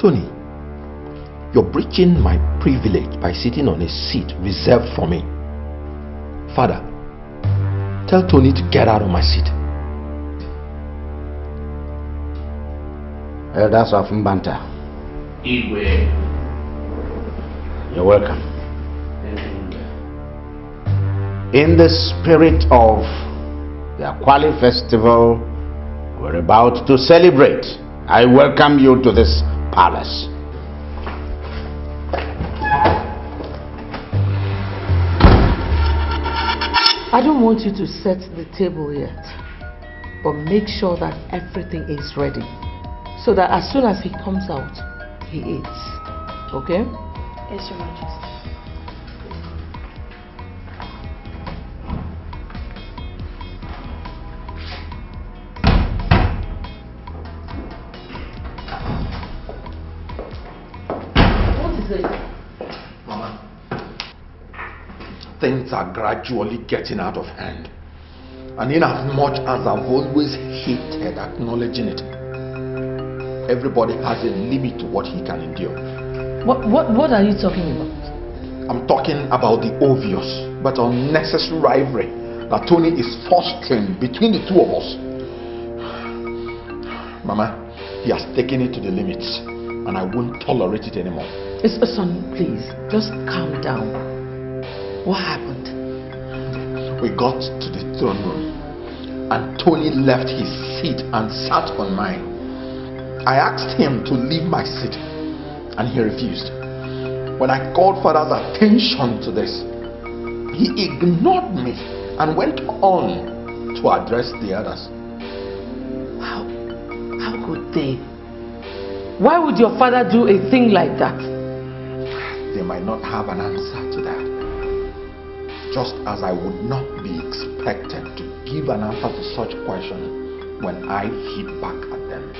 Tony, you're breaching my privilege by sitting on a seat reserved for me. Father, tell Tony to get out of my seat. Elders of Mbanta. Igwe. You're welcome. In the spirit of the Akwali festival we're about to celebrate, I welcome you to this palace. I don't want you to set the table yet, but make sure that everything is ready so that as soon as he comes out, he eats. Okay? Yes, Your Majesty. Things are gradually getting out of hand. And in as much as I've always hated acknowledging it, everybody has a limit to what he can endure. What are you talking about? I'm talking about the obvious but unnecessary rivalry that Tony is fostering between the two of us. Mama, he has taken it to the limits and I won't tolerate it anymore. Son, please, just calm down. What happened? We got to the throne room and Tony left his seat and sat on mine. I asked him to leave my seat and he refused. When I called Father's attention to this, he ignored me and went on to address the others. How could they? Why would your father do a thing like that? They might not have an answer to that. Just as I would not be expected to give an answer to such question when I hit back at them.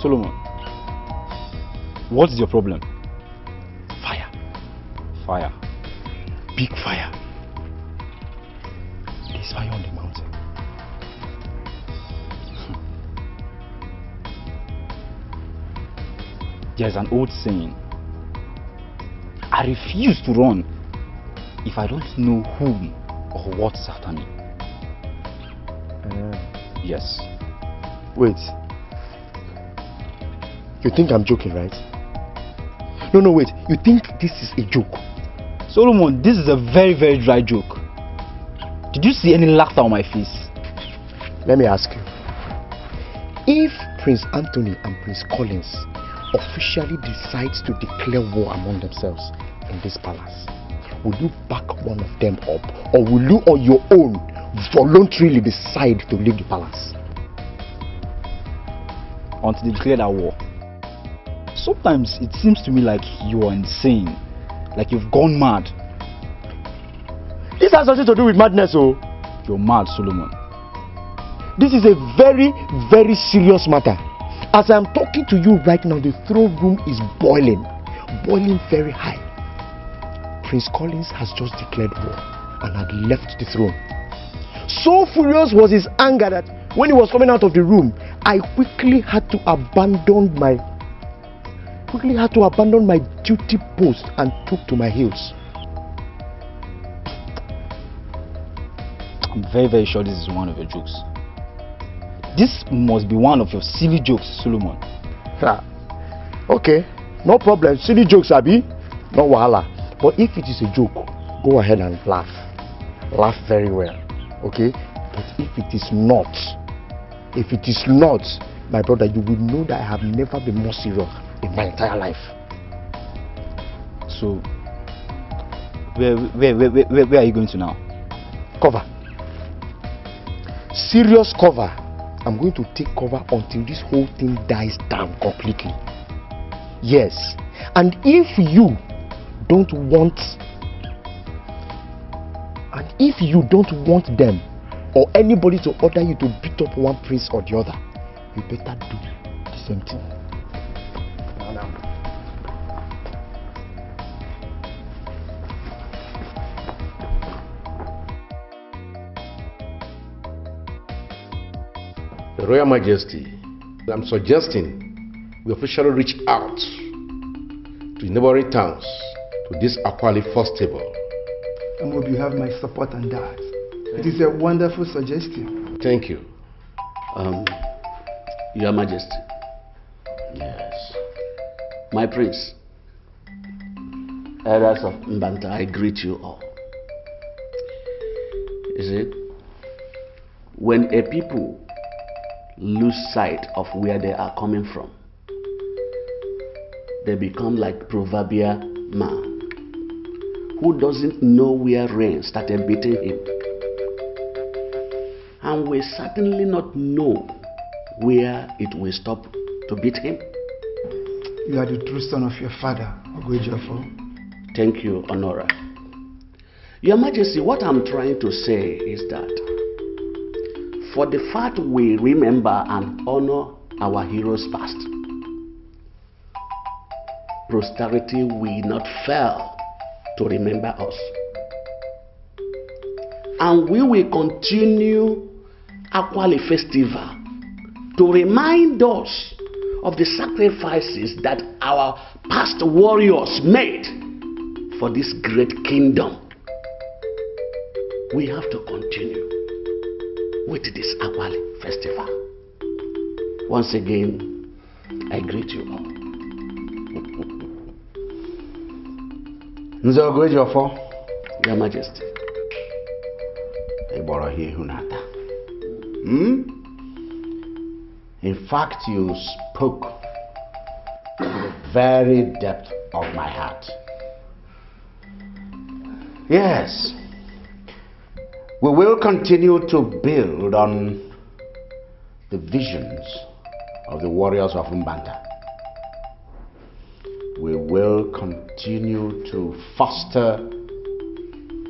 Solomon, what's your problem? Fire. Fire. Big fire. There's fire on the mountain. There's an old saying. I refuse to run if I don't know whom or what's after me. Yes. Wait. You think I'm joking, right? No, wait. You think this is a joke? Solomon, this is a very, very dry joke. Did you see any laughter on my face? Let me ask you. If Prince Anthony and Prince Collins officially decide to declare war among themselves in this palace, will you back one of them up, or will you on your own voluntarily decide to leave the palace? Until they declare that war. Sometimes it seems to me like you are insane, like you've gone mad. This has nothing to do with madness, oh. You're mad, Solomon. This is a very, very serious matter. As I'm talking to you right now, the throne room is boiling very high. Prince Collins has just declared war and had left the throne. So furious was his anger that when he was coming out of the room, I quickly had to abandon my duty post and took to my heels. I'm very, very sure this is one of your jokes. This must be one of your silly jokes, Solomon. Okay, no problem. Silly jokes, Abi. No wahala. But if it is a joke, go ahead and laugh. Laugh very well. Okay? But if it is not, my brother, you will know that I have never been more serious in my entire life. So, where are you going to now? Cover. Serious cover. I'm going to take cover until this whole thing dies down completely. Yes. And if you don't want them or anybody to order you to beat up one prince or the other, you better do the same thing. Now. Your Royal Majesty, I'm suggesting we officially reach out to neighboring towns to this Akwali festival. I hope you have my support on that. It is a wonderful suggestion. Thank you. Your Majesty. Yes. My prince. Elders of Mbanta, I greet you all. You see, when a people lose sight of where they are coming from, they become like proverbial man who doesn't know where rain started beating him, and will certainly not know where it will stop to beat him. You are the true son of your father, Ogwejofo. Thank you, Honora. Your Majesty, what I'm trying to say is that for the fact we remember and honor our heroes past, posterity will not fail to remember us. And we will continue Akwali Festival to remind us of the sacrifices that our past warriors made for this great kingdom. We have to continue with this Akwali Festival. Once again, I greet you all. Your Majesty. In fact, you spoke to the very depth of my heart. Yes, we will continue to build on the visions of the warriors of Mbanta. We will continue to foster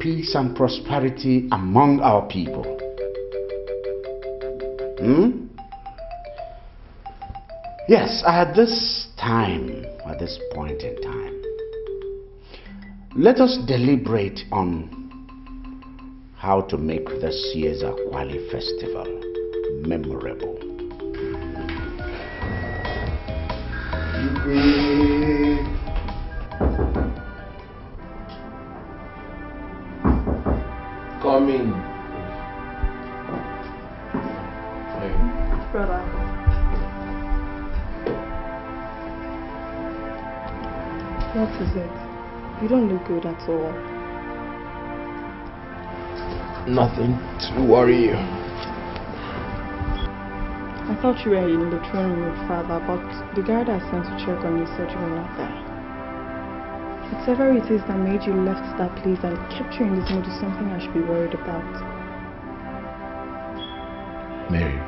peace and prosperity among our people. Yes, at this point in time, let us deliberate on how to make this year's Akwali Festival memorable. Coming. Brother. What is it? You don't look good at all. Nothing to worry you. I thought you were in the throne room with Father, but the guard I sent to check on you said you were not there. Whatever it is that made you left that place and kept you in this mood is something I should be worried about. Mary,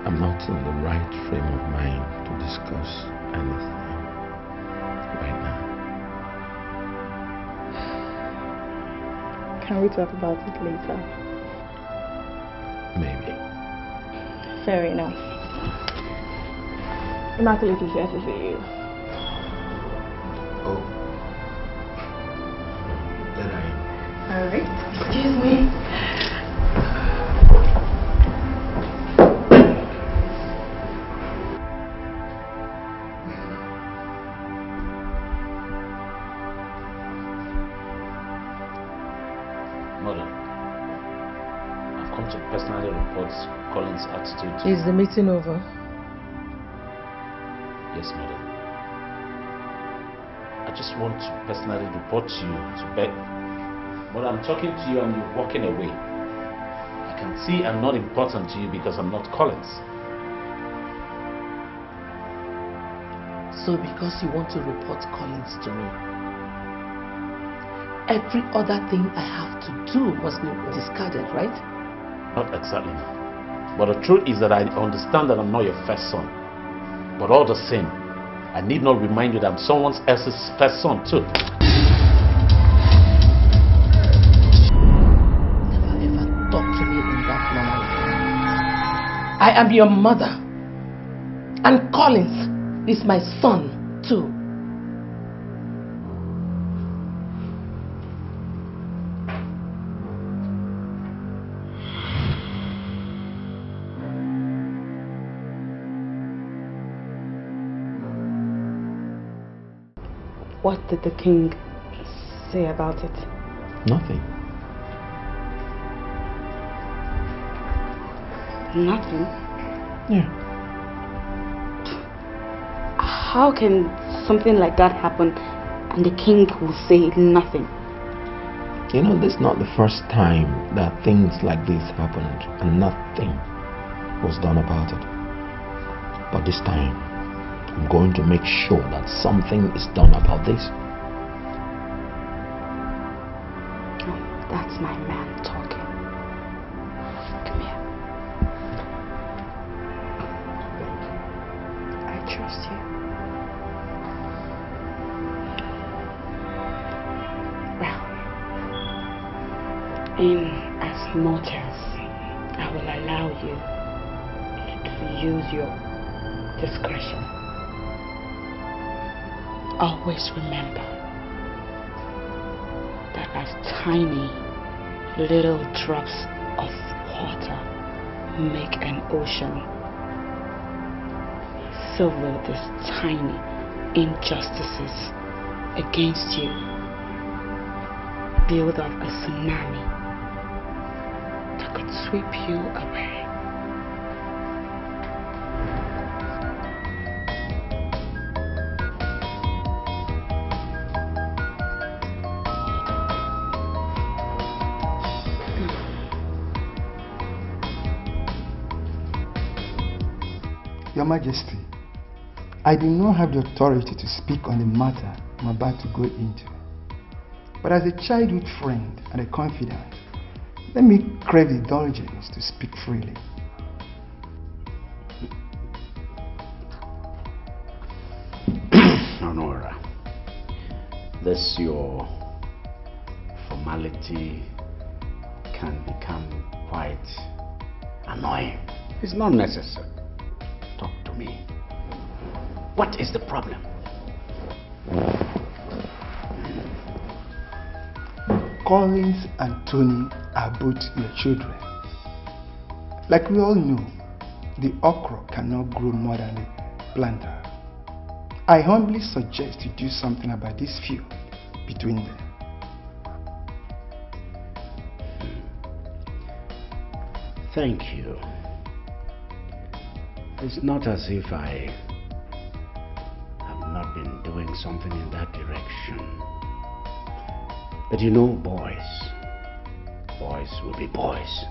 I'm not in the right frame of mind to discuss anything right now. Can we talk about it later? Maybe. Fair enough. Immaculate is here to see you. Oh. Let her in. Alright. Excuse me. Mother, I've come to personally report Colin's attitude. Is the meeting over? Yes, Mother. I just want to personally report you to bed. But I'm talking to you and you're walking away. I can see I'm not important to you because I'm not Collins. So because you want to report Collins to me, every other thing I have to do must be discarded, right? Not exactly. But the truth is that I understand that I'm not your first son. But all the same, I need not remind you that I'm someone else's first son too. I am your mother. And Collins is my son too. What did the king say about it? Nothing. Nothing? Yeah. How can something like that happen and the king will say nothing? You know, this is not the first time that things like this happened and nothing was done about it. But this time, I'm going to make sure that something is done about this. Oh, that's my man talking. Come here. I trust you. Well, in as much as I will allow you to use your discretion, always remember that as tiny little drops of water make an ocean, so will these tiny injustices against you build up a tsunami that could sweep you away. Your Majesty, I do not have the authority to speak on the matter I'm about to go into. But as a childhood friend and a confidant, let me crave the indulgence to speak freely. Honora, this your formality can become quite annoying. It's not necessary. Talk to me. What is the problem? Collins and Tony are both your children. Like we all know, the okra cannot grow more than a planter. I humbly suggest you do something about this feud between them. Thank you. It's not as if I have not been doing something in that direction. But you know, boys will be boys.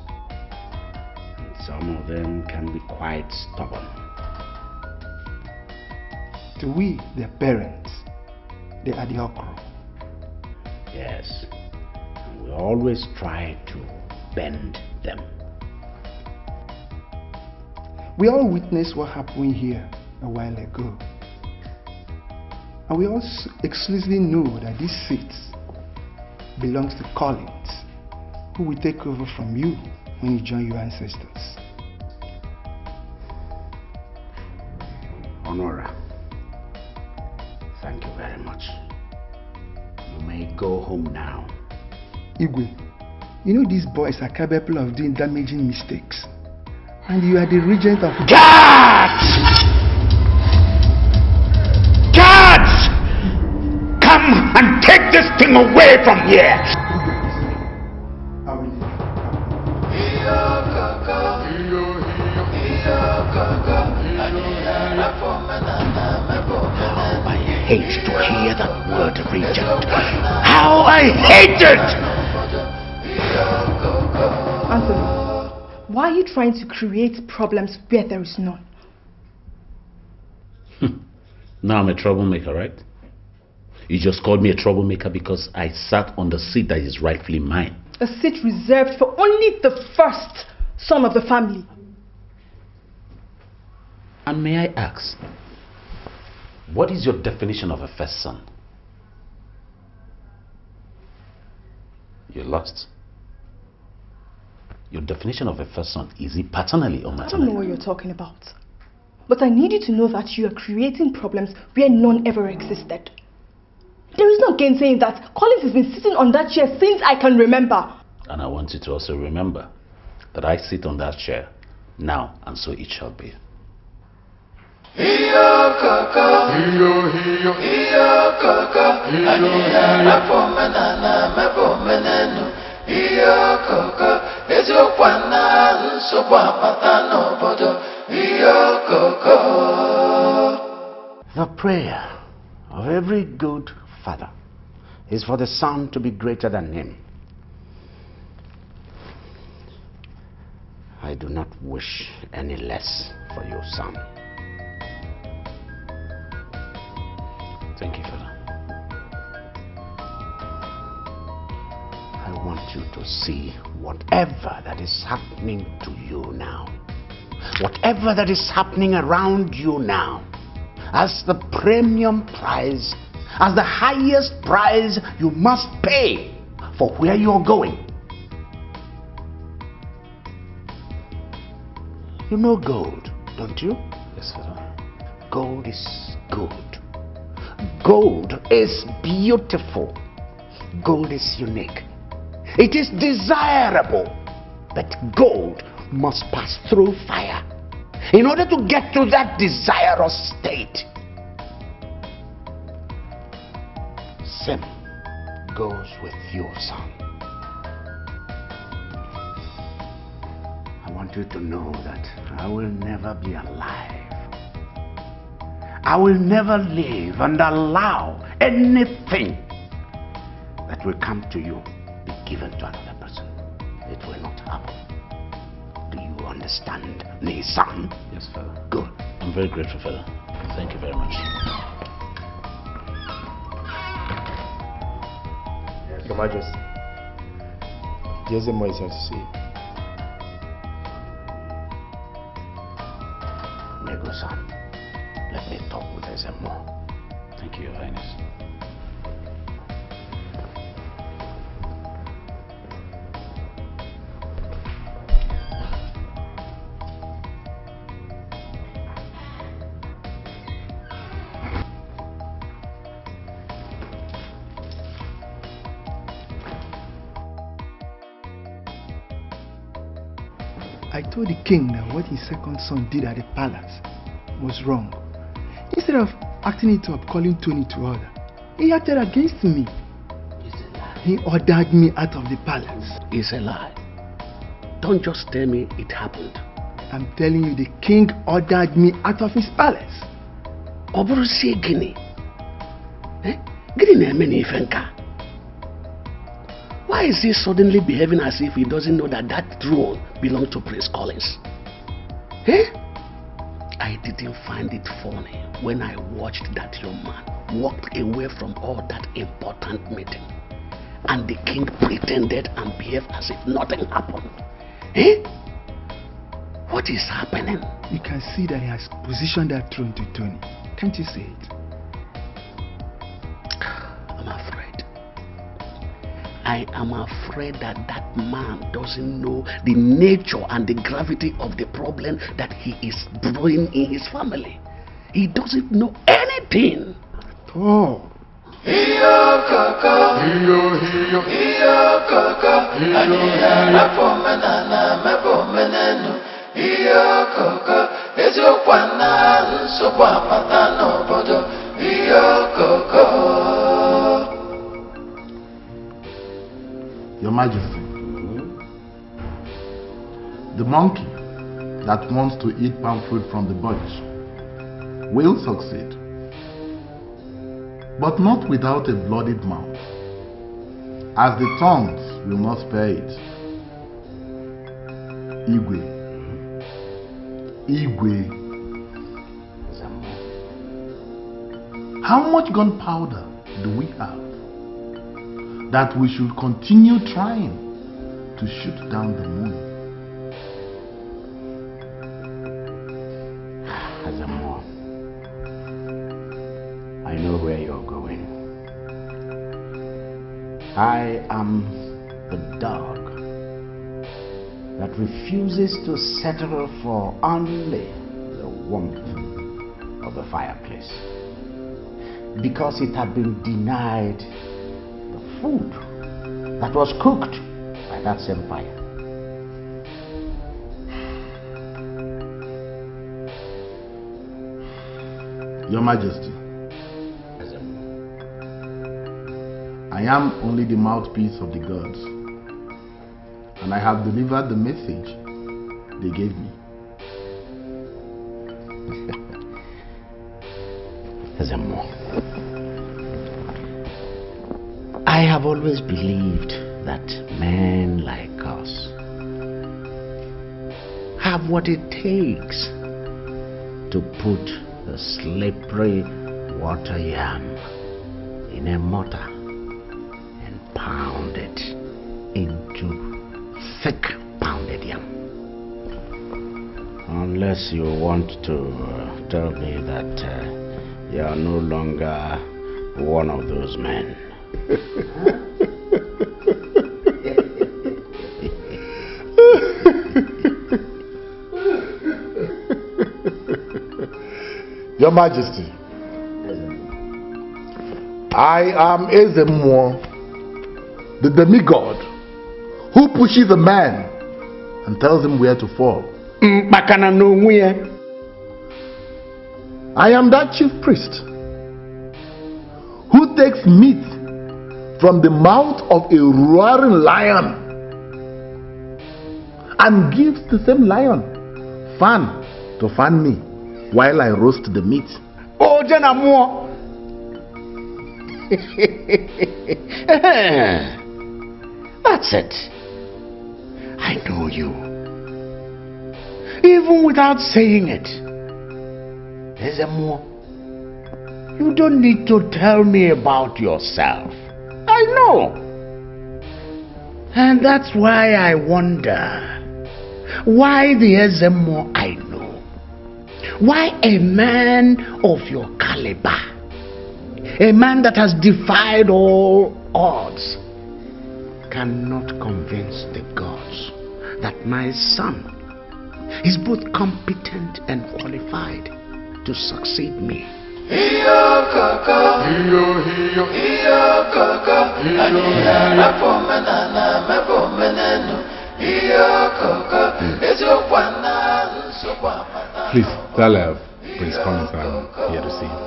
And some of them can be quite stubborn. To we, their parents, they are the okra. Yes. And we always try to bend them. We all witnessed what happened here a while ago. And we also exclusively know that this seat belongs to Collins, who will take over from you when you join your ancestors. Honora, thank you very much. You may go home now. Igwe, you know these boys are capable of doing damaging mistakes. And you are the regent of... Guards! Guards! Come and take this thing away from here! I hate to hear that word, Regent. How I hate it! Anthony, why are you trying to create problems where there is none? Now I'm a troublemaker, right? You just called me a troublemaker because I sat on the seat that is rightfully mine. A seat reserved for only the first son of the family. And may I ask, what is your definition of a first son? You're lost. Your definition of a first son, is it paternally or maternally? I don't know what you're talking about. But I need you to know that you are creating problems where none ever existed. There is no gainsaying that. Collins has been sitting on that chair since I can remember. And I want you to also remember that I sit on that chair now, and so it shall be. The prayer of every good father is for the son to be greater than him. I do not wish any less for your son. Thank you, Father. I want you to see whatever that is happening to you now, whatever that is happening around you now, as the premium price, as the highest price you must pay for where you're going. You know gold, don't you? Yes, Father. Gold is good. Gold is beautiful. Gold is unique. It is desirable that gold must pass through fire in order to get to that desirous state. Same goes with your son. I want you to know that I will never be alive. I will never live and allow anything that will come to you be given to another person. It will not happen. Do you understand me, son? Yes, Father. Good. I'm very grateful, Father. Thank you very much. Your Majesty, there's a more is here to see. Nego-san, let me talk with Ezemo. Thank you, Your Highness. I told the king that what his second son did at the palace was wrong. Instead of acting it up, calling Tony to order, he acted against me. It's a lie. He ordered me out of the palace. It's a lie. Don't just tell me it happened. I'm telling you, the king ordered me out of his palace. Oburusi Gini. Gini na-eme n'ife nka. Why is he suddenly behaving as if he doesn't know that that throne belongs to Prince Collins? I didn't find it funny when I watched that young man walk away from all that important meeting, and the king pretended and behaved as if nothing happened. What is happening? You can see that he has positioned that throne to Tony. Can't you see it? I'm afraid. I am afraid that that man doesn't know the nature and the gravity of the problem that he is brewing in his family. He doesn't know anything. Oh. Your Majesty, the monkey that wants to eat palm fruit from the bunch will succeed, but not without a bloodied mouth, as the tongues will not spare it. Igwe. How much gunpowder do we have that we should continue trying to shoot down the moon? Azamo, I know where you're going. I am the dog that refuses to settle for only the warmth of the fireplace because it had been denied the food that was cooked by that same fire. Your Majesty, I am only the mouthpiece of the gods, and I have delivered the message they gave me. I have always believed that men like us have what it takes to put the slippery water yam in a mortar and pound it into thick pounded yam. Unless you want to tell me that you are no longer one of those men. Your Majesty, I am Ezeonu, the demigod who pushes a man and tells him where to fall. I am that chief priest who takes meat from the mouth of a roaring lion and gives the same lion fan to fan me while I roast the meat. Oh, Janamo! That's it. I know you. Even without saying it. Ezeonu, you don't need to tell me about yourself. I know. And that's why I wonder why the Ezeonu I know, why a man of your caliber, a man that has defied all odds, cannot convince the gods that my son is both competent and qualified to succeed me. Please tell Prince Collins I'm here to see him.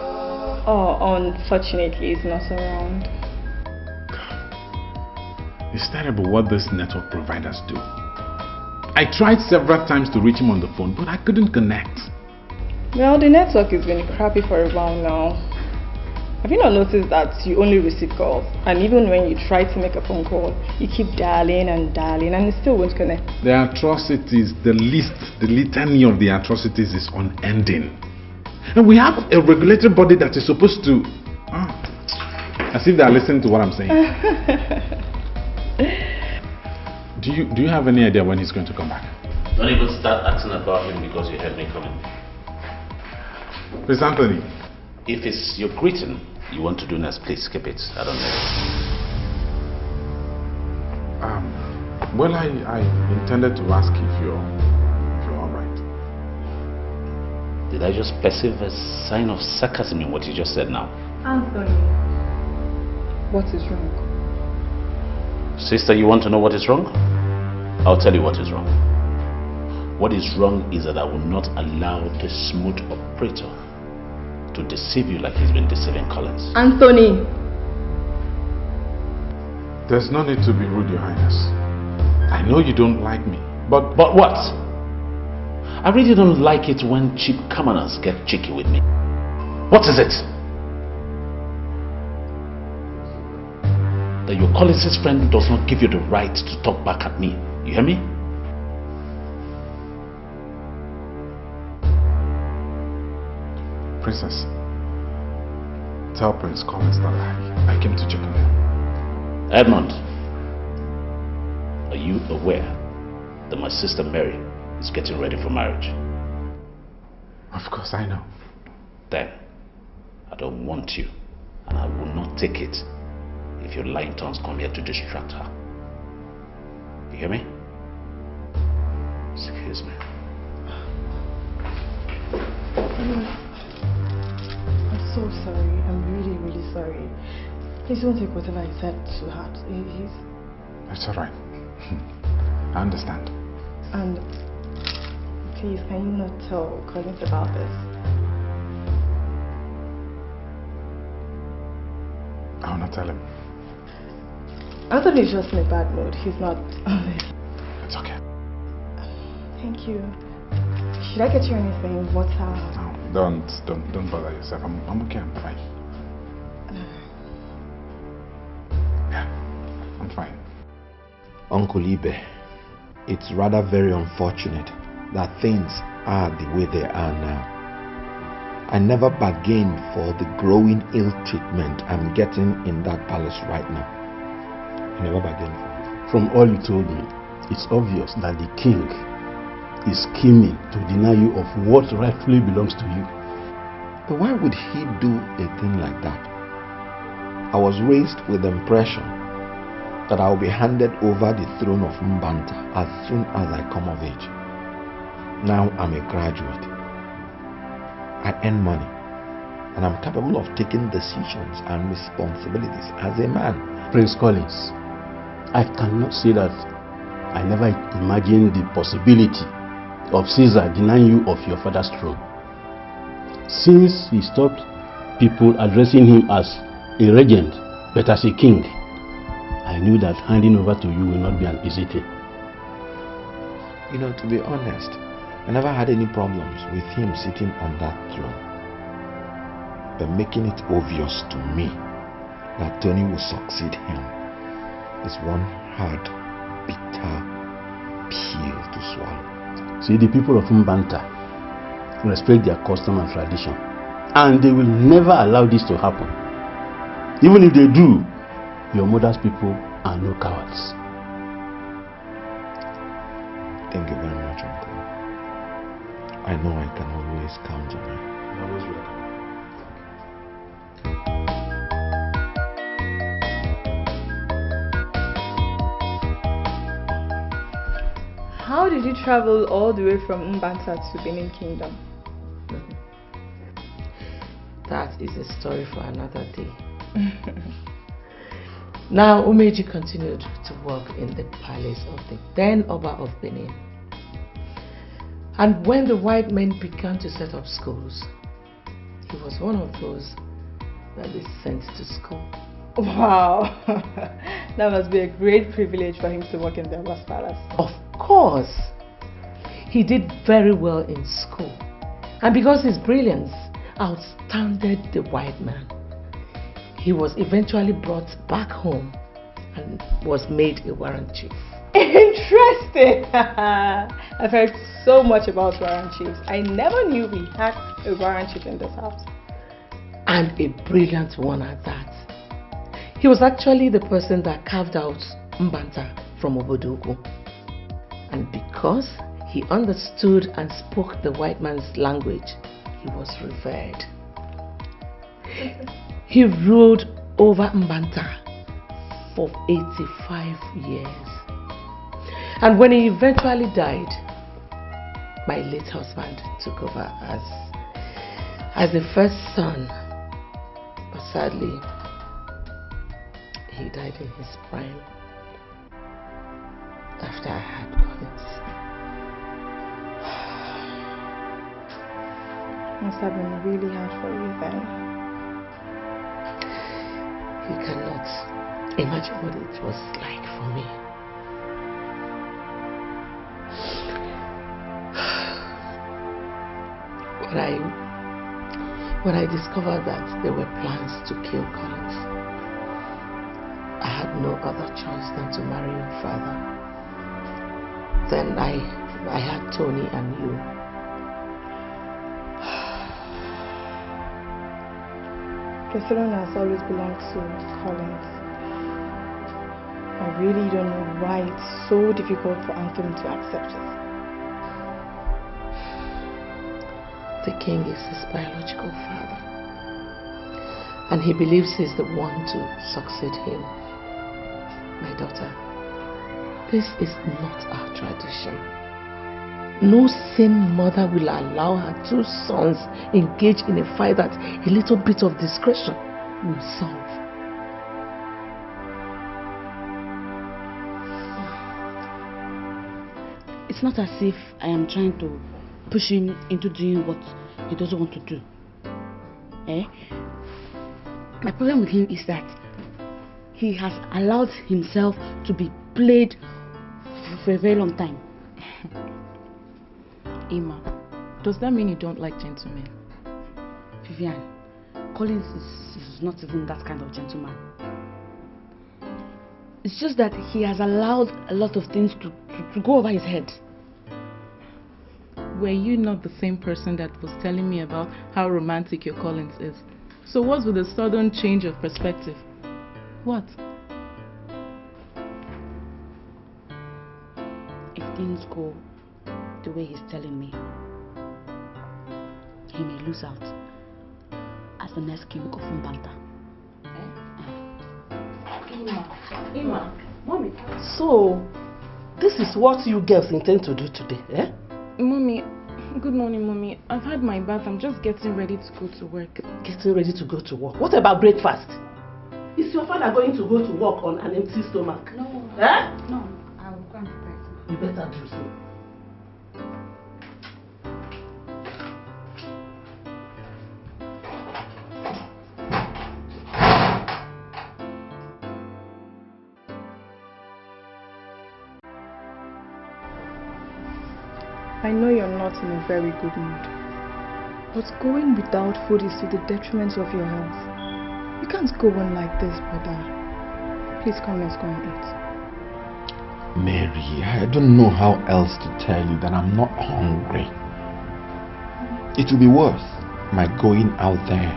Oh, unfortunately, he's not around. It's terrible what these network providers do. I tried several times to reach him on the phone, but I couldn't connect. Well, the network has been crappy for a while now. Have you not noticed that you only receive calls? And even when you try to make a phone call, you keep dialing and it still won't connect. The atrocities, the litany of the atrocities is unending. And we have a regulatory body that is supposed to... as if they are listening to what I'm saying. Do you have any idea when he's going to come back? Don't even start asking about him because you heard me coming. Prince Anthony. If it's your greeting you want to do next, please skip it. I don't know. Well, I intended to ask if you're alright. Did I just perceive a sign of sarcasm in what you just said now? Anthony, what is wrong? Sister, you want to know what is wrong? I'll tell you what is wrong. What is wrong is that I will not allow the smooth operator to deceive you like he's been deceiving Collins. Anthony! There's no need to be rude, Your Highness. I know you don't like me, but what? I really don't like it when cheap commoners get cheeky with me. What is it? That your Collins' friend does not give you the right to talk back at me. You hear me? Princess, tell Prince Collins that I came to check on him. Edmund, are you aware that my sister Mary is getting ready for marriage? Of course I know. Then, I don't want you, and I will not take it if your lying tongues come here to distract her. You hear me? Excuse me. I'm so sorry. I'm really, really sorry. Please don't take whatever I said to heart. It's alright. I understand. And please, can you not tell Collins about this? I will not tell him. I thought he's just in a bad mood. He's not. It's okay. Thank you. Should I get you anything? Water? No, don't bother yourself. I'm okay. I'm fine. Yeah, I'm fine. Uncle Ibe, it's rather very unfortunate that things are the way they are now. I never bargained for the growing ill treatment I'm getting in that palace right now. I never bargained for it. From all you told me, it's obvious that the king is scheming to deny you of what rightfully belongs to you. But why would he do a thing like that? I was raised with the impression that I will be handed over the throne of Mbanta as soon as I come of age. Now I'm a graduate. I earn money and I'm capable of taking decisions and responsibilities as a man. Prince Collins, I cannot say that I never imagined the possibility of Caesar denying you of your father's throne. Since he stopped people addressing him as a regent, but as a king, I knew that handing over to you will not be an easy thing. You know, to be honest, I never had any problems with him sitting on that throne. But making it obvious to me that Tony will succeed him is one hard, bitter pill to swallow. See, the people of Mbanta respect their custom and tradition, and they will never allow this to happen. Even if they do, your mother's people are no cowards. Thank you very much, Uncle. I know I can always count on you. You're always welcome. How did you travel all the way from Mbanta to Benin Kingdom? That is a story for another day. Now, Umeji continued to work in the palace of the then Oba of Benin. And when the white men began to set up schools, he was one of those that they sent to school. Wow, that must be a great privilege for him to work in the Oba's palace. Of course, he did very well in school. And because his brilliance outstanded the white man, he was eventually brought back home and was made a warrant chief. Interesting! I've heard so much about warrant chiefs. I never knew we had a warrant chief in this house. And a brilliant one at that. He was actually the person that carved out Mbanta from Obodogu. And because he understood and spoke the white man's language, he was revered. He ruled over Mbanta for 85 years. And when he eventually died, my late husband took over as the first son. But sadly, he died in his prime after I had Collins. Must have been really hard for you then. You cannot imagine what it was like for me. When I discovered that there were plans to kill Collins, I had no other choice than to marry your father. Then I had Tony and you. Barcelona has always belonged to Collins. I really don't know why it's so difficult for Anthony to accept it. The king is his biological father, and he believes he's the one to succeed him. My daughter, this is not our tradition. No sane mother will allow her 2 sons engage in a fight that a little bit of discretion will solve. It's not as if I am trying to push him into doing what he doesn't want to do. My problem with him is that he has allowed himself to be played for a very long time. Emma, does that mean you don't like gentlemen? Vivian, Collins is not even that kind of gentleman. It's just that he has allowed a lot of things to go over his head. Were you not the same person that was telling me about how romantic your Collins is? So what's with the sudden change of perspective? What? If things go the way he's telling me, he may lose out as the next king of Mbanta. Emma, Mommy. So, this is what you girls intend to do today, eh? Mommy, good morning, Mommy. I've had my bath. I'm just getting ready to go to work. Getting ready to go to work? What about breakfast? Is your father going to go to work on an empty stomach? No. Eh? No, I will go and prepare it. You better do so. I know you're not in a very good mood, but going without food is to the detriment of your health. You can't go on like this, brother. Please come, let's go and eat. Mary, I don't know how else to tell you that I'm not hungry. It will be worth my going out there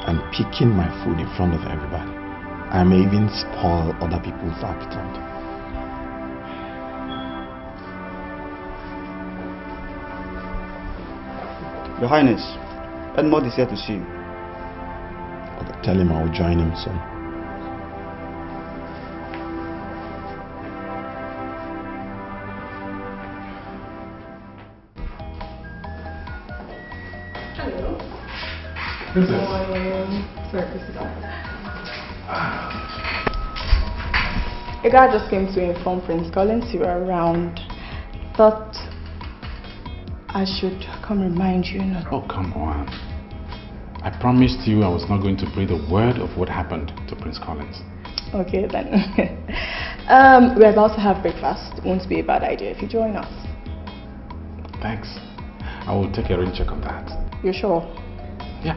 and picking my food in front of everybody. I may even spoil other people's appetite. Your Highness, Edmond is here to see you. Okay, tell him I will join him soon. Hello. Who's this? Sorry, this is a guy just came to inform Prince Collins you were around. Thought I should come remind you. Oh, come on. I promised you I was not going to breathe a word of what happened to Prince Collins. Okay, then. We're about to have breakfast. It won't be a bad idea if you join us. Thanks. I will take a rain check on that. You're sure? Yeah.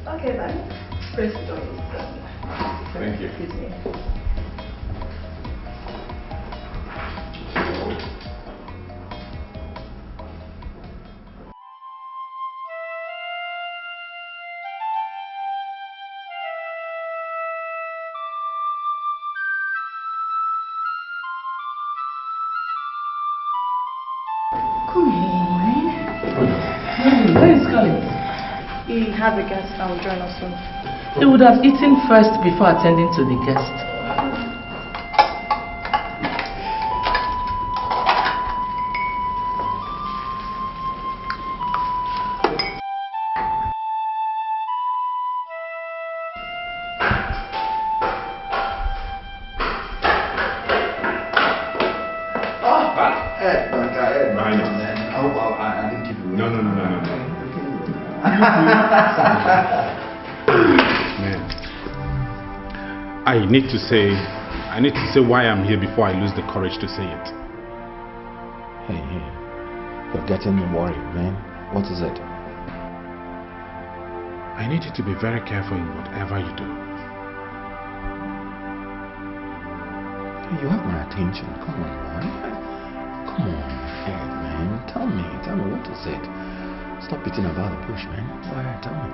Okay, then. Prince joins. Thank you. Excuse me. Where is Collins? He has a guest that will join us soon. He would have eaten first before attending to the guest. I need to say why I'm here before I lose the courage to say it. Hey, you're getting me worried, man. What is it? I need you to be very careful in whatever you do. You have my attention. Come on, man. Come on, hey, man. Tell me, what is it? Stop beating about the bush, man. Go ahead, tell me.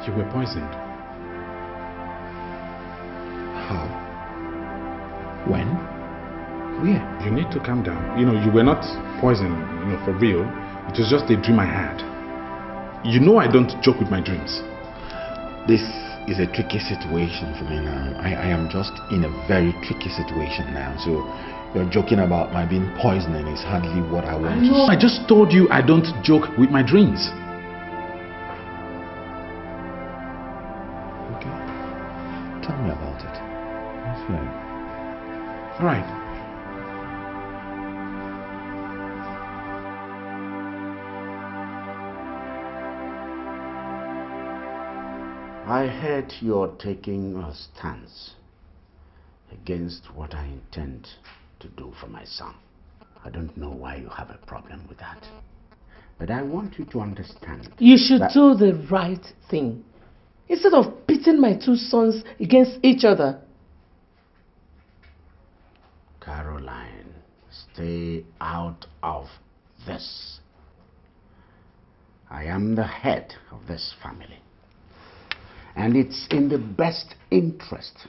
You were poisoned. How? When? Where? You need to calm down. You were not poisoned, for real. It was just a dream I had. You know I don't joke with my dreams. This is a tricky situation for me now. I am just in a very tricky situation now. So you're joking about my being poisoning is hardly what I want. No, I just told you I don't joke with my dreams. Okay. Tell me about it. That's fine. All right. I heard you're taking a stance against what I intend to do for my son. I don't know why you have a problem with that. But I want you to understand. You should do the right thing. Instead of pitting my two sons against each other. Caroline, stay out of this. I am the head of this family. And it's in the best interest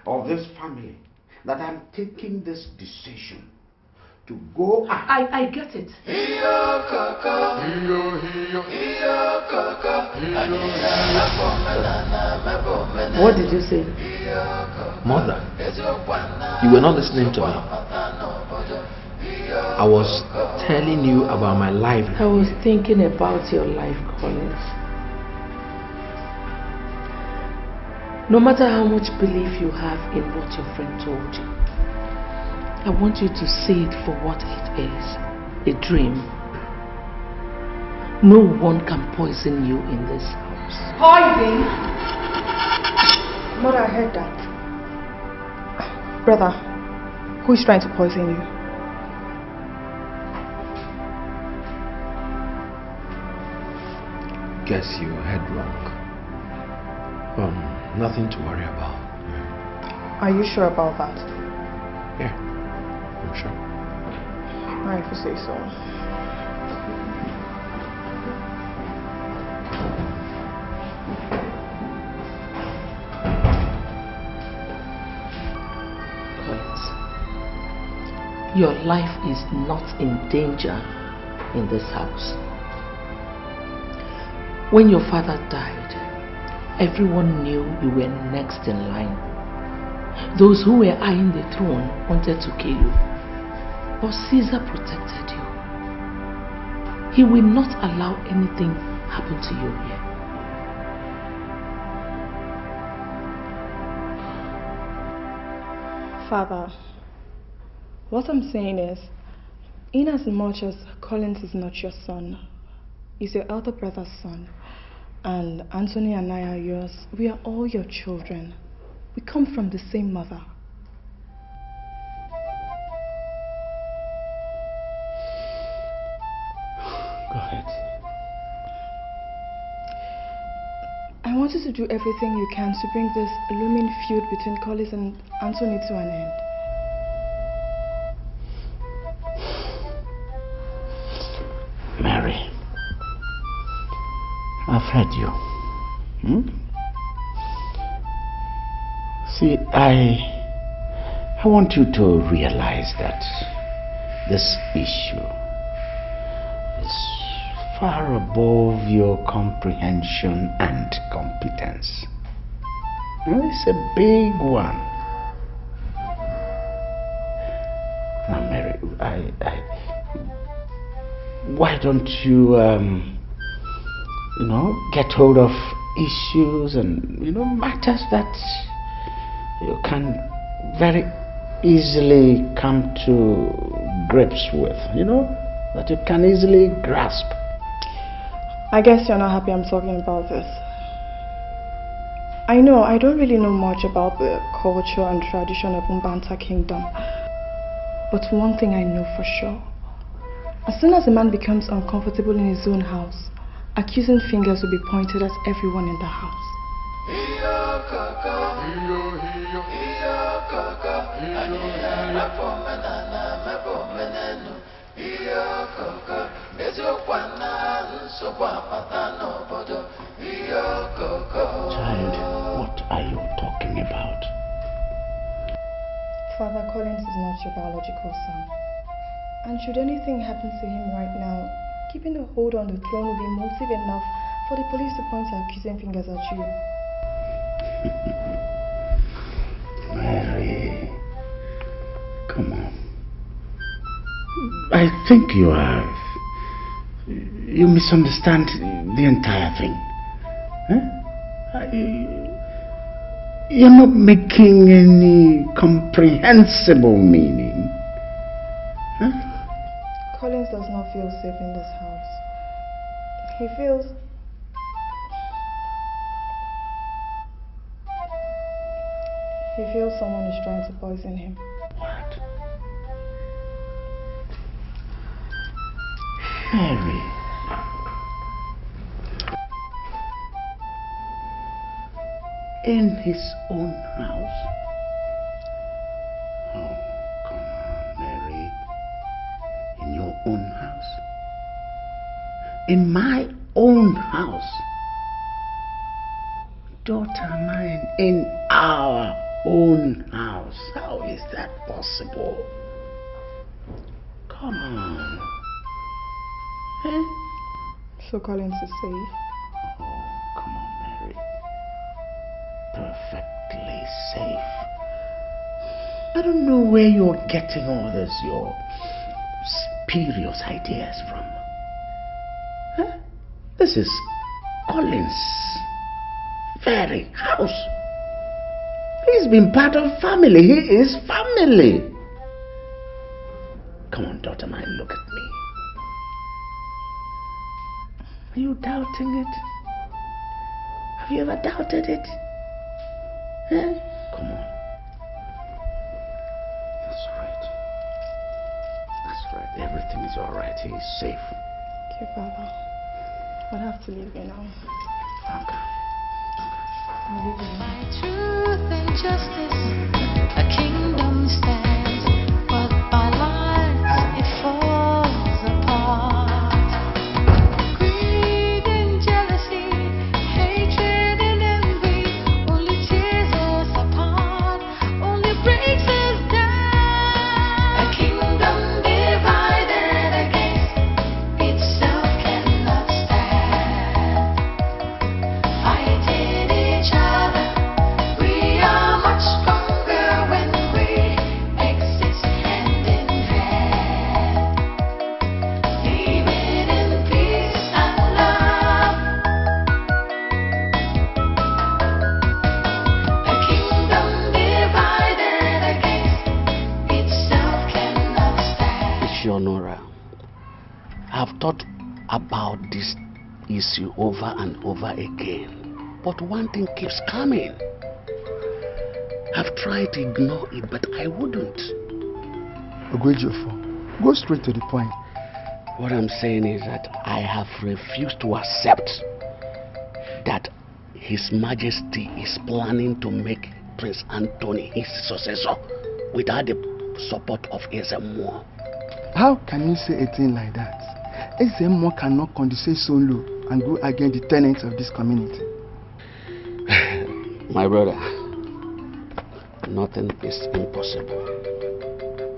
of this family that I'm taking this decision to go out. I get it. What did you say? Mother, you were not listening to me. I was telling you about my life. I was thinking about your life, Collins. No matter how much belief you have in what your friend told you, I want you to see it for what it is, a dream. No one can poison you in this house. Poison? Mother, I heard that. Brother, who is trying to poison you? Guess you heard wrong. Nothing to worry about. Are you sure about that? Yeah, I'm sure. I have to say so. Your life is not in danger in this house. When your father died, everyone knew you were next in line. Those who were eyeing the throne wanted to kill you, but Caesar protected you. He will not allow anything happen to you here. Father, what I'm saying is, in as much as Collins is not your son, he's your elder brother's son, and Anthony and I are yours, we are all your children. We come from the same mother. Go ahead. I want you to do everything you can to bring this looming feud between Collins and Anthony to an end. Mary, I've heard you. See, I want you to realize that this issue is far above your comprehension and competence. It's a big one. Now, Mary, why don't you, get hold of issues and, matters that you can very easily come to grips with, that you can easily grasp. I guess you're not happy I'm talking about this. I know I don't really know much about the culture and tradition of Mbanta Kingdom. But one thing I know for sure. As soon as a man becomes uncomfortable in his own house, accusing fingers will be pointed at everyone in the house. Child, what are you talking about? Father Collins is not your biological son. And should anything happen to him right now, keeping a hold on the throne will be motive enough for the police to point their accusing fingers at you. Mary, come on. I think you misunderstand the entire thing. Huh? You're not making any comprehensible meaning. Huh? Collins does not feel safe in this house. He feels... someone is trying to poison him. What? Harry. In his own house? Oh, come on, Mary. In your own house? In my own house? Daughter mine, in our own house. How is that possible? Come on. Eh? So Collins is safe? Oh, come on, Mary. Perfectly safe. I don't know where you're getting all this, your spurious ideas from. Huh? This is Collins' very house. He's been part of family. He is family. Come on, daughter mine, look at me. Are you doubting it? Have you ever doubted it? Huh? Come on. That's right. That's right. Everything is all right. He is safe. Okay, Father. I'll have to leave you now. Okay. By truth and justice, a kingdom stands, but by lies it falls apart. Greed and jealousy, hatred and envy, only tears us apart, only breaks us down. A kingdom divided against itself cannot stand. Fighting each other, we are much stronger when we exist hand in hand, living in peace and love. A kingdom divided against itself cannot stand. Ishionora, I've thought about this issue over and over again, but one thing keeps coming. I've tried to ignore it, but I wouldn't. Ogwejofo, go straight to the point. What I'm saying is that I have refused to accept that His Majesty is planning to make Prince Anthony his successor without the support of Ezeonu. How can you say a thing like that? Ezeonu cannot condescend so low and go against the tenets of this community. My brother, nothing is impossible.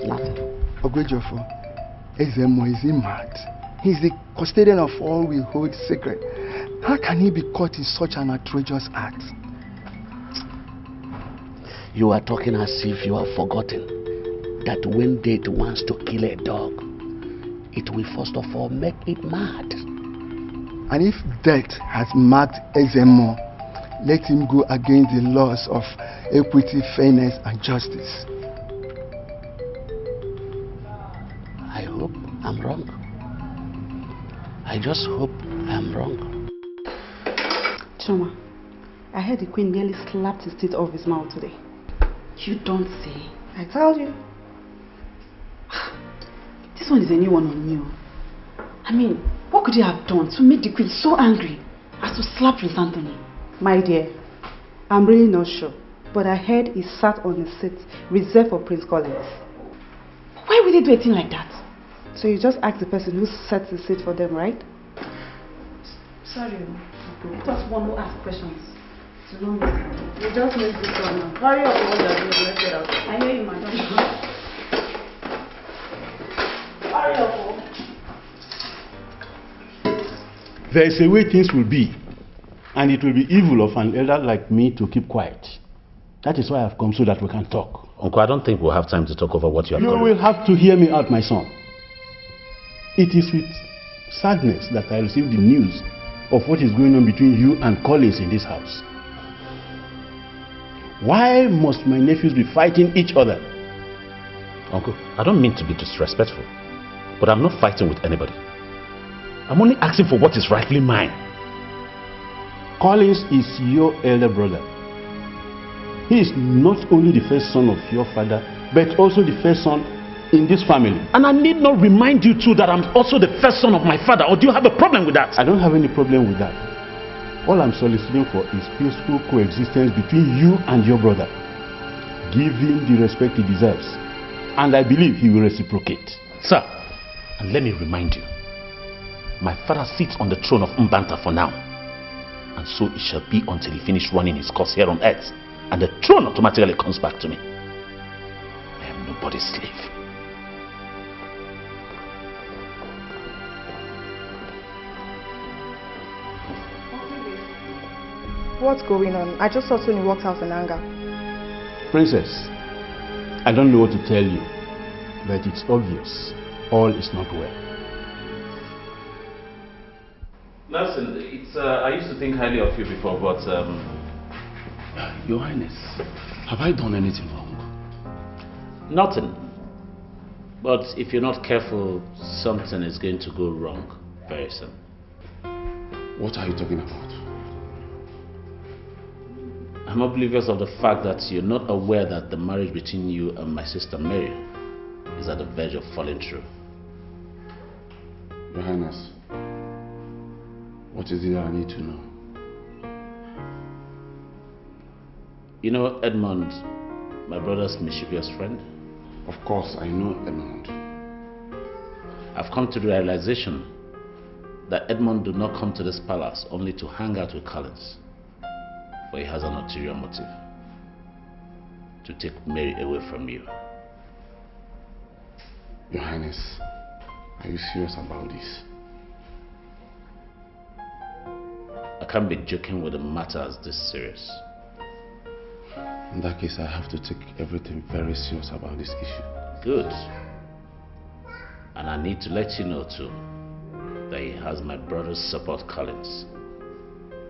Nothing. Ogwejofo, Ezeonu is he mad? He's the custodian of all we hold sacred. How can he be caught in such an outrageous act? You are talking as if you have forgotten that when death wants to kill a dog, it will first of all make it mad. And if death has marked Ezeonu, let him go against the laws of equity, fairness, and justice. I hope I'm wrong. I just hope I'm wrong. Choma, I heard the Queen nearly slapped his teeth off his mouth today. You don't say. I told you. This one is a new one on you. I mean, what could you have done to make the Queen so angry as to slap Prince Anthony? My dear, I'm really not sure, but I heard he sat on a seat reserved for Prince Collins. Why would he do a thing like that? So you just ask the person who sets the seat for them, right? Sorry, I just want to ask questions. You just make this one now. Hurry up, what you're doing, let's get out. I hear you, madam. Hurry up. There is a way things will be And it will be evil of an elder like me to keep quiet. That is why I've come, so that we can talk. Uncle, I don't think we'll have time to talk over what you have You done. will have to hear me out, my son. It is with sadness that I received the news of what is going on between you and Collins in this house. Why must my nephews be fighting each other? Uncle, I don't mean to be disrespectful, but I'm not fighting with anybody. I'm only asking for what is rightly mine. Collins is your elder brother. He is not only the first son of your father, but also the first son in this family. And I need not remind you too that I'm also the first son of my father, or do you have a problem with that? I don't have any problem with that. All I'm soliciting for is peaceful coexistence between you and your brother. Give him the respect he deserves, and I believe he will reciprocate. Sir, and let me remind you, my father sits on the throne of Mbanta for now, and so it shall be until he finishes running his course here on earth, and the throne automatically comes back to me. I am nobody's slave. What's going on? I just saw Tony walk out in anger. Princess, I don't know what to tell you, but it's obvious. All is not well. Nelson, I used to think highly of you before, but Your Highness, have I done anything wrong? nothing. But if you're not careful, something is going to go wrong very soon. What are you talking about? I'm oblivious of the fact that you're not aware that the marriage between you and my sister Mary is at the verge of falling through. Your Highness, what is it I need to know? You know Edmund, my brother's mischievous friend? Of course, I know Edmund. I've come to the realization that Edmund did not come to this palace only to hang out with Collins, but he has an ulterior motive: to take Mary away from you. Your Highness, are you serious about this? I can't be joking with a matter as this serious. In that case, I have to take everything very serious about this issue. Good. And I need to let you know too that he has my brother's support, Collins,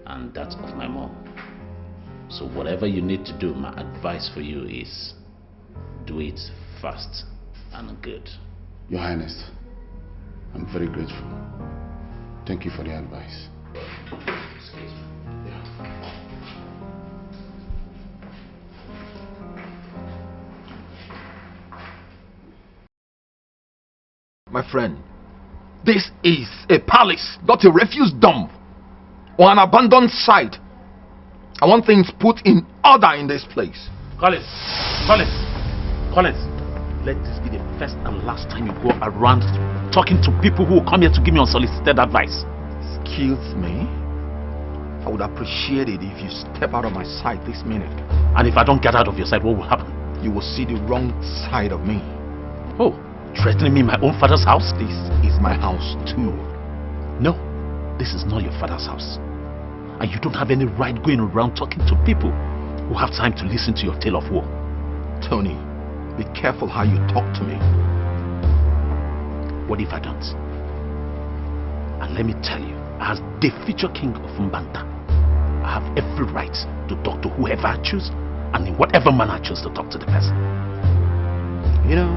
and that of my mom. So whatever you need to do, my advice for you is do it fast and good. Your Highness, I'm very grateful. Thank you for the advice. Excuse me. My friend, this is a palace, not a refuse dump or an abandoned site. I want things put in order in this place. Collins, let this be the first and last time you go around talking to people who will come here to give me unsolicited advice. Excuse me? I would appreciate it if you step out of my sight this minute. And if I don't get out of your sight, what will happen? You will see the wrong side of me. Oh, threatening me in my own father's house? This is my house too. No, this is not your father's house. And you don't have any right going around talking to people who have time to listen to your tale of woe. Tony, be careful how you talk to me. What if I don't? And let me tell you, as the future king of Mbanta, I have every right to talk to whoever I choose and in whatever manner I choose to talk to the person. You know,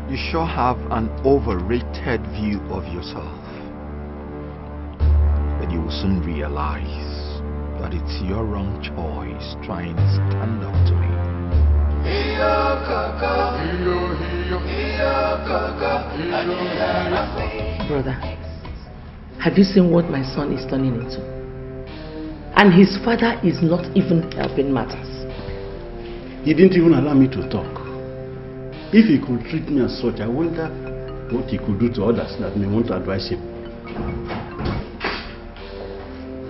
you sure have an overrated view of yourself. But you will soon realize that it's your wrong choice trying to stand up to me. Brother, have you seen what my son is turning into? And his father is not even helping matters. He didn't even allow me to talk. If he could treat me as such, I wonder what he could do to others that may want to advise him.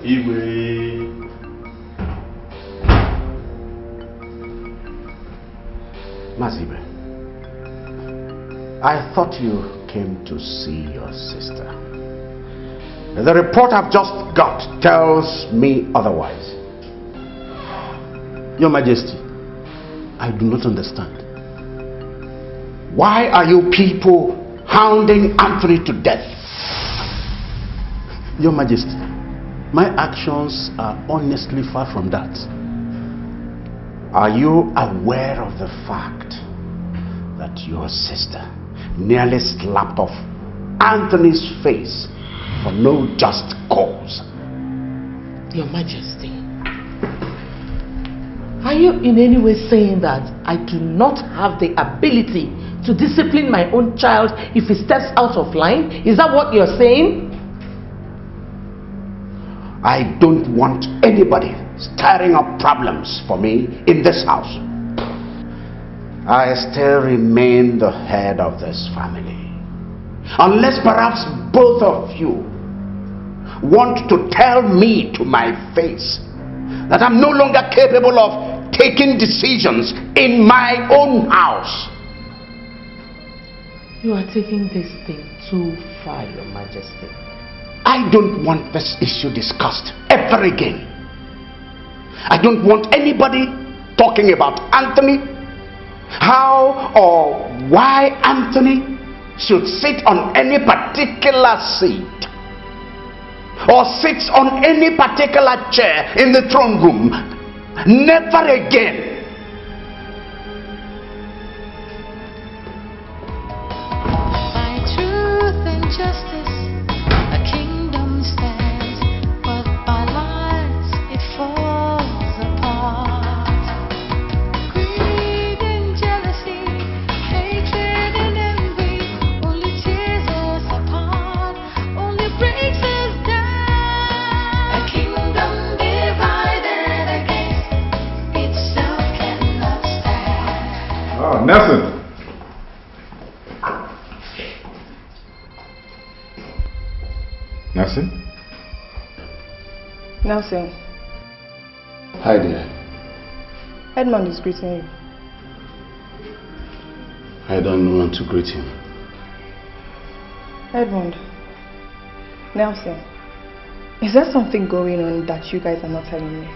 Iwe. Mazibe, I thought you came to see your sister. The report I've just got tells me otherwise. Your Majesty, I do not understand. Why are you people hounding Anthony to death? Your Majesty, my actions are honestly far from that. Are you aware of the fact that your sister nearly slapped off Anthony's face for no just cause? Your Majesty, are you in any way saying that I do not have the ability to discipline my own child if he steps out of line? Is that what you're saying? I don't want anybody stirring up problems for me in this house. I still remain the head of this family. Unless perhaps both of you want to tell me to my face that I'm no longer capable of taking decisions in my own house. You are taking this thing too far, Your Majesty. I don't want this issue discussed ever again. I don't want anybody talking about Anthony, how or why Anthony should sit on any particular seat or sits on any particular chair in the throne room. Never again. By truth and justice, a kingdom stands, but by lies it falls apart. Greed and jealousy, hatred and envy, only tears us apart, only breaks us down. A kingdom divided against itself cannot stand. Oh, Nelson. Nelson? Nelson, Hi there. Edmund is greeting you. I don't want to greet him. Edmund, Nelson, is there something going on that you guys are not telling me?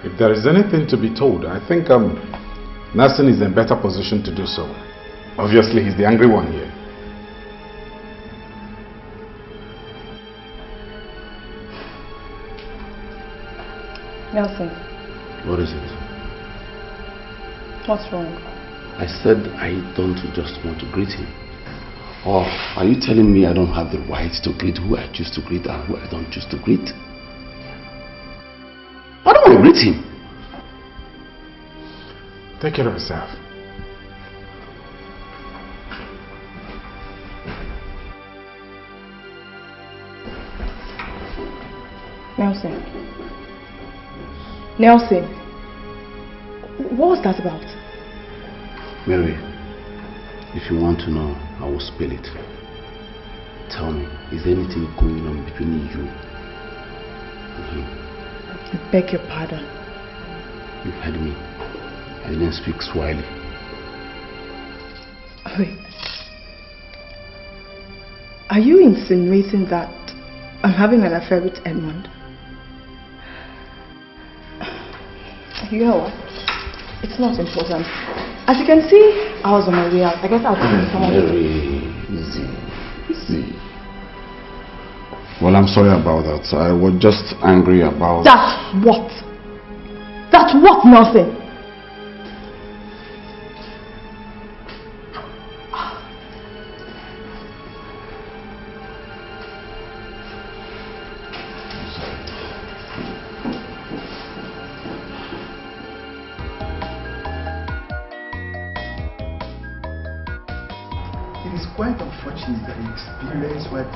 If there is anything to be told, I think Nelson is in better position to do so. Obviously, he's the angry one here. Nelson, What is it? what's wrong? I said I don't just want to greet him. Or are you telling me I don't have the right to greet who I choose to greet and who I don't choose to greet? I don't want to greet him. Take care of yourself. Nelson. Nelson, what was that about? Mary, if you want to know, I will spill it. Tell me, is there anything going on between you and him? I beg your pardon. You heard me. I didn't speak Swahili. Wait. Are you insinuating that I'm having an affair with Edmund? You know what? It's not important. As you can see, I was on my way out. I guess I'll take someone. Very easy. Well, I'm sorry about that. I was just angry about... That's what? That's what, Nelson? It is quite unfortunate that you experienced what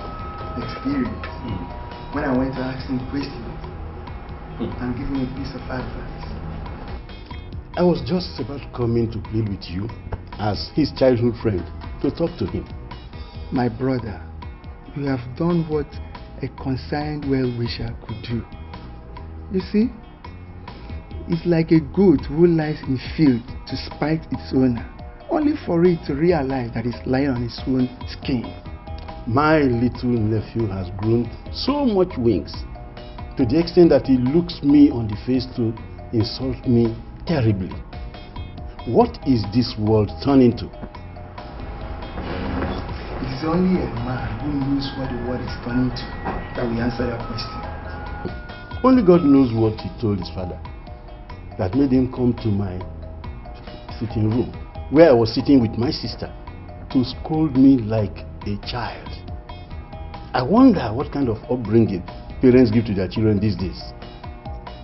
you experienced when I went to ask him questions and give him a piece of advice. I was just about coming to plead with you as his childhood friend to talk to him. My brother, you have done what a concerned well-wisher could do. You see, it's like a goat who lies in field to spite its owner, only for it to realize that it's lying on its own skin. My little nephew has grown so much wings to the extent that he looks me on the face to insult me terribly. What is this world turning to? It is only a man who knows what the world is turning to that will answer your question. Only God knows what he told his father that made him come to my sitting room where I was sitting with my sister to scold me like a child. I wonder what kind of upbringing parents give to their children these days.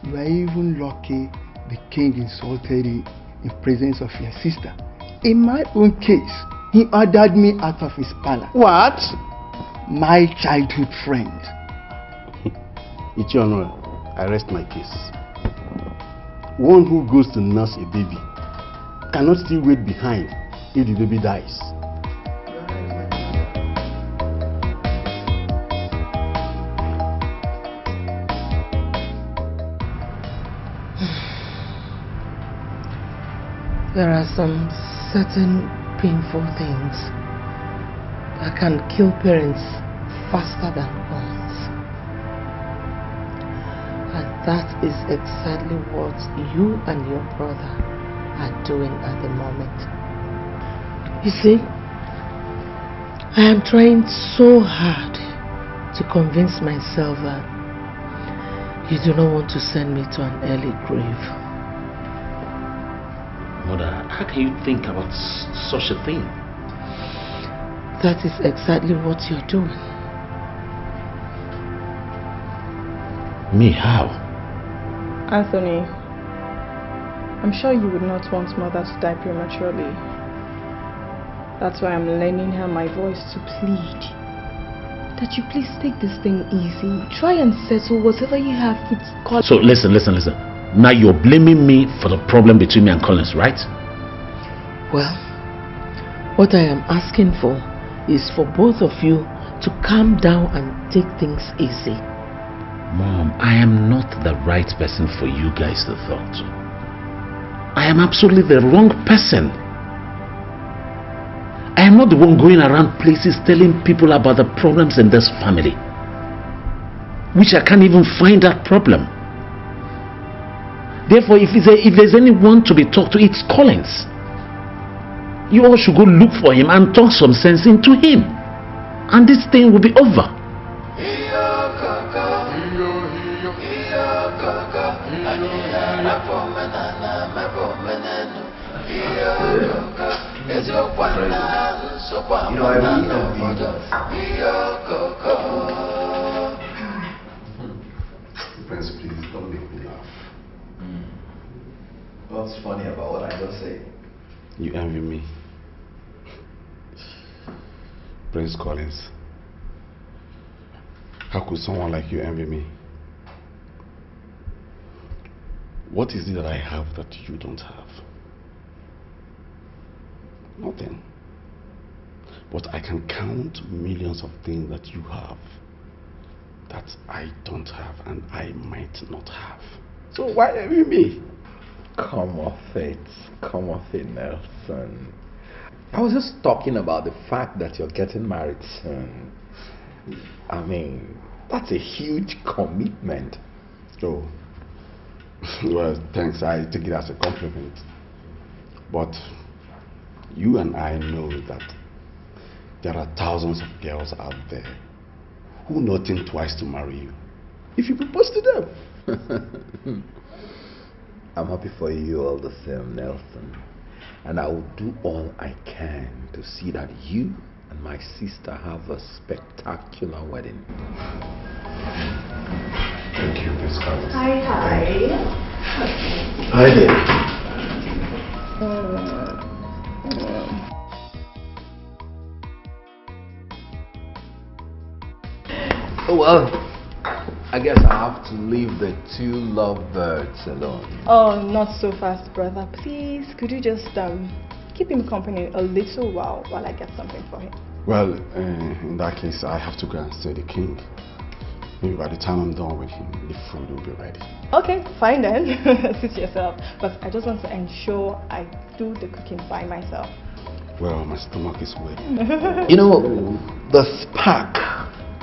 You are even lucky the king insulted you in presence of your sister. In my own case, he ordered me out of his palace. What? My childhood friend. Ichionora, I rest my case. One who goes to nurse a baby cannot still wait behind if the baby dies. There are some certain painful things that can kill parents faster than bullets. And that is exactly what you and your brother are doing at the moment. You see, I am trying so hard to convince myself that you do not want to send me to an early grave. Mother, how can you think about such a thing? That is exactly what you're doing. Me, how? Anthony, I'm sure you would not want mother to die prematurely. That's why I'm lending her my voice to plead that you please take this thing easy. Try and settle whatever you have with Collins. So listen. Now you're blaming me for the problem between me and Collins, right? Well, what I am asking for is for both of you to calm down and take things easy. Mom, I am not the right person for you guys to talk to. I am absolutely the wrong person. I am not the one going around places telling people about the problems in this family, which I can't even find that problem. Therefore, if there's anyone to be talked to, it's Collins. You all should go look for him and talk some sense into him, and this thing will be over. Prince, please don't make me laugh. What's funny about what I just said? You envy me. Prince Collins. How could someone like you envy me? What is it that I have that you don't have? Nothing. But I can count millions of things that you have that I don't have and I might not have. So why envy me? Come off it, Nelson. I was just talking about the fact that you're getting married soon. I mean, that's a huge commitment. Oh, well, thanks. I take it as a compliment. But you and I know that there are thousands of girls out there who not think twice to marry you if you propose to them. I'm happy for you all the same, Nelson. And I will do all I can to see that you and my sister have a spectacular wedding. Thank you, Miss Collins. Hi. Hi there. Well, I guess I have to leave the two lovebirds alone. Oh, not so fast, brother. Please, could you just keep him company a little while I get something for him? Well, in that case, I have to go and see the king. Maybe by the time I'm done with him, the food will be ready. Okay, fine then. Suit yourself. But I just want to ensure I do the cooking by myself. Well, my stomach is waiting. You know, the spark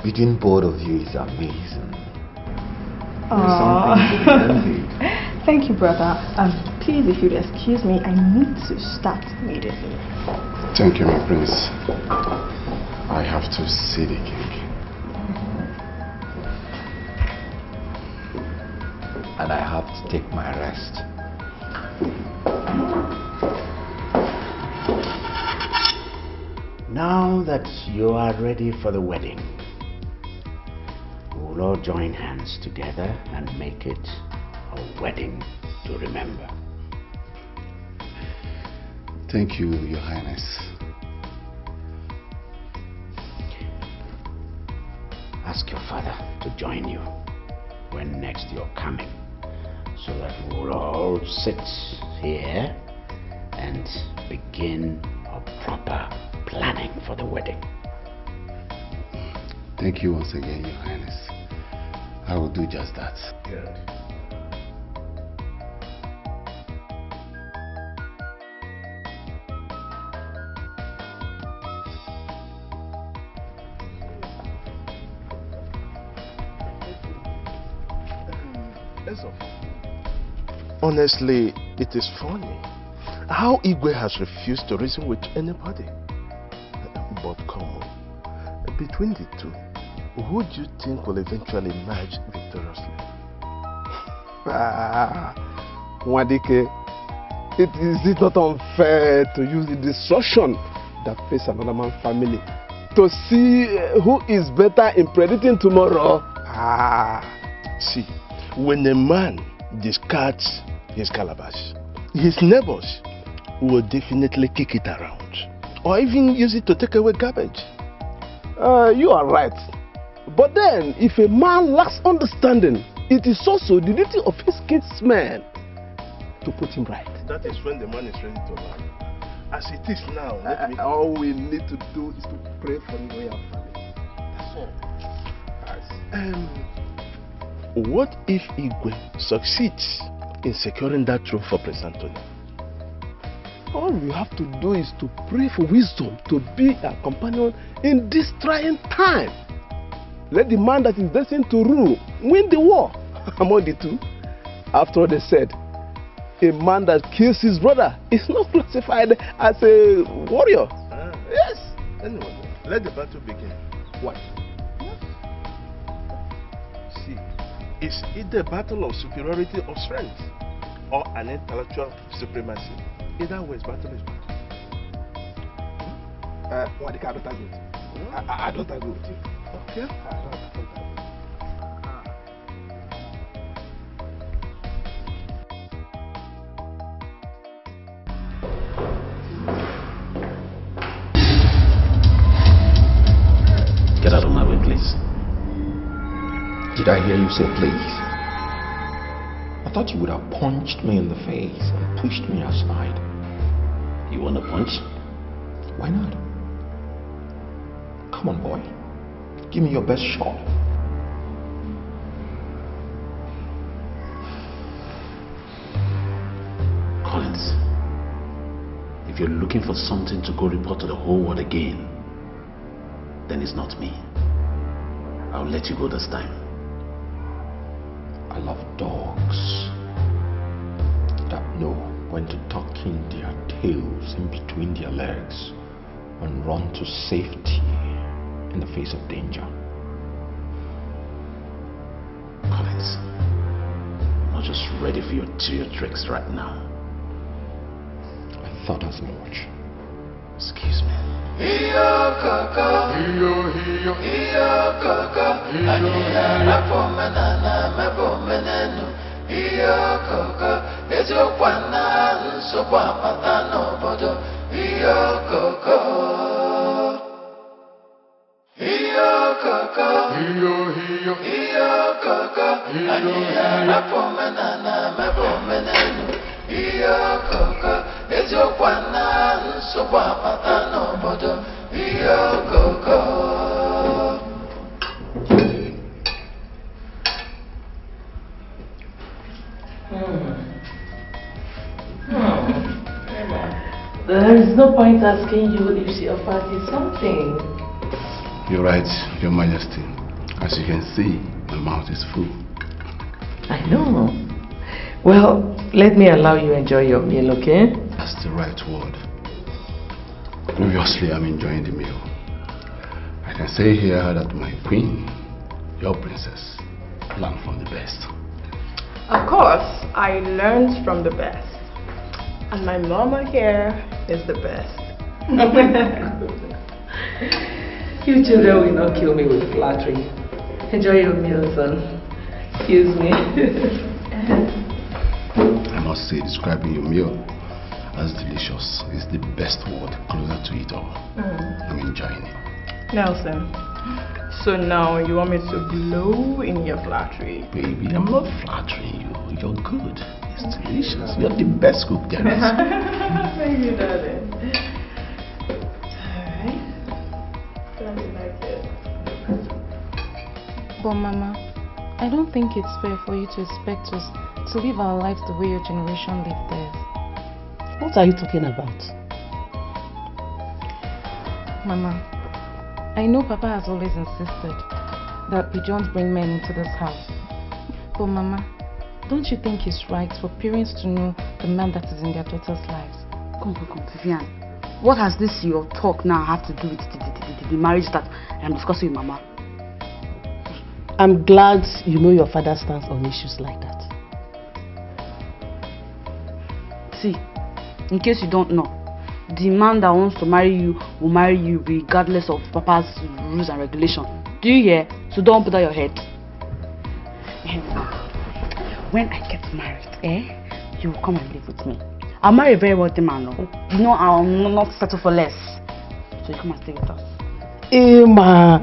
between both of you is amazing. There's something to be envied. Thank you, brother. Please, if you'd excuse me, I need to start immediately. Thank you, my prince. I have to see the king. And I have to take my rest. Now that you are ready for the wedding, we'll all join hands together and make it a wedding to remember. Thank you, Your Highness. Ask your father to join you when next you're coming, so that we'll all sit here and begin a proper planning for the wedding. Thank you once again, Your Highness. I will do just that. Good. Honestly, it is funny how Igwe has refused to reason with anybody. But come on, between the two, who do you think will eventually emerge victoriously? Wadike, is it not unfair to use the destruction that face another man's family to see who is better in predicting tomorrow? See, when a man discards his calabash, his neighbors will definitely kick it around or even use it to take away garbage. You are right. But then, if a man lacks understanding, it is also the duty of his kinsmen to put him right. That is when the man is ready to learn. As it is now, all we need to do is to pray for the royal family. That's all. What if Igwe succeeds in securing that throne for Prince Anthony? All we have to do is to pray for wisdom to be a companion in this trying time. Let the man that is destined to rule win the war among the two. After all, they said, a man that kills his brother is not classified as a warrior. Yes. Anyway, let the battle begin. What? See, it's either a battle of superiority of strength or an intellectual supremacy. Either way, battle is battle. What I don't agree with you. I don't agree with you. Okay? I don't agree. Get out of my way, please. Did I hear you say please? I thought you would have punched me in the face and pushed me aside. You want to punch? Why not? Come on, boy. Give me your best shot. Collins, if you're looking for something to go report to the whole world again, then it's not me. I'll let you go this time. I love dogs that know when to tuck in their tails in between their legs and run to safety in the face of danger. Collins, I'm not just ready for your tricks right now. I thought as much. Excuse me. Iyo kaka, iyo kaka, aniyara pomenana mebomenenu. Iyo kaka, ezokwana nsogbu apata n'obodo. Iyo kaka, iyo kaka, iyo kaka, aniyara pomenana mebomenenu. Iyo kaka, ezokwana nsogbu apata n'obodo. Iyo kaka. Let's there's no point asking you if she offered you something. You're right, Your Majesty. As you can see, my mouth is full. I know. Well, let me allow you enjoy your meal, okay? That's the right word. Obviously, I'm enjoying the meal. I can say here that my queen, your princess, learned from the best. Of course, I learned from the best. And my mama here is the best. You children will not kill me with flattery. Enjoy your meal, son. Excuse me. I must say, describing your meal as delicious is the best word closer to it all. I'm enjoying it. Nelson, so now you want me to blow in your flattery? Baby, I'm not flattering you. You're good. It's delicious. You're the best cook there is. Thank you, darling. Alright. Glad you like it. But Mama, I don't think it's fair for you to expect us to live our lives the way your generation lived theirs. What are you talking about? Mama, I know Papa has always insisted that we don't bring men into this house. But Mama, don't you think it's right for parents to know the man that is in their daughters' lives? Come, Vivian. What has this your talk now have to do with the marriage that I'm discussing with Mama? I'm glad you know your father stands on issues like that. See, in case you don't know, the man that wants to marry you will marry you regardless of Papa's rules and regulations. Do you hear? So don't put out your head. When I get married, you will come and live with me. I'll marry a very wealthy man, no? You know I'll not settle for less. So you come and stay with us. Emma,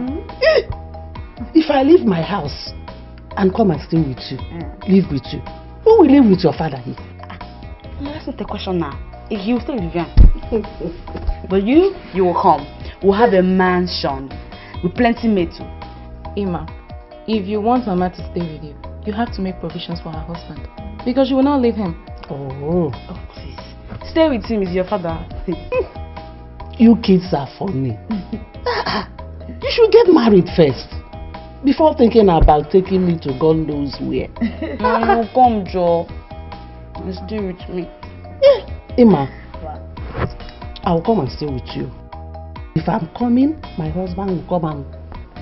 if I leave my house and come and stay with you, live with you, who will live with your father here? That's not the question now. He will stay with Vivian. But you will come. We'll have a mansion with plenty made too. Emma, if you want Mama to stay with you, you have to make provisions for her husband. Because you will not leave him. Oh, please. Stay with him, is your father. You kids are funny. You should get married first before thinking about taking me to God knows where. Mama, come, Joe. Stay with me. Emma, I'll come and stay with you. If I'm coming, my husband will come and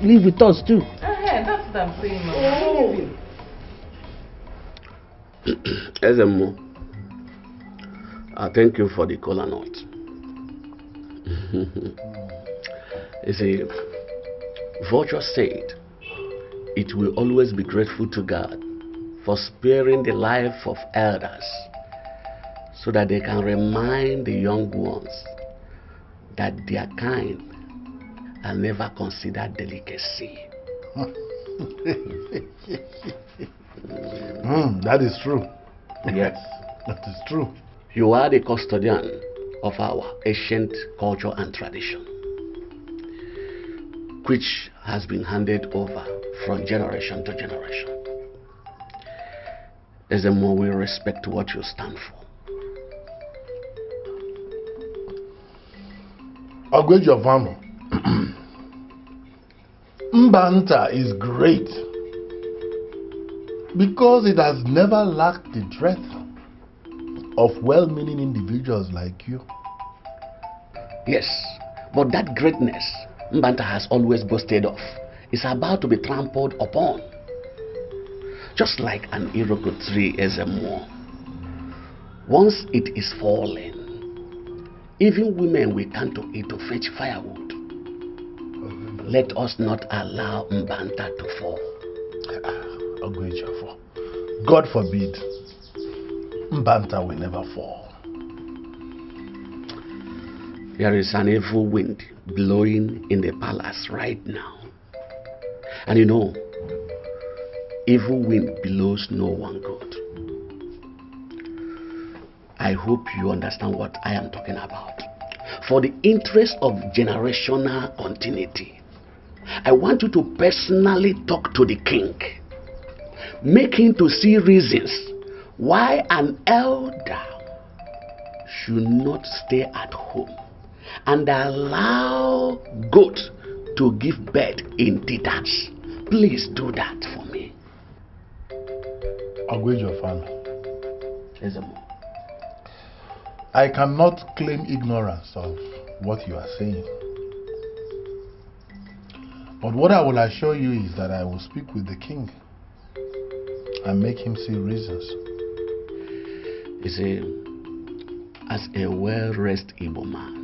live with us too. That's what I'm saying, Mama. Ezemo, I thank you for the kola nut. You see, Virtue said, it will always be grateful to God for sparing the life of elders so that they can remind the young ones that their kind are never considered delicacy. That is true. Yes. That is true. You are the custodian of our ancient culture and tradition, which has been handed over from generation to generation. As the more we respect what you stand for. Ogwejovamo. Mbanta is great because it has never lacked the breadth of well-meaning individuals like you. Yes, but that greatness Mbanta has always boasted of is about to be trampled upon. Just like an Iroko tree as a more. Once it is fallen, even women will come to it to fetch firewood. Let us not allow Mbanta to fall. God forbid, Mbanta will never fall. There is an evil wind blowing in the palace right now. And you know, evil wind blows no one good. I hope you understand what I am talking about. For the interest of generational continuity, I want you to personally talk to the king. Make him to see reasons why an elder should not stay at home and allow goat to give birth in teethers. Please do that for me. Ogwejofan, I cannot claim ignorance of what you are saying. But what I will assure you is that I will speak with the king and make him see reasons. You see, as a well-raised Igbo man,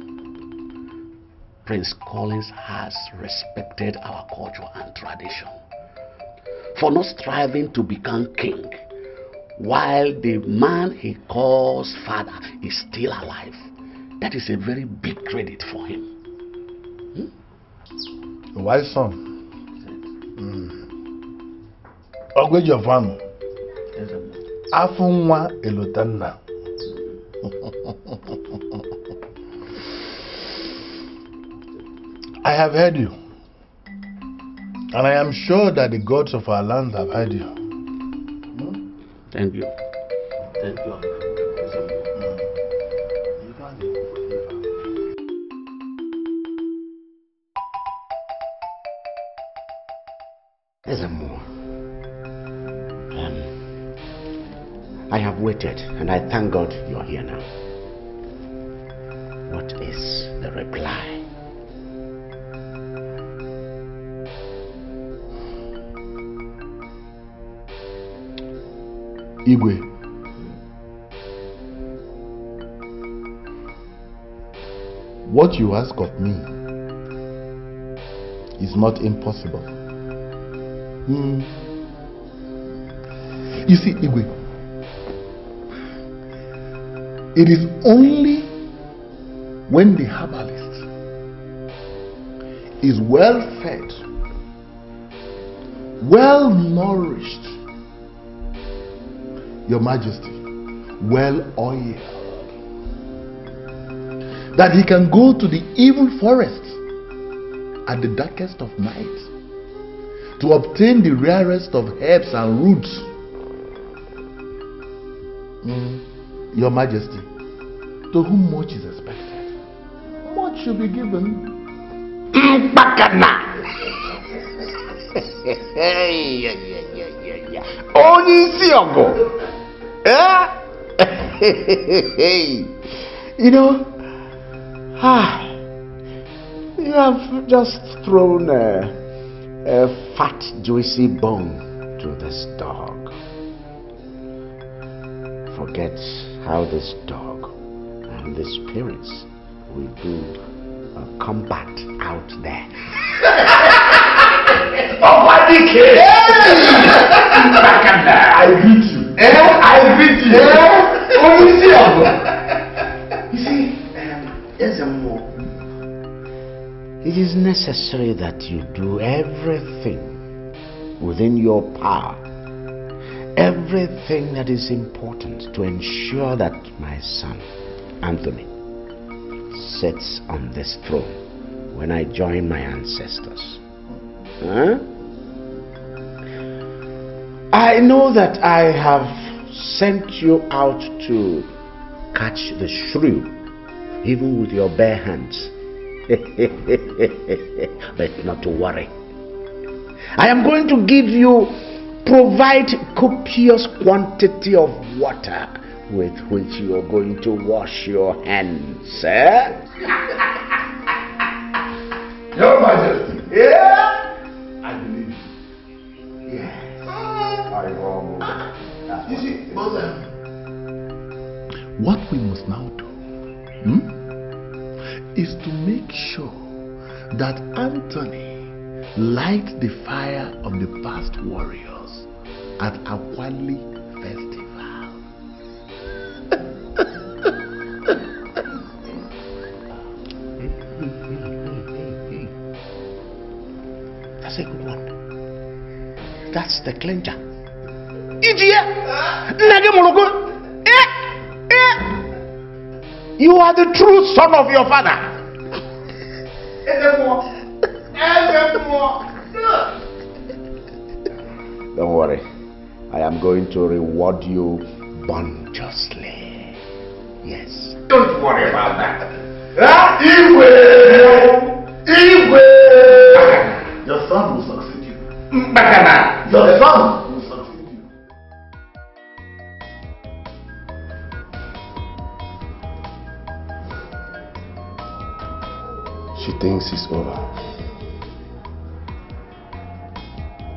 Prince Collins has respected our culture and tradition for not striving to become king while the man he calls father is still alive. That is a very big credit for him. A wise son. Ogwejofan, Afunwa Elotanna. I have heard you, and I am sure that the gods of our land have heard you. Thank you. Thank you. I have waited, and I thank God you are here now. What is the reply? Igwe, what you ask of me is not impossible. You see, Igwe, it is only when the herbalist is well fed, well nourished, Your Majesty, well oiled, that he can go to the evil forest at the darkest of night to obtain the rarest of herbs and roots. Your Majesty, to whom much is expected, much should be given. You know, you have just thrown a fat, juicy bone to this dog. Forget how this dog and the spirits will do a combat out there. I beat you. I beat you. You see, there's a more. It is necessary that you do everything within your power, everything that is important to ensure that my son, Anthony, sits on this throne when I join my ancestors. I know that I have sent you out to catch the shrew, even with your bare hands. But not to worry. I am going to provide copious quantity of water with which you are going to wash your hands. Your Majesty. Yeah? I believe you. Yes. You see, what we must now do is to make sure that Anthony lights the fire of the past warriors at Akwali Festival. That's a good one. That's the clincher. You are the true son of your father. Don't worry. I am going to reward you bounteously. Yes. Don't worry about that. Igwe! Your son will succeed you. Your son will succeed you. She thinks it's over.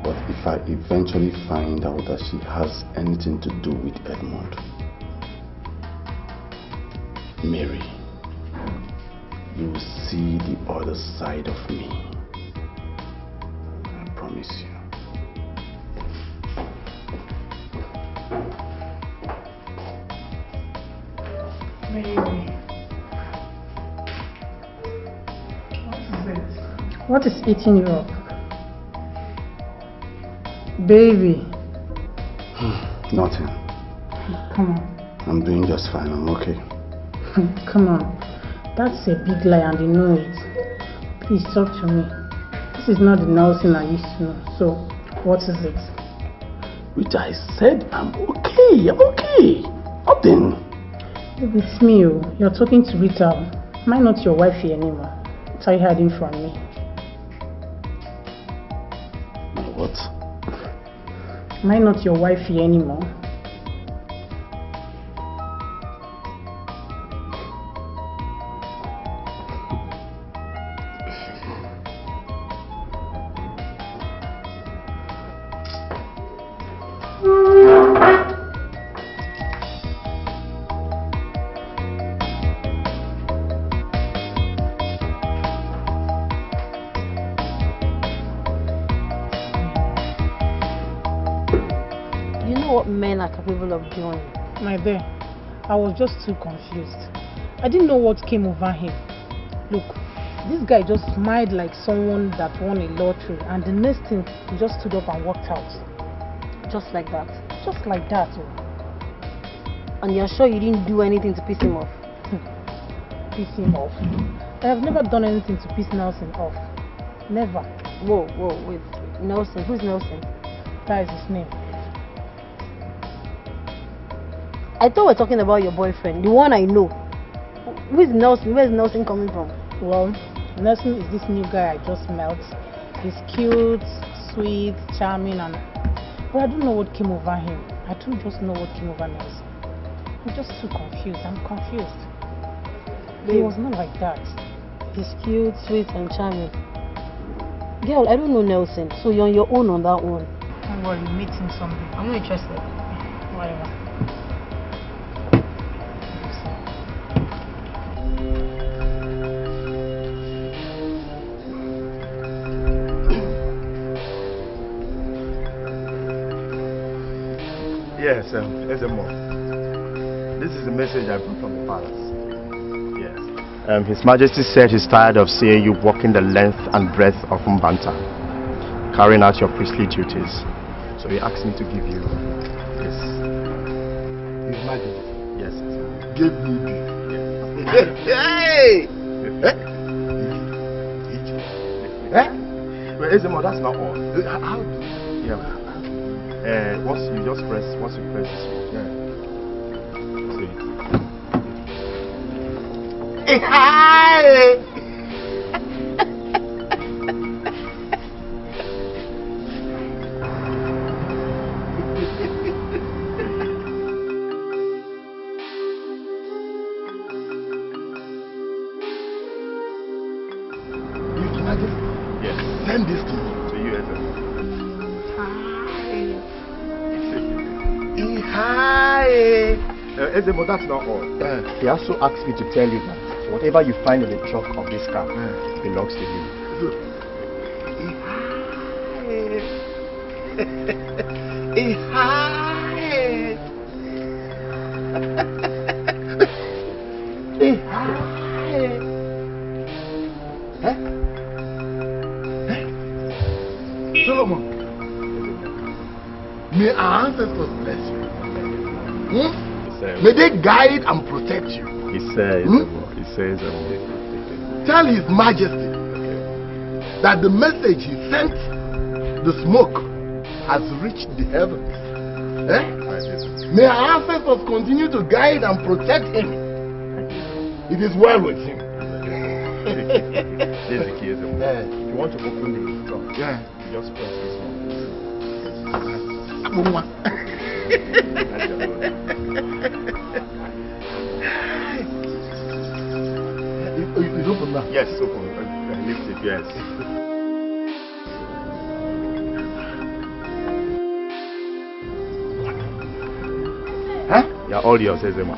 But if I eventually find out that she has anything to do with Edmund, Mary, you will see the other side of me. I promise you. Mary. What is eating you up? Baby. Nothing. Come on. I'm doing just fine. I'm okay. Come on. That's a big lie and you know it. Please talk to me. This is not the Nelson I used to know. So, what is it? Which I said I'm okay. I'm okay. Nothing. Baby, it's me. You're talking to Rita. Am I not your wifey anymore? What are you hiding from me? What? Am I not your wifey anymore? Of doing. My dear, I was just too confused. I didn't know what came over him. Look, this guy just smiled like someone that won a lottery, and the next thing, he just stood up and walked out. Just like that? Just like that. And you're sure you didn't do anything to piss him off? Piss him off? I have never done anything to piss Nelson off. Never. Whoa, wait. Nelson? Who's Nelson? That is his name. I thought we were talking about your boyfriend, the one I know. Who is Nelson? Where is Nelson coming from? Well, Nelson is this new guy I just met. He's cute, sweet, charming, but I don't know what came over him. I don't just know what came over Nelson. I'm just too confused. I'm confused. He was not like that. He's cute, sweet, and charming. Girl, I don't know Nelson, so you're on your own on that one. Don't worry, meet him someday. I'm not interested. Whatever. Yes, Ezeonu. This is the message I brought from the palace. Yes. His Majesty said he's tired of seeing you walking the length and breadth of Mbanta, carrying out your priestly duties. So he asked me to give you this. His Majesty? Yes. Give me this. Yes. Hey! Well, Ezeonu, that's not all. How do you? Yeah. Once you press this one, yeah. See. Hi! Yes. Send this to me. To you, Ezeonu. Hi! Ezeonu, that's not all. He also asked me to tell you that whatever you find in the trunk of this car belongs to you. Solomon, may our ancestors bless you. May they guide and protect you. He says, Tell His Majesty that the message he sent, the smoke, has reached the heavens. May our ancestors continue to guide and protect him. It is well with him. There's the key. If you want to open the trunk, just press this one. It's open now? Yes, it's open. I lift it, yes. Huh? Yeah, all yours, Ezema.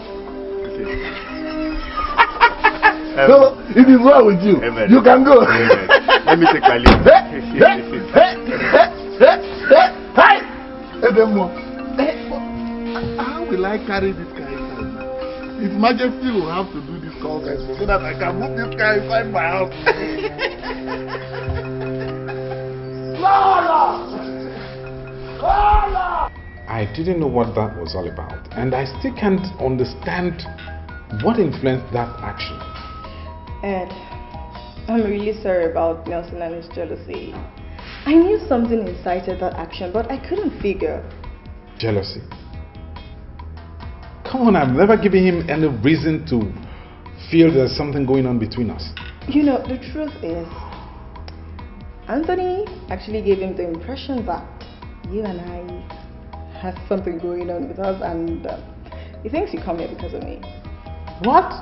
So, it is well with you. Amen. You can go. Amen. Let me take my leave. How will I carry this guy inside now? His Majesty will have to do this call so that I can move this guy inside my house. I didn't know what that was all about, and I still can't understand what influenced that action. Ed, I'm really sorry about Nelson and his jealousy. I knew something incited that action, but I couldn't figure. Jealousy? Come on, I've never given him any reason to feel there's something going on between us. You know, the truth is, Anthony actually gave him the impression that you and I have something going on with us, and he thinks you come here because of me. What?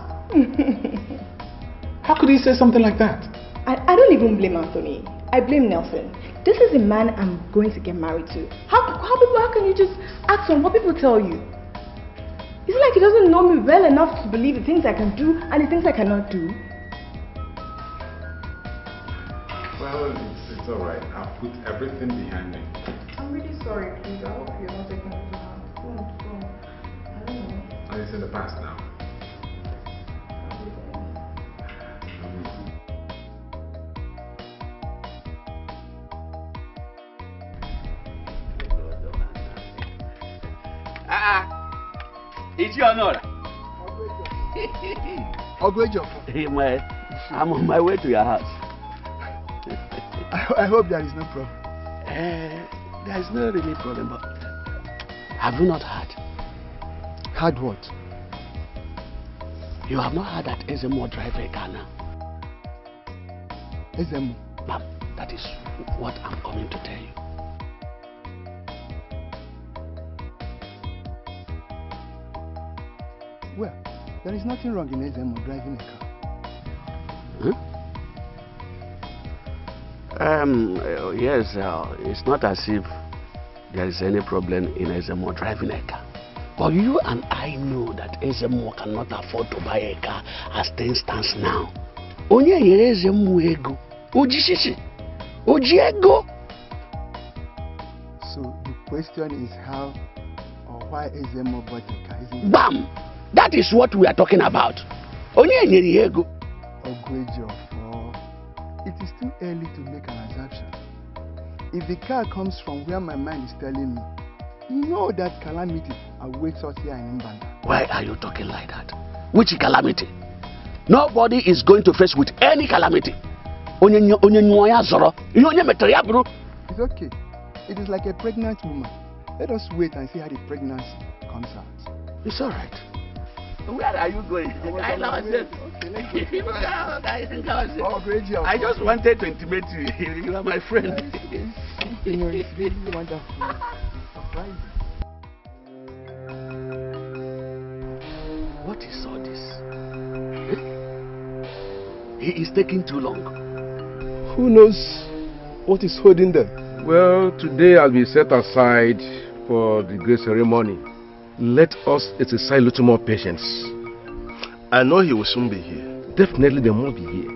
How could he say something like that? I don't even blame Anthony. I blame Nelson. This is a man I'm going to get married to. How can you just act on what people tell you? It's like he doesn't know me well enough to believe the things I can do and the things I cannot do. Well, it's alright. I'll put everything behind me. I'm really sorry, please. I hope you're not taking it to heart. Don't. I don't know. And it's in the past now. It's your honor. I'm on my way to your house. I hope there is no problem. There is no really problem, but have you not heard? Heard what? You have not heard that Ezemo drive a car now? Ezemo? Ma'am, that is what I'm coming to tell you. Well, there is nothing wrong in Ezemo driving a car. Yes, it's not as if there is any problem in Ezemo driving a car. But you and I know that Ezemo cannot afford to buy a car as things stands now. Onye yere Ezemo ego. Ojishishi. Ojiego. So the question is how or why Ezemo bought a car, isn't it? Bam! That is what we are talking about. Onye yere ego. It is too early to make an assumption. If the car comes from where my mind is telling me, you know that calamity awaits us here in Mbanda. Why are you talking like that? Which calamity? Nobody is going to face with any calamity. It's okay. It is like a pregnant woman. Let us wait and see how the pregnancy comes out. It's alright. Where are you going? I just wanted to intimate you. You are my friend. It's really wonderful. Surprising. What is all this? He is taking too long. Who knows what is holding them? Well, today I'll be set aside for the great ceremony. Let us exercise a little more patience. I know he will soon be here. Definitely they must be here.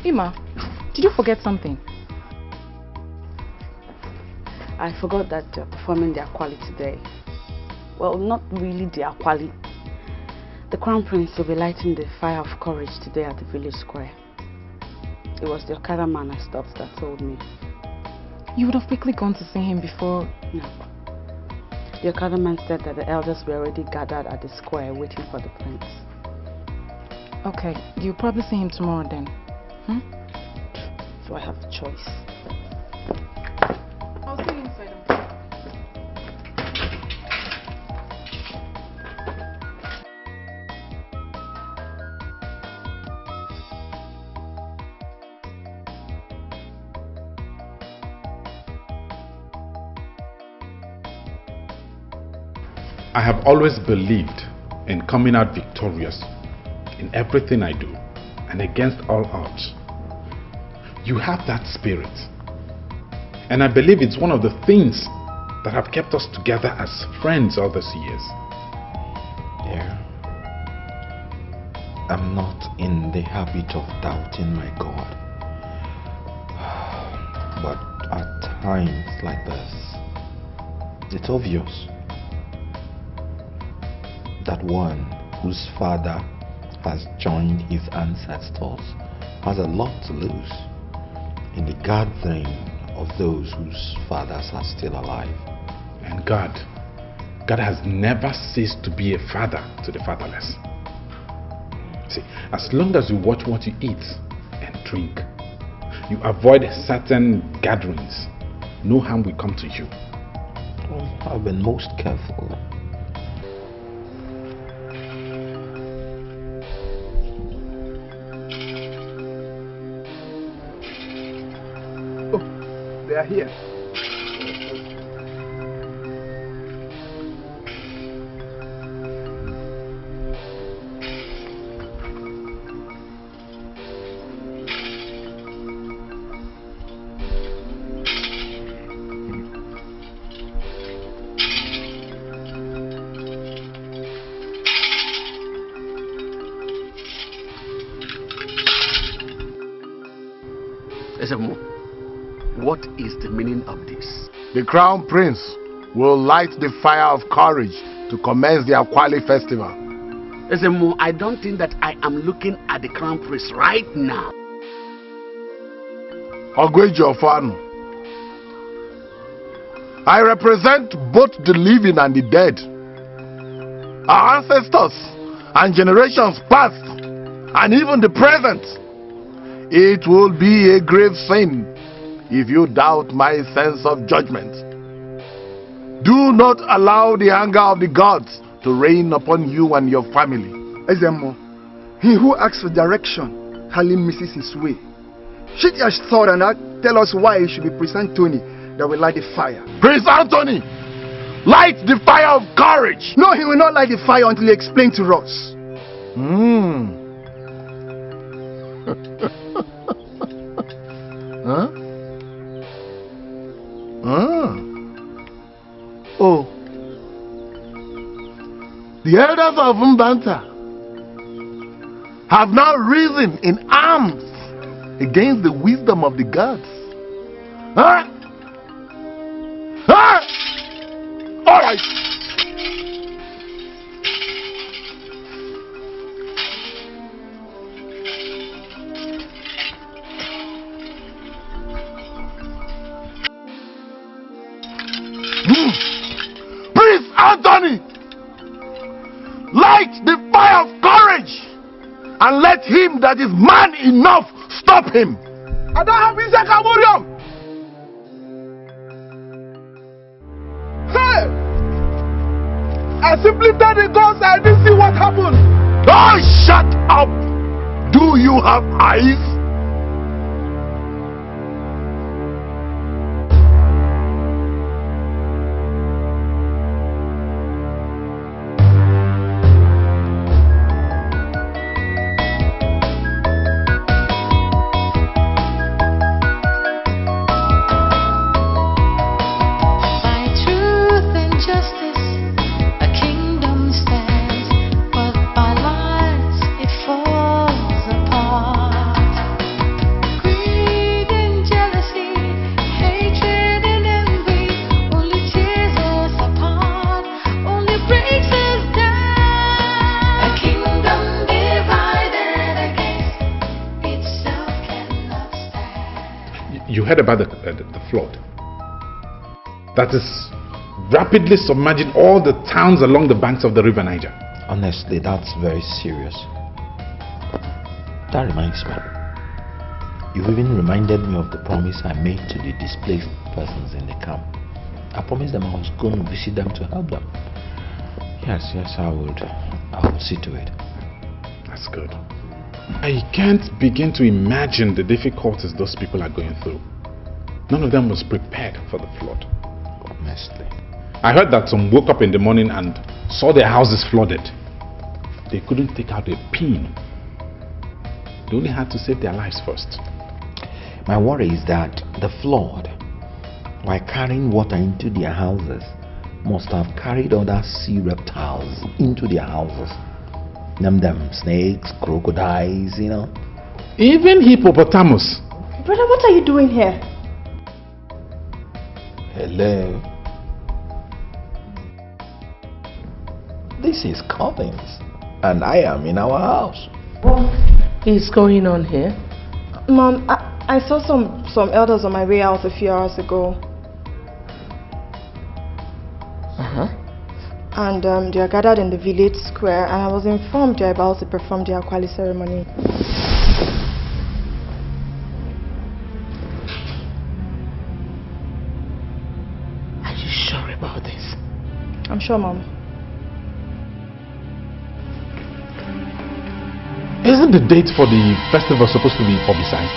Ima, did you forget something? I forgot that they're performing their quality today. Well, not really their quality. The Crown Prince will be lighting the fire of courage today at the village square. It was the Okada man I stopped that told me. You would have quickly gone to see him before... No. The Okada man said that the elders were already gathered at the square waiting for the prince. Okay, you'll probably see him tomorrow then. do I have a choice? I'll see you inside. I have always believed in coming out victorious in everything I do and against all odds. You have that spirit. And I believe it's one of the things that have kept us together as friends all these years. Yeah. I'm not in the habit of doubting my God. But at times like this, it's obvious that one whose father has joined his ancestors has a lot to lose in the gathering of those whose fathers are still alive. And God has never ceased to be a father to the fatherless. See, as long as you watch what you eat and drink, you avoid certain gatherings, no harm will come to you. Well, I've been most careful. They are here. Ezeonu, what is the meaning of this? The Crown Prince will light the fire of courage to commence the Akwali festival. Ezeonu, I don't think that I am looking at the Crown Prince right now. Ogwejofanu, I represent both the living and the dead. Our ancestors and generations past and even the present. It will be a grave sin if you doubt my sense of judgment. Do not allow the anger of the gods to reign upon you and your family. Ezeonu, he who asks for direction hardly misses his way. Shake your sword and tell us why it should be Prince Anthony that will light the fire. Prince Anthony, light the fire of courage. No, he will not light the fire until he explains to us. Huh? Oh. The elders of Mbanta have now risen in arms against the wisdom of the gods. Huh? Huh? All right. Prince Anthony, light the fire of courage and let him that is man enough stop him. I don't have Isaac Amurium. Hey! I simply told the gods I didn't see what happened. Oh, shut up! Do you have eyes? You heard about the flood that is rapidly submerging all the towns along the banks of the river Niger. Honestly, that's very serious. That reminds me. You even reminded me of the promise I made to the displaced persons in the camp. I promised them I was going to visit them to help them. Yes, I would see to it. That's good. I can't begin to imagine the difficulties those people are going through. None of them was prepared for the flood. Honestly. I heard that some woke up in the morning and saw their houses flooded. They couldn't take out a pin. They only had to save their lives first. My worry is that the flood, while carrying water into their houses, must have carried other sea reptiles into their houses. Them snakes, crocodiles, you know. Even hippopotamus. Brother, what are you doing here? Hello. This is Collins, and I am in our house. What is going on here? Mom, I saw some elders on my way out a few hours ago. And they are gathered in the village square, and I was informed they are about to perform the Akwali ceremony. Are you sure about this? I'm sure, Mom. Isn't the date for the festival supposed to be publicized?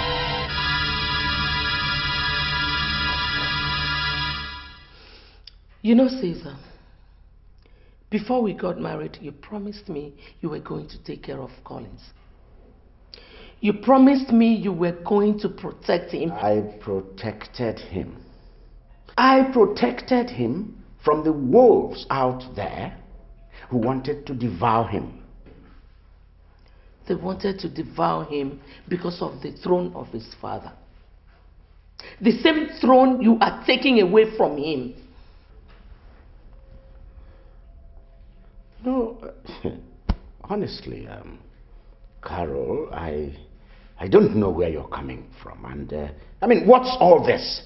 You know, Caesar, before we got married, you promised me you were going to take care of Collins. You promised me you were going to protect him. I protected him. I protected him from the wolves out there who wanted to devour him. They wanted to devour him because of the throne of his father. The same throne you are taking away from him. No, honestly, Carol, I don't know where you're coming from. And, I mean, what's all this?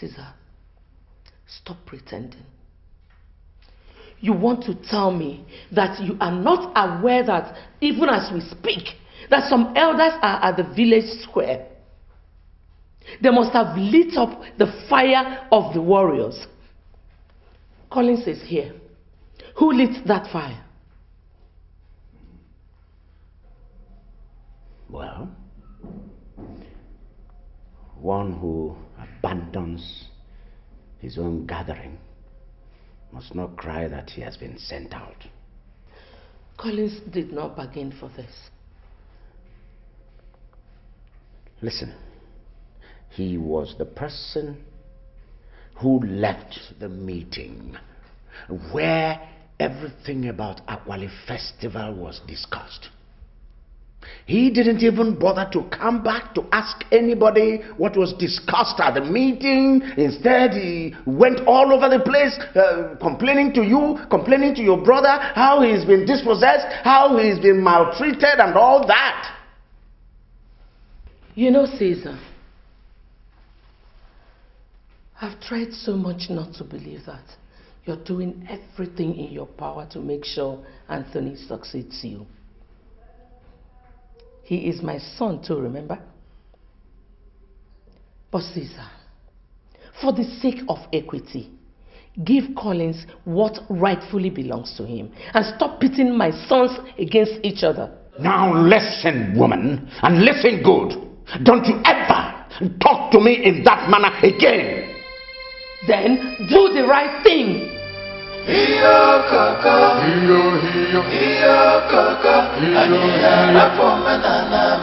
Caesar, stop pretending. You want to tell me that you are not aware that, even as we speak, that some elders are at the village square. They must have lit up the fire of the warriors. Collins is here. Who lit that fire? Well, one who abandons his own gathering must not cry that he has been sent out. Collins did not bargain for this. Listen, he was the person who left the meeting where everything about Akwali Festival was discussed. He didn't even bother to come back to ask anybody what was discussed at the meeting. Instead, he went all over the place complaining to you, complaining to your brother, how he's been dispossessed, how he's been maltreated and all that. You know, Caesar, I've tried so much not to believe that. You're doing everything in your power to make sure Anthony succeeds you. He is my son too, remember? But Caesar, for the sake of equity, give Collins what rightfully belongs to him and stop pitting my sons against each other. Now listen, woman, and listen good. Don't you ever talk to me in that manner again. Then do the right thing. Iyo koko, iyo koko, anyina mepomena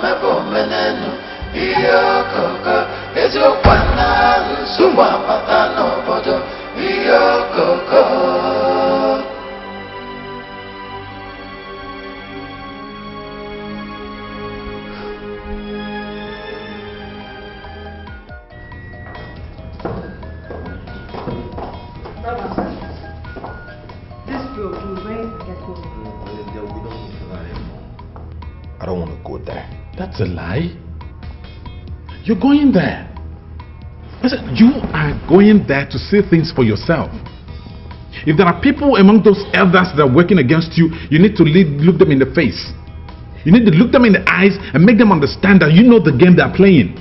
mepomenenu. Iyo koko, ezokwana nsumwa patano bodo. Iyo koko. I don't want to go there. That's a lie. You're going there. Listen, you are going there to see things for yourself. If there are people among those elders that are working against you, you need to look them in the face. You need to look them in the eyes and make them understand that you know the game they're playing.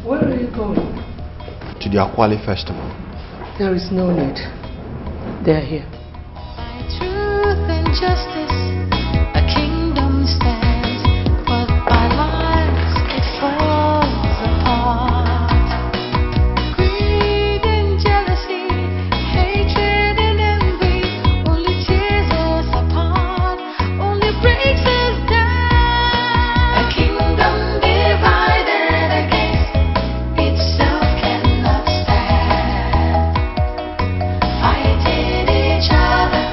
Where are you going? To the Akwali festival. There is no need. They're here. Truth and justice, a kingdom stands, but by lies it falls apart. Greed and jealousy, hatred and envy, only tears us apart, only breaks us down. A kingdom divided against itself cannot stand. Fighting each other,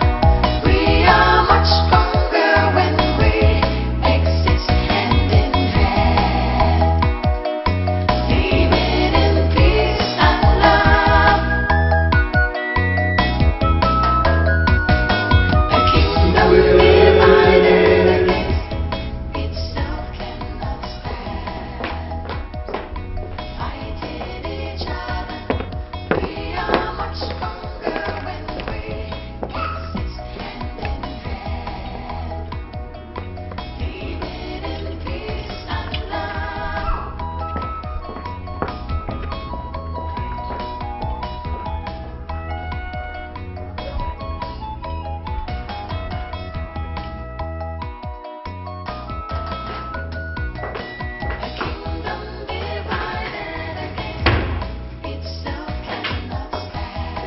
we are much stronger when we exist hand in hand, living in peace and love. A kingdom divided against itself cannot stand. Fighting each other, we are much stronger when we exist hand in hand, living in peace and love. A kingdom divided against itself cannot stand.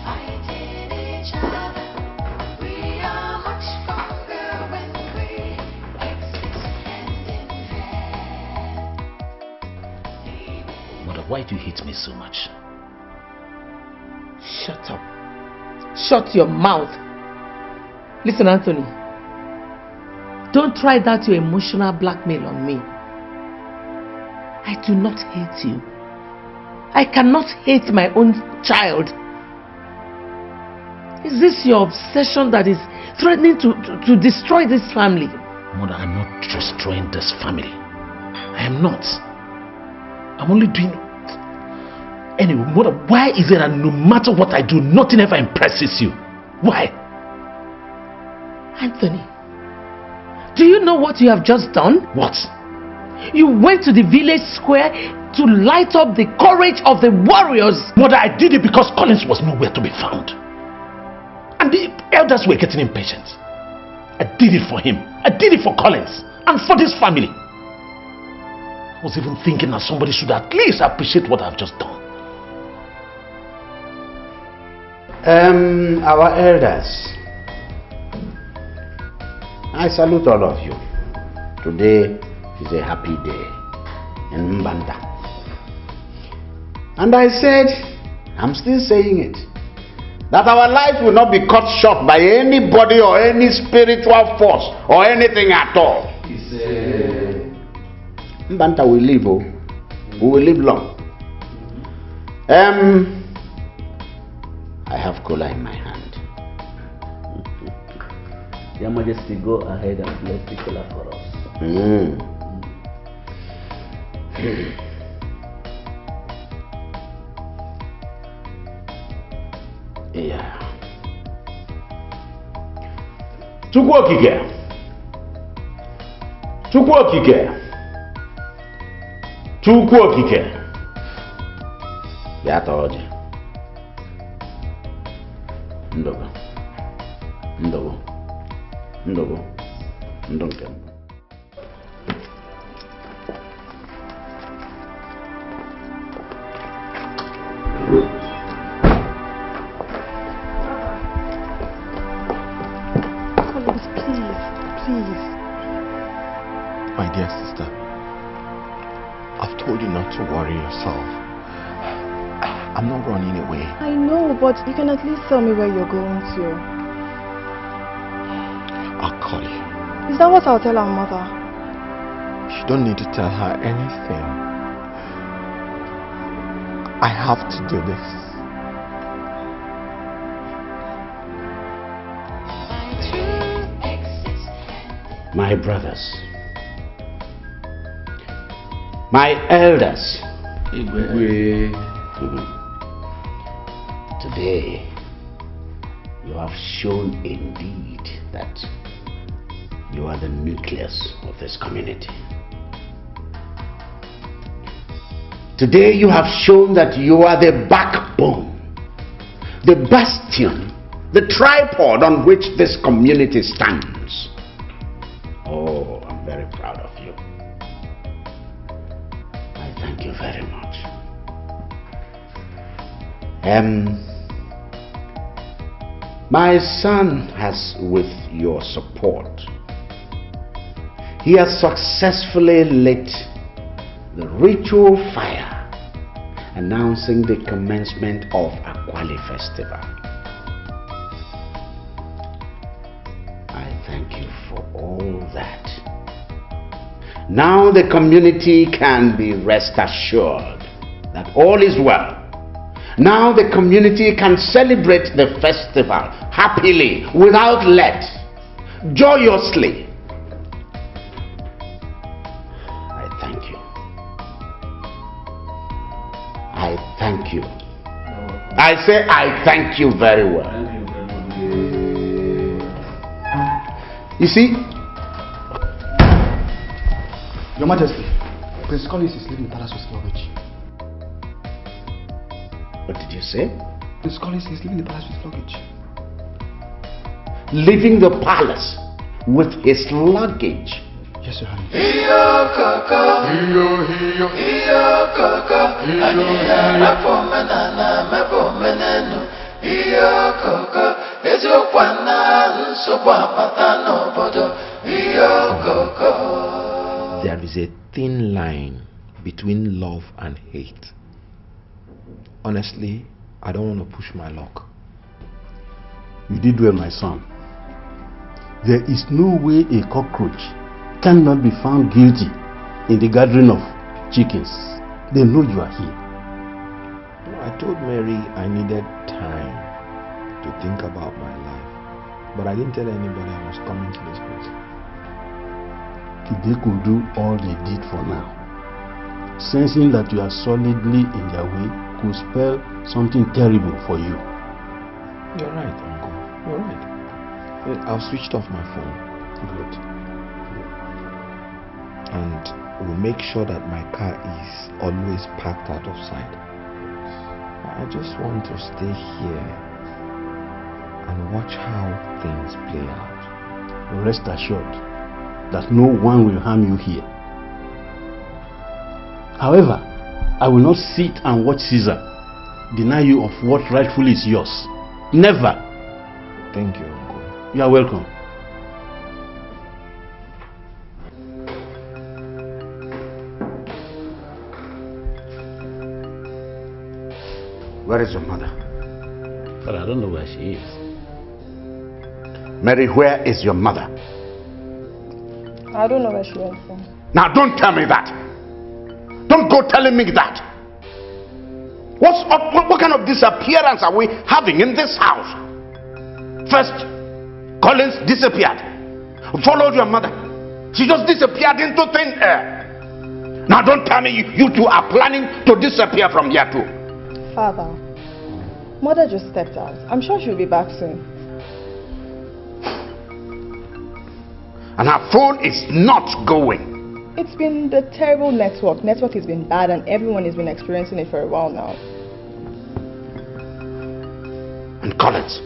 Fighting each other, we are much stronger when we exist hand in hand. Mother, why do you hate me so much? Shut up. Shut your mouth. Listen, Anthony. Don't try that your emotional blackmail on me. I do not hate you. I cannot hate my own child. Is this your obsession that is threatening to destroy this family? Mother, I'm not destroying this family. I am not. I'm only doing... Anyway, Mother, why is it that no matter what I do, nothing ever impresses you? Why? Anthony, do you know what you have just done? What? You went to the village square to light up the courage of the warriors. Mother, I did it because Collins was nowhere to be found. And the elders were getting impatient. I did it for him. I did it for Collins and for this family. I was even thinking that somebody should at least appreciate what I've just done. Our elders, I salute all of you. Today is a happy day in Mbanda. And I said, I'm still saying it, that our life will not be cut short by anybody or any spiritual force or anything at all. Mbanda will live, oh. We will live long. I have cola in my hand. Your Majesty, go ahead and bless the cola for us. Yeah. Chukwu Okike. Chukwu Okike. Chukwu Okike. Ya toji. Ndogo. Ndogo. Ndogo. Ndonke. Collins, please. My dear sister, I've told you not to worry yourself. I'm not running away. I know, but you can at least tell me where you're going to. I'll call you. Is that what I'll tell our mother? You don't need to tell her anything. I have to do this. My brothers, my elders, today You have shown indeed that you are the nucleus of this community. Today you have shown that you are the backbone, the bastion, the tripod on which this community stands. Oh, I'm very proud of you. I thank you very much. My son has, with your support, he has successfully lit the ritual fire announcing the commencement of Akwali Festival. I thank you for all that. Now the community can be rest assured that all is well. Now the community can celebrate the festival happily, without let, joyously. I thank you. I thank you. I say I thank you very well. You see, Your Majesty, Prince Collins is leaving the palace with luggage. What did you say? Prince Collins is leaving the palace with luggage. Leaving the palace with his luggage? Yes, Your Highness. There is a thin line between love and hate. Honestly, I don't want to push my luck. You did well, my son. There is no way a cockroach cannot be found guilty in the gathering of chickens. They know you are here. I told Mary I needed time to think about my life, but I didn't tell anybody I was coming to this place. They could do all they did for now. Sensing that you are solidly in their way could spell something terrible for you. You're right, Uncle. You're right. I've switched off my phone. Good. And we'll make sure that my car is always parked out of sight. I just want to stay here and watch how things play out. Rest assured that no one will harm you here. However, I will not sit and watch Caesar deny you of what rightfully is yours. Never. Thank you, Uncle. You are welcome. Where is your mother? But I don't know where she is. Mary, where is your mother? I don't know where she went from. Now don't tell me that. Don't go telling me that. What kind of disappearance are we having in this house? First, Collins disappeared. Followed your mother. She just disappeared into thin air. Now don't tell me you two are planning to disappear from here too. Father, Mother just stepped out. I'm sure she'll be back soon. And her phone is not going. It's been the terrible network. Network has been bad and everyone has been experiencing it for a while now. And Collins,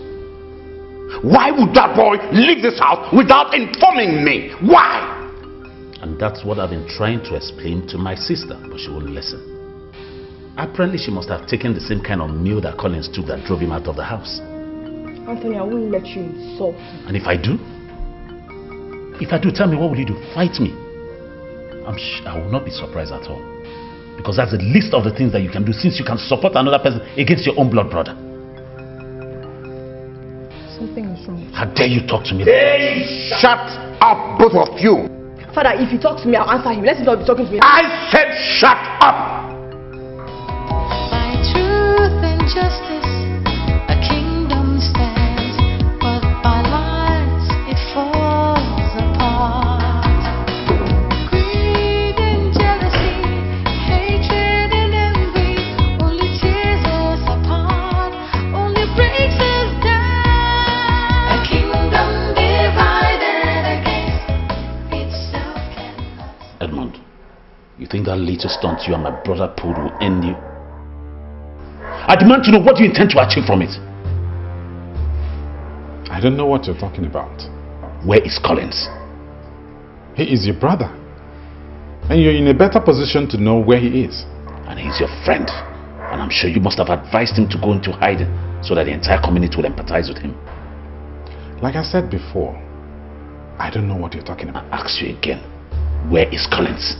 why would that boy leave this house without informing me? Why? And that's what I've been trying to explain to my sister, but she won't listen. Apparently she must have taken the same kind of meal that Collins took that drove him out of the house. Anthony, I won't let you insult me. And if I do? If I do, tell me, what will you do? Fight me? I will not be surprised at all. Because that's the least of the things that you can do, since you can support another person against your own blood brother. Something is wrong. How dare you talk to me? Hey, shut up, both of you. Father, if you talk to me, I'll answer him. Let him not be talking to me. I said shut up. By truth and justice, a kingdom stands, but by lies it falls apart. Greed and jealousy, hatred and envy, only tears us apart, only breaks us down. You think that little stunt you and my brother pulled will end you? I demand to know what you intend to achieve from it. I don't know what you're talking about. Where is Collins? He is your brother. And you're in a better position to know where he is. And he's your friend. And I'm sure you must have advised him to go into hiding so that the entire community will empathize with him. Like I said before, I don't know what you're talking about. I ask you again, where is Collins?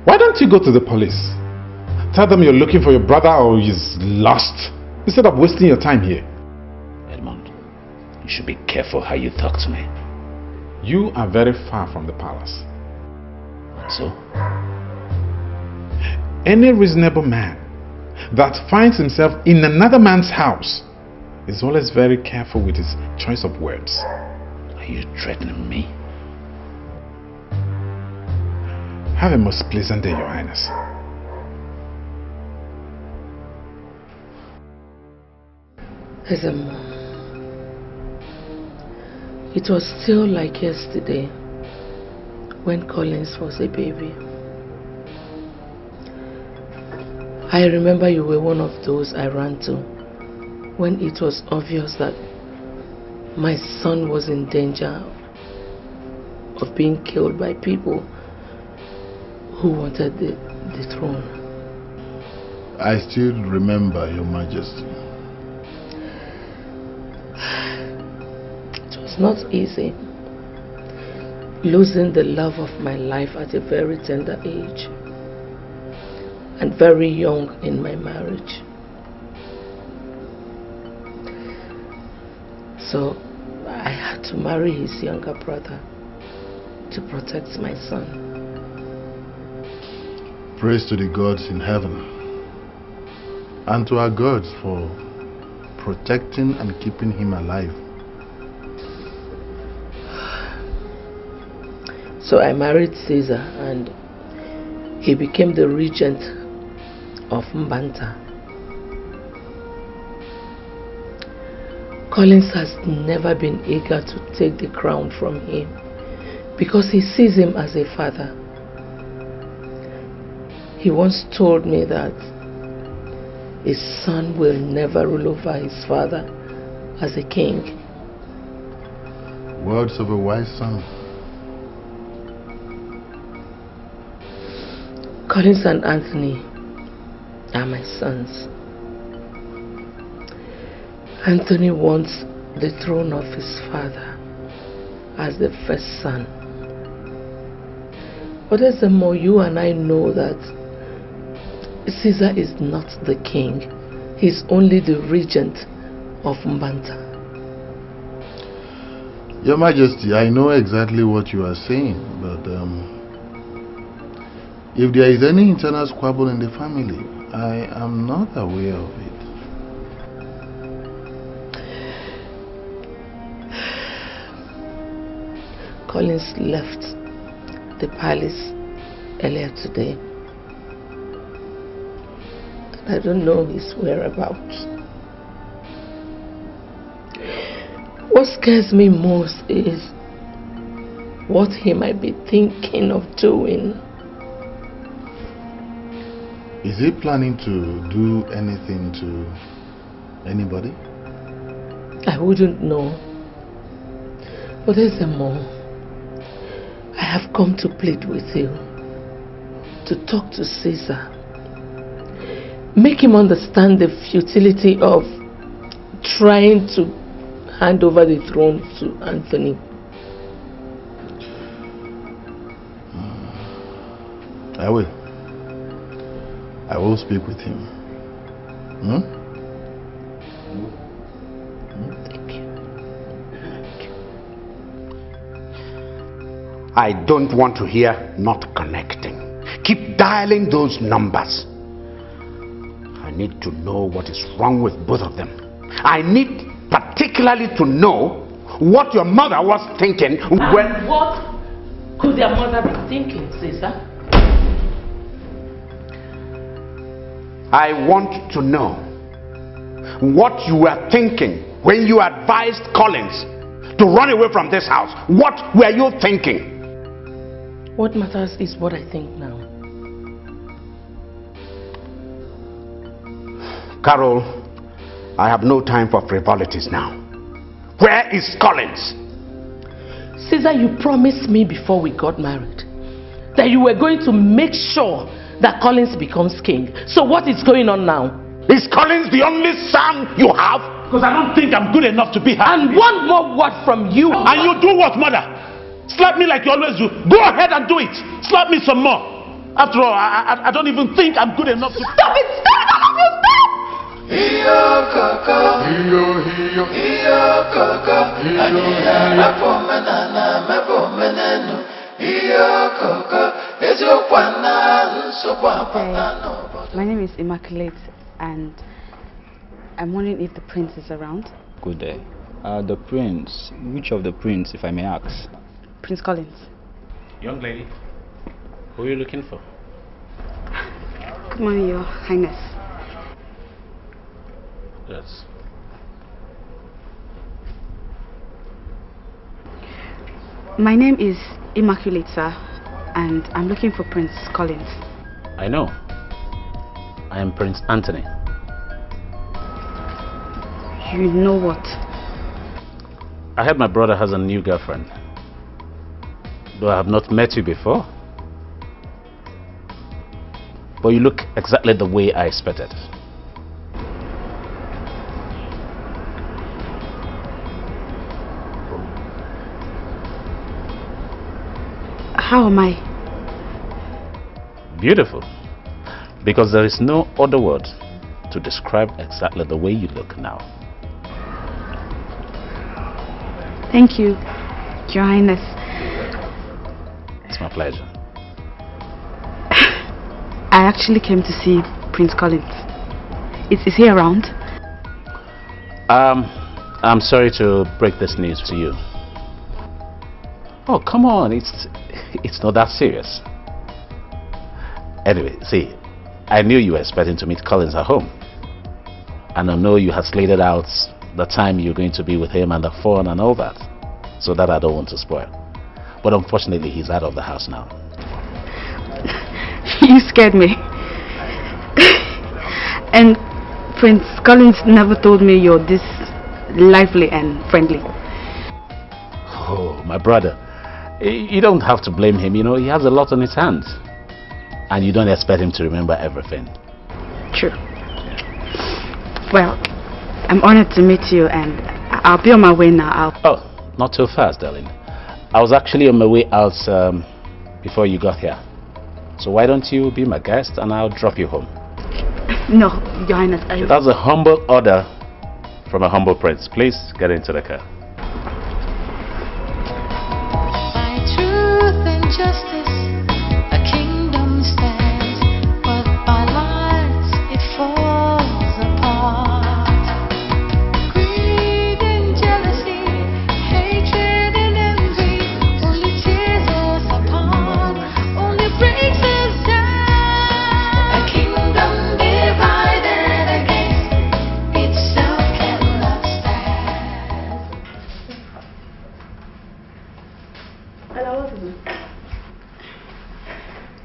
Why don't you go to the police? Tell them you're looking for your brother or he's lost, instead of wasting your time here. Edmund, you should be careful how you talk to me. You are very far from the palace. And so? Any reasonable man that finds himself in another man's house is always very careful with his choice of words. Are you threatening me? Have a most pleasant day, Your Highness. It was still like yesterday when Collins was a baby. I remember you were one of those I ran to when it was obvious that my son was in danger of being killed by people who wanted the throne. I still remember, Your Majesty. It was not easy losing the love of my life at a very tender age and very young in my marriage. So I had to marry his younger brother to protect my son. Praise to the gods in heaven and to our gods for protecting and keeping him alive. So I married Caesar and he became the regent of Mbanta. Collins has never been eager to take the crown from him because he sees him as a father. He once told me that his son will never rule over his father as a king. Words of a wise son. Collins and Anthony are my sons. Anthony wants the throne of his father as the first son. But as the more you and I know that Caesar is not the king, he's only the regent of Mbanta. Your Majesty, I know exactly what you are saying, but if there is any internal squabble in the family, I am not aware of it. Collins left the palace earlier today. I don't know his whereabouts. What scares me most is what he might be thinking of doing. Is he planning to do anything to anybody? I wouldn't know. But there's a more. I have come to plead with you to talk to Caesar. Make him understand the futility of trying to hand over the throne to Anthony. I will. I will speak with him. Thank you. I don't want to hear not connecting. Keep dialing those numbers. I need to know what is wrong with both of them. I need particularly to know what your mother was thinking when... What could their mother be thinking, Caesar? I want to know what you were thinking when you advised Collins to run away from this house. What were you thinking? What matters is what I think now. Carol, I have no time for frivolities now. Where is Collins? Caesar, you promised me before we got married that you were going to make sure that Collins becomes king. So what is going on now? Is Collins the only son you have? Because I don't think I'm good enough to be her. And one more word from you. And you do what, mother? Slap me like you always do. Go ahead and do it. Slap me some more. After all, I don't even think I'm good enough to... Stop it! Stop it! All of you, stop! My name is Immaculate and I'm wondering if the prince is around. Good day. The prince, which of the prince, if I may ask? Prince Collins. Young lady, who are you looking for? Good morning, Your Highness. Yes. My name is Immaculate, sir, and I'm looking for Prince Collins. I know. I am Prince Anthony. You know what? I heard my brother has a new girlfriend. Though I have not met you before. But you look exactly the way I expected. How am I? Beautiful. Because there is no other word to describe exactly the way you look now. Thank you, Your Highness. It's my pleasure. I actually came to see Prince Collins. Is he around? I'm sorry to break this news to you. Oh, come on, it's not that serious. Anyway, see, I knew you were expecting to meet Collins at home. And I know you had slated out the time you're going to be with him and the fun and all that. So that I don't want to spoil. But unfortunately, he's out of the house now. You scared me. And Prince Collins never told me you're this lively and friendly. Oh, my brother. You don't have to blame him, you know, he has a lot on his hands. And you don't expect him to remember everything. True. Well, I'm honored to meet you and I'll be on my way now. Oh, not too fast, darling. I was actually on my way out before you got here. So why don't you be my guest and I'll drop you home? No, Your Highness, That's a humble order from a humble prince. Please get into the car. Truth and justice, a kingdom stands, but by lies it falls apart. Greed and jealousy, hatred and envy, only tears us apart, only breaks us down. A kingdom divided against itself cannot stand. Hello, what is it?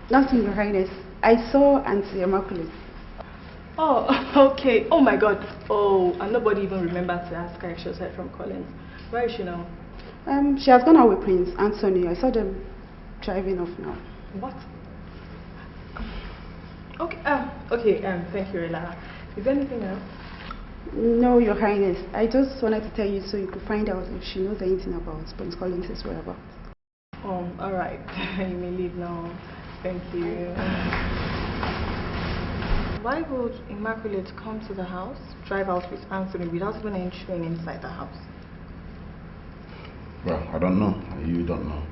Nothing, Your Highness. I saw Auntie Immaculate. Oh, okay. Oh my God. Oh, and nobody even remembered to ask her if she was heard from Collins. Where is she now? She has gone out with Prince Anthony. I saw them driving off now. What? Okay. Okay. Thank you, Ella. Is there anything else? No, Your Highness. I just wanted to tell you so you could find out if she knows anything about Prince Collins' whereabouts. Oh, all right. You may leave now. Thank you. Why would Immaculate come to the house, drive out with Anthony without even entering inside the house? Well, I don't know. You don't know.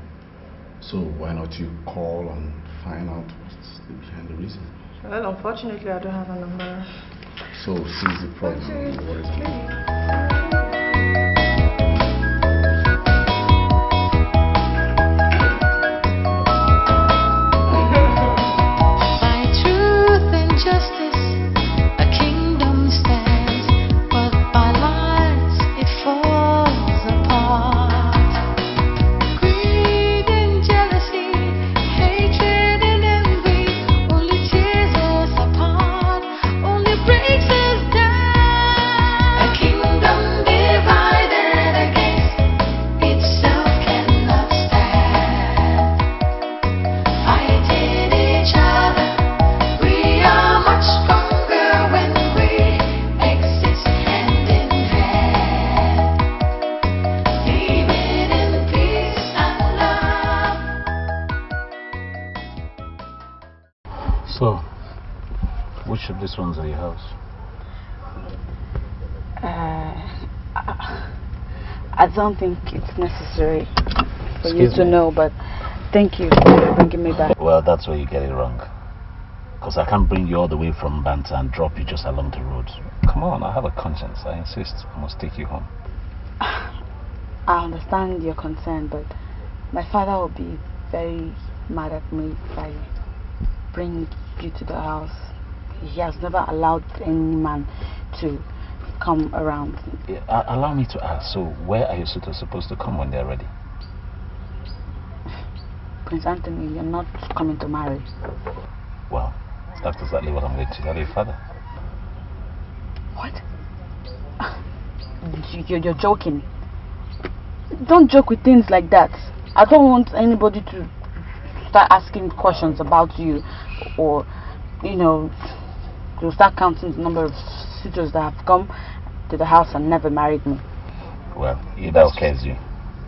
So why not you call and find out what's behind the reason? Well, unfortunately, I don't have a number. So seize the problem. What is it? Greed and jealousy, Bishop, this one's at your house. I don't think it's necessary for you to know, but thank you for bringing me back. Well, that's where you get it wrong. Because I can't bring you all the way from Banta and drop you just along the road. Come on, I have a conscience. I insist. I must take you home. I understand your concern, but my father will be very mad at me if I bring you to the house. He has never allowed any man to come around. Allow me to ask, so where are your suitors supposed to come when they're ready? Prince Anthony, you're not coming to marry. Well, that's exactly what I'm going to tell your father. What? You're joking. Don't joke with things like that. I don't want anybody to start asking questions about you, or, you know, to start counting the number of suitors that have come to the house and never married me. Well, if that scares you,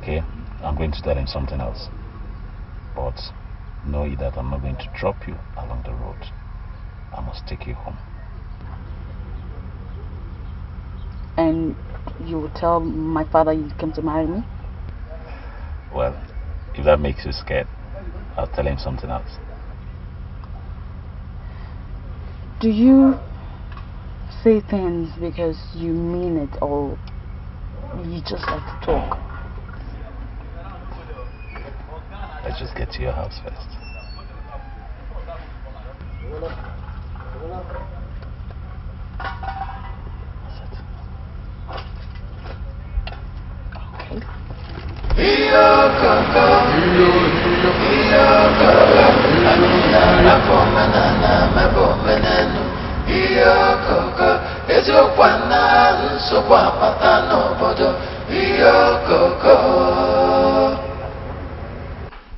okay, I'm going to tell him something else. But know that I'm not going to drop you along the road. I must take you home. And you will tell my father you came to marry me? Well, if that makes you scared, I'll tell him something else. Do you say things because you mean it, or you just like to talk? Let's just get to your house first.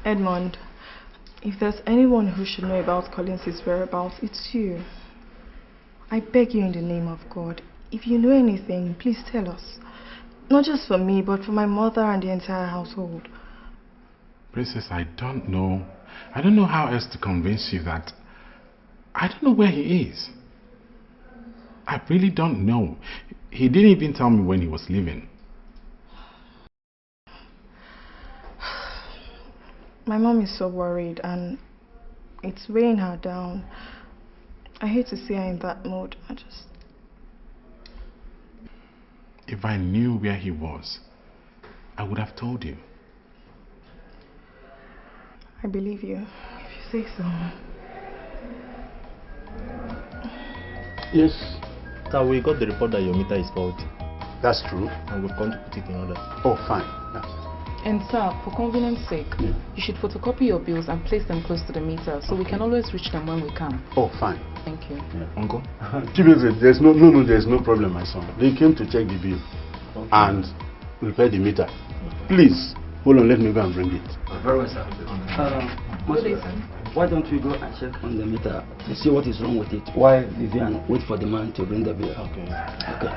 Edmond, if there's anyone who should know about Collins' whereabouts, it's you. I beg you in the name of God, if you know anything, please tell us. Not just for me, but for my mother and the entire household. Princess, I don't know how else to convince you that I don't know where he is. I really don't know. He didn't even tell me when he was leaving. My mom is so worried and it's weighing her down. I hate to see her in that mood. If I knew where he was, I would have told you. I believe you, if you say so. Yes, sir, we got the report that your meter is faulty. That's true. And we've gone to put it in order. Oh, fine. Yes. And sir, for convenience sake, you should photocopy your bills and place them close to the meter so we can always reach them when we can. Oh, fine. Thank you. Yeah. Uncle? There's no problem, my son. They came to check the bill and repair the meter. Please, hold on, let me go and bring it. Very well, sir. Why don't we go and check on the meter to see what is wrong with it while Vivian wait for the man to bring the bill? Okay. Okay.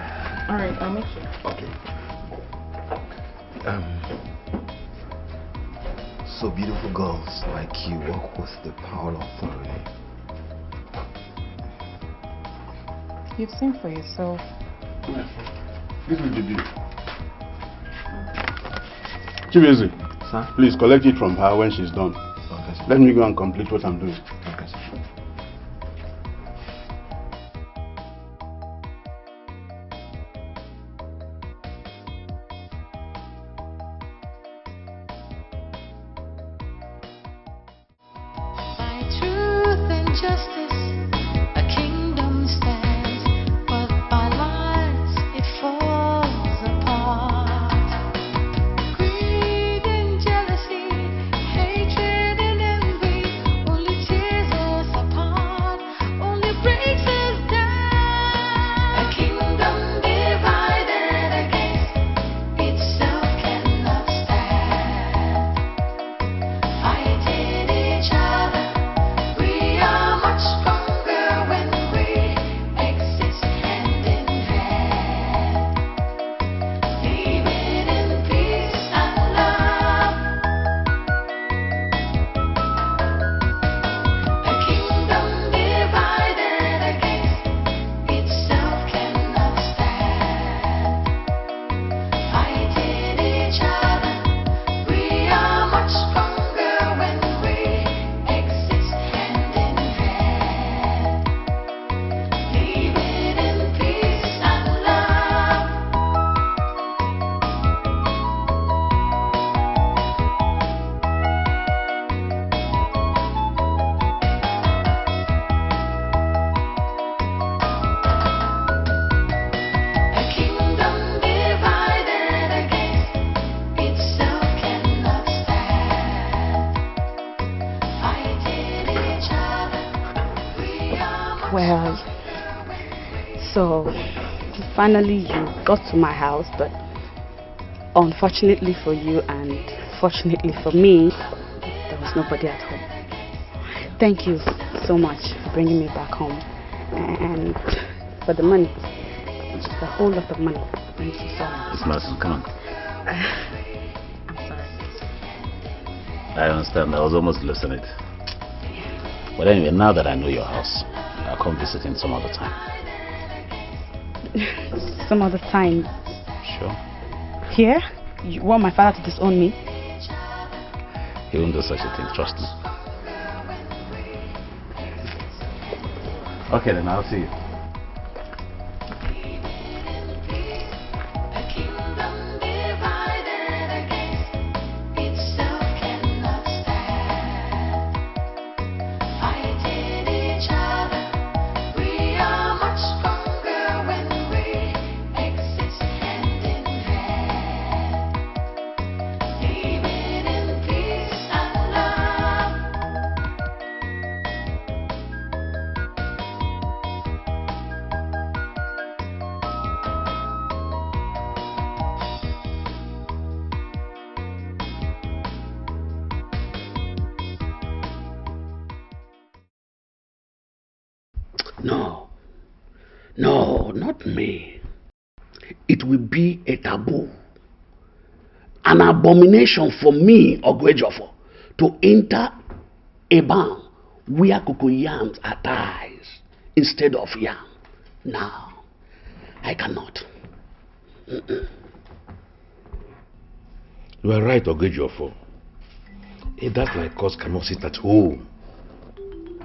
All right, I'll make sure. Okay. So beautiful girls like you walk with the power of authority. You've seen for yourself. This is the bill. Chibueze, sir, please collect it from her when she's done. Okay, sir. Let me go and complete what I'm doing. Okay, sir. Truth and justice, a kingdom stands, but by lies it falls apart. Greed and jealousy, hatred and envy, only tears Well, so finally you got to my house, but unfortunately for you and fortunately for me, there was nobody at home. Thank you so much for bringing me back home. And for the money, it's a whole lot of money. Thank you so much. Miss Madison, come on. I'm sorry. I understand. I was almost losing it. But anyway, now that I know your house, I'll come visiting some other time. Some other time. Sure. Here? You want my father to disown me? He won't do such a thing, trust me. Okay, then I'll see you. No, not me. It will be a taboo, an abomination for me, Ogwejofo, to enter a barn where cocoyams are ties instead of yam. Now, I cannot. You are right, Ogwejofo. That's like us cannot sit at home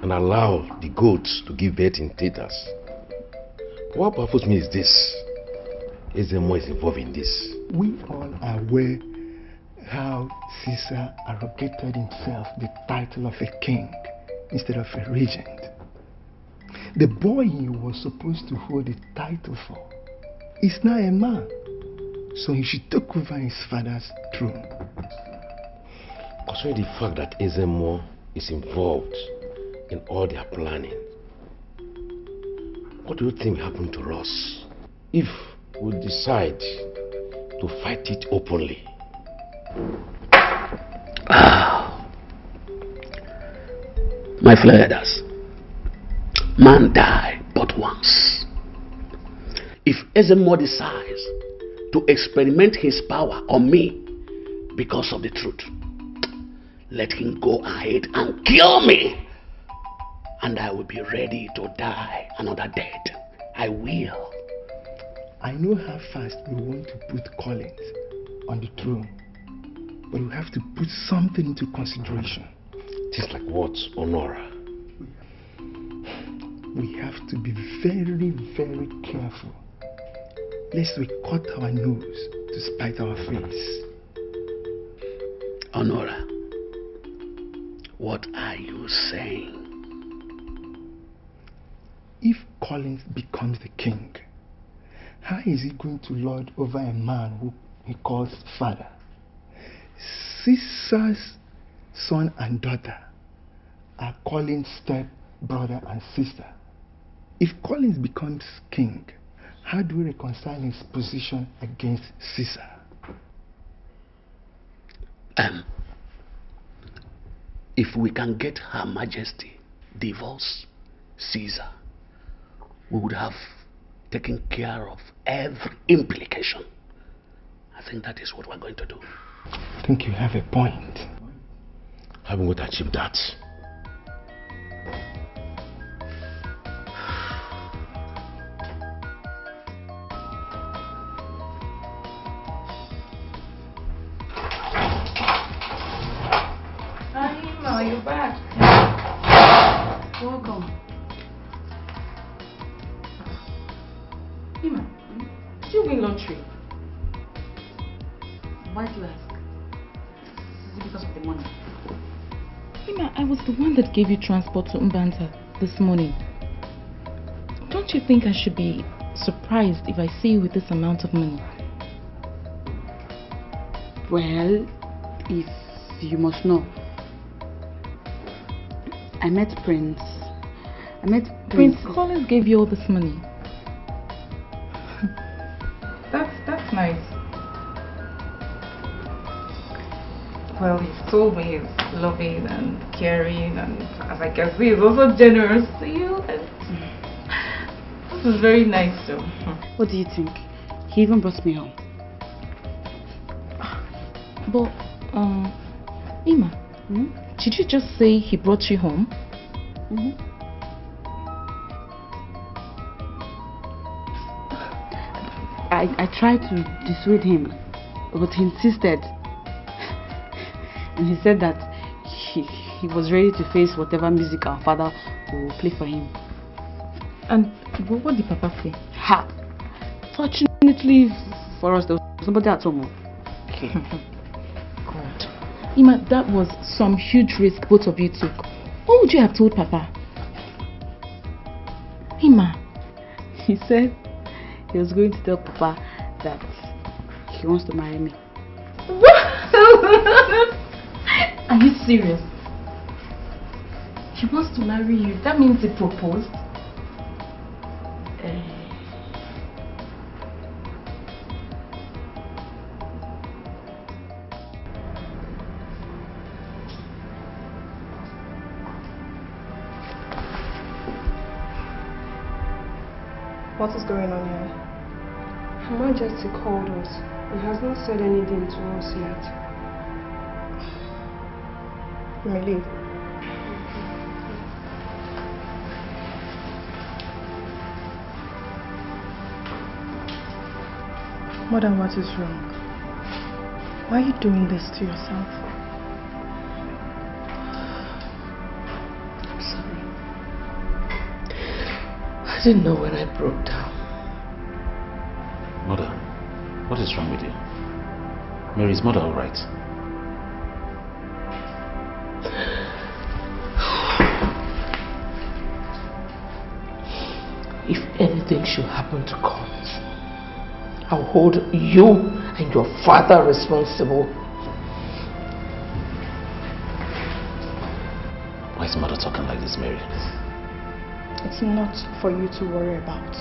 and allow the goats to give birth in theaters. What baffles me is this. Ezeonu is involved in this. We all are aware how Caesar arrogated himself the title of a king instead of a regent. The boy he was supposed to hold the title for is now a man, so he should take over his father's throne. Concerning the fact that Ezeonu is involved in all their planning, what do you think will happen to us if we decide to fight it openly? My flathers, man die but once. If Ezeonu decides to experiment his power on me because of the truth, let him go ahead and kill me, and I will be ready to die another death. I will. I know how fast we want to put Collins on the throne, but we have to put something into consideration. Things like what, Honora? We have to be very, very careful, lest we cut our nose to spite our face. Honora, what are you saying? If Collins becomes the king, how is he going to lord over a man who he calls father? Caesar's son and daughter are Collins' step brother and sister. If Collins becomes king, how do we reconcile his position against Caesar? If we can get Her Majesty divorce Caesar, we would have taken care of every implication. I think that is what we're going to do. I think you have a point. How are we going to achieve that? Are you back? Welcome. Ima, did you win lottery? Why do you ask? Is it because of the money? Ima, I was the one that gave you transport to Mbanta this morning. Don't you think I should be surprised if I see you with this amount of money? Well, if you must know, I met Prince I met Prince Collins gave you all this money. That's nice. Well, he's told me he's loving and caring, and as I can see, he's also generous to you. And this is very nice too. What do you think? He even brought me home. But, Ima, did you just say he brought you home? I tried to dissuade him, but he insisted. And he said that he was ready to face whatever music our father will play for him. And what did Papa say? Ha! Fortunately for us, there was somebody at home. Okay. God. Ima, that was some huge risk both of you took. What would you have told Papa? Ima. He said he was going to tell Papa that he wants to marry me. Are you serious? He wants to marry you. That means he proposed. What is going on here? Her Majesty called us. He has not said anything to us yet. You may leave. Mother, what is wrong? Why are you doing this to yourself? I'm sorry. I didn't know when I broke down. Mother, what is wrong with you? Mary's mother all right? If anything should happen to Collins, I'll hold you and your father responsible. Why is mother talking like this, Mary? It's not for you to worry about.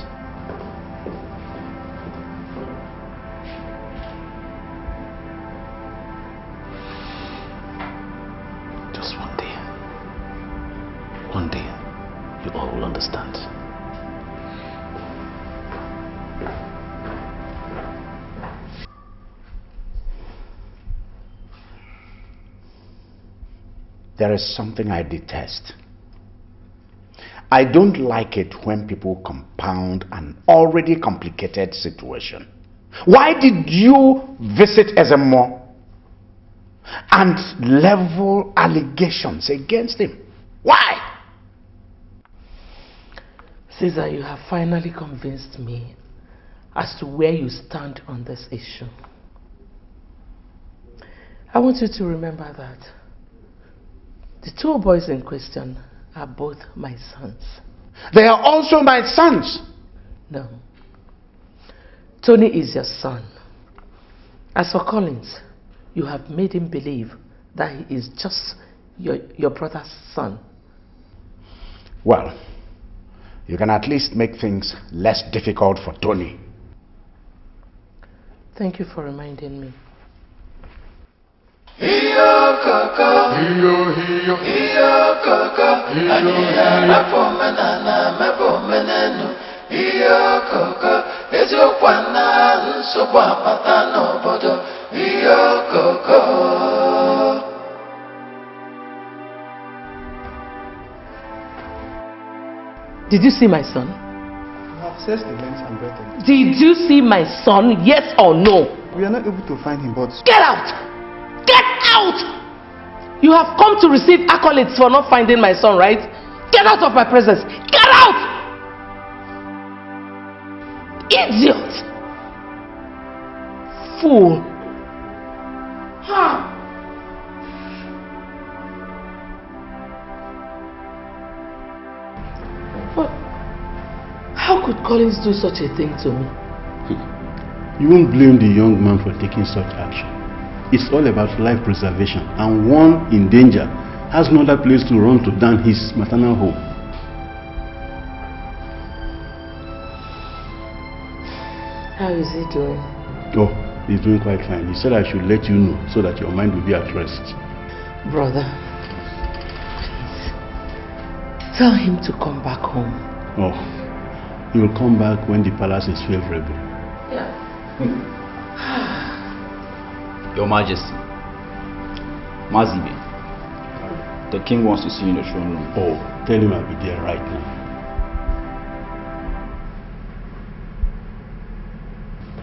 Just one day. One day, you all will understand. There is something I detest. I don't like it when people compound an already complicated situation. Why did you visit Ezemo and level allegations against him? Why? Caesar, you have finally convinced me as to where you stand on this issue. I want you to remember that the two boys in question are both my sons. They are also my sons. No. Tony is your son. As for Collins, you have made him believe that he is just your brother's son. Well, you can at least make things less difficult for Tony. Thank you for reminding me. Iyo koko, iyo koko, aniya mefomena mefomenu. Iyo koko, ezokwana nsogbu apata n'obodo. Iyo koko. Did you see my son? I have searched the length and breadth of it. Did you see my son? Yes or no? We are not able to find him, but... Get out! Get out! You have come to receive accolades for not finding my son, right? Get out of my presence! Get out! Idiot! Fool! Ha! What? How could Collins do such a thing to me? You won't blame the young man for taking such action. It's all about life preservation, and one in danger has no other place to run to than his maternal home. is he doing? Oh, he's doing quite fine. He said I should let you know so that your mind will be at rest. Brother, please, tell him to come back home. Oh, he will come back when the palace is favorable. Yeah. Your Majesty, Mazibe, the king wants to see you in the throne room. Oh, tell him I'll be there right now.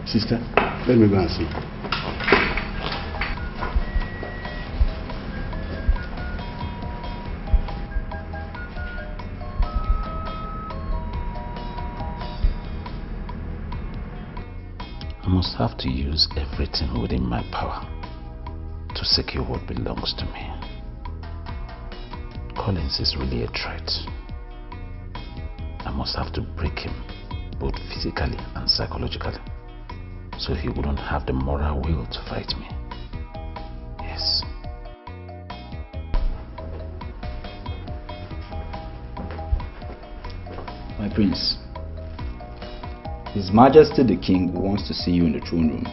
Sister, let me go and see. I must have to use everything within my power to secure what belongs to me. Collins is really a threat. I must have to break him, both physically and psychologically, so he wouldn't have the moral will to fight me. Yes. My prince, His Majesty the King wants to see you in the throne room.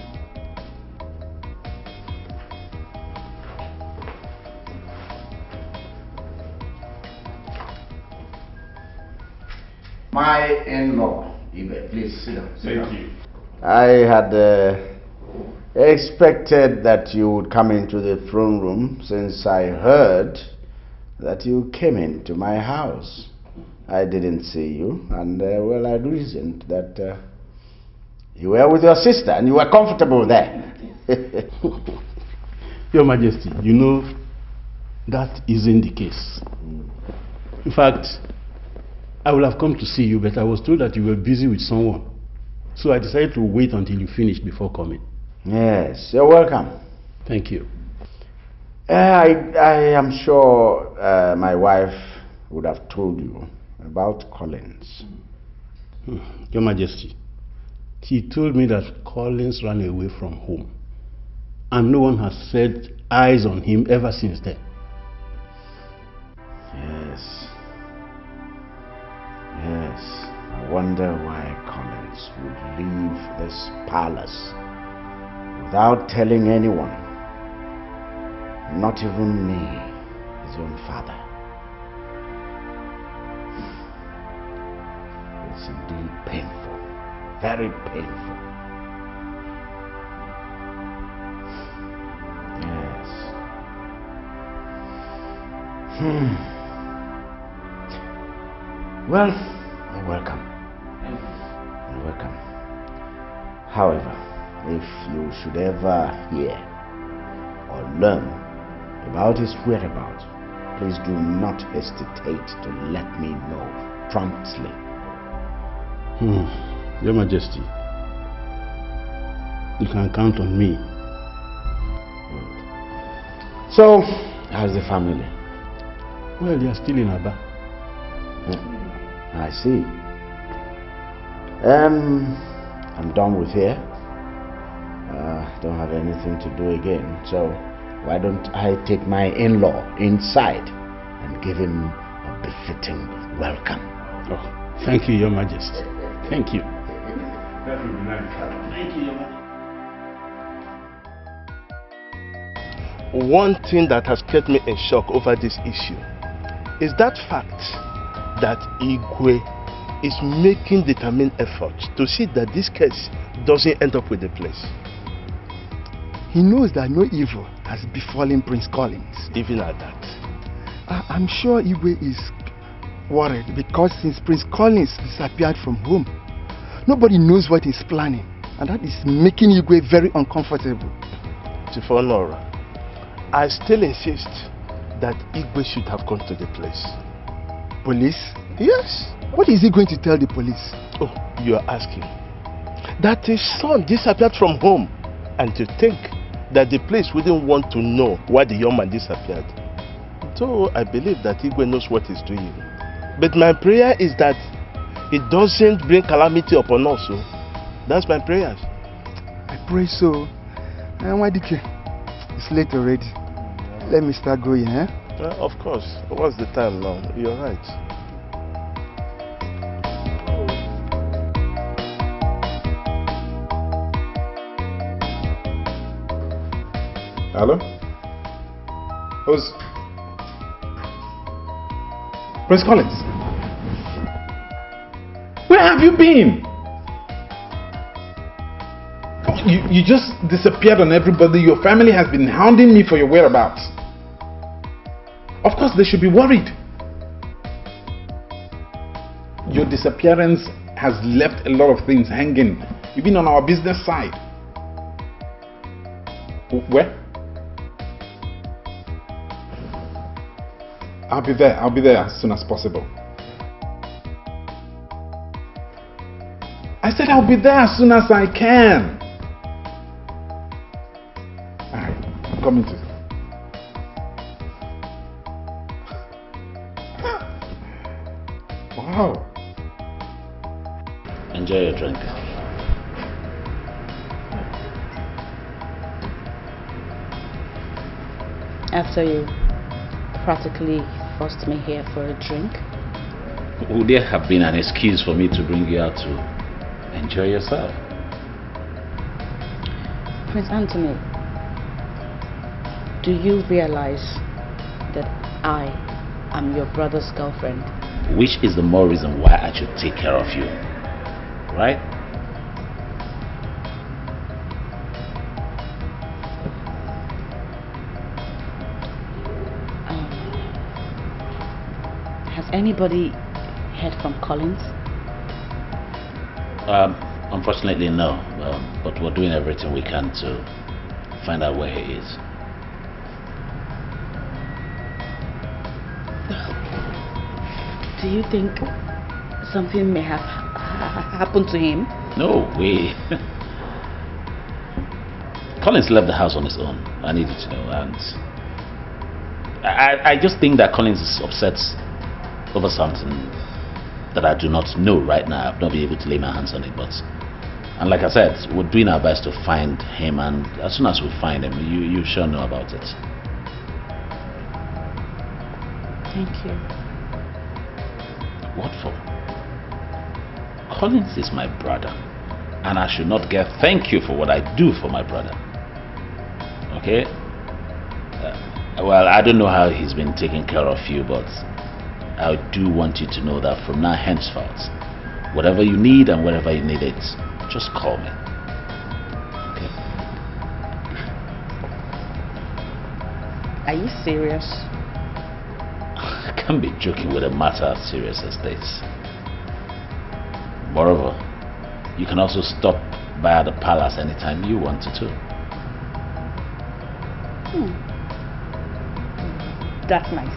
My in-law, Ibe, please sit down. Thank you. I had expected that you would come into the throne room since I heard that you came into my house. I didn't see you, and well, I reasoned that you were with your sister and you were comfortable there. Your Majesty, you know that isn't the case. In fact, I would have come to see you, but I was told that you were busy with someone. So I decided to wait until you finished before coming. Yes, you're welcome. Thank you. I am sure my wife would have told you about Collins. Your Majesty, she told me that Collins ran away from home, and no one has set eyes on him ever since then. Yes. Yes. I wonder why Collins would leave this palace without telling anyone, not even me, his own father. It's indeed painful, very painful. Yes. Well, you're welcome. You're welcome. However, if you should ever hear or learn about his whereabouts, please do not hesitate to let me know promptly. Your Majesty, you can count on me. So, how's the family? Well, they are still in Aba. I see. I'm done with here. Don't have anything to do again, so why don't I take my in-law inside and give him a befitting welcome? Oh, thank you, Your Majesty. Thank you. That would be nice. Thank you, Your Majesty. One thing that has kept me in shock over this issue is that fact that Igwe is making determined efforts to see that this case doesn't end up with the place. He knows that no evil has befallen Prince Collins. Even at that. I'm sure Igwe is worried because since Prince Collins disappeared from home, nobody knows what he's planning, and that is making Igwe very uncomfortable. Chief Honora, I still insist that Igwe should have gone to the place. Police? Yes. What is he going to tell the police? Oh, you are asking. That his son disappeared from home, and to think that the place wouldn't want to know why the young man disappeared. So I believe that Igwe knows what he's doing. But my prayer is that it doesn't bring calamity upon us. So that's my prayers. I pray so. Wadike, it's late already. Let me start going, eh? Of course. What's the time now? You're right. Hello? Who's... Prince Collins? Where have you been? You just disappeared on everybody. Your family has been hounding me for your whereabouts. Of course they should be worried. Your disappearance has left a lot of things hanging. You've been on our business side. Where? I'll be there as soon as possible. I said I'll be there as soon as I can. Alright, I'm coming to. Wow. Enjoy your drink. After you practically forced me here for a drink? Would there have been an excuse for me to bring you out to enjoy yourself? Prince Anthony, do you realize that I am your brother's girlfriend? Which is the more reason why I should take care of you, right? Has anybody heard from Collins? Unfortunately, no. But we're doing everything we can to find out where he is. Do you think something may have happened to him? No way. Collins left the house on his own. I needed to know, and I just think that Collins is upset over something that I do not know right now. I've not been able to lay my hands on it, and like I said, we're doing our best to find him, and as soon as we find him, you sure know about it. Thank you. What for? Collins is my brother, and I should not get thank you for what I do for my brother. Okay? Well, I don't know how he's been taking care of you, but I do want you to know that from now henceforth, whatever you need and wherever you need it, just call me. Okay? Are you serious? I can't be joking with a matter as serious as this. Moreover, you can also stop by the palace anytime you want to. That's nice.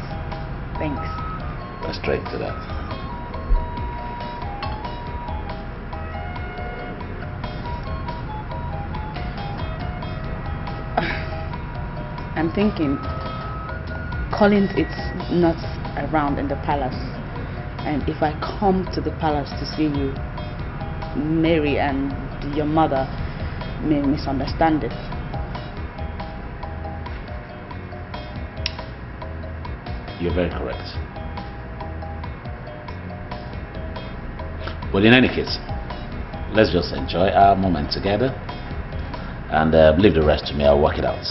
Thanks. Let's straight to that. I'm thinking Collins is not around in the palace, and if I come to the palace to see you, Mary and your mother may misunderstand it. You're very correct. Well, in any case, let's just enjoy our moment together and leave the rest to me. I'll work it out.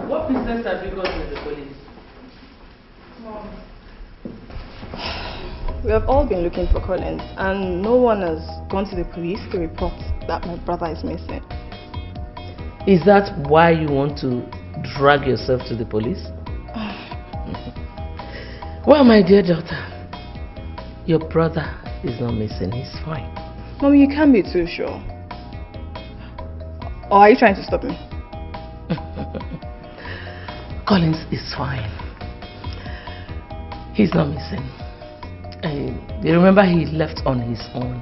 What business have you got with the police? Mom. We have all been looking for Collins, and no one has gone to the police to report that my brother is missing. Is that why you want to drag yourself to the police? Well, my dear daughter, your brother is not missing. He's fine. Mommy, you can't be too sure. Or are you trying to stop me? Collins is fine. He's not missing. You remember he left on his own,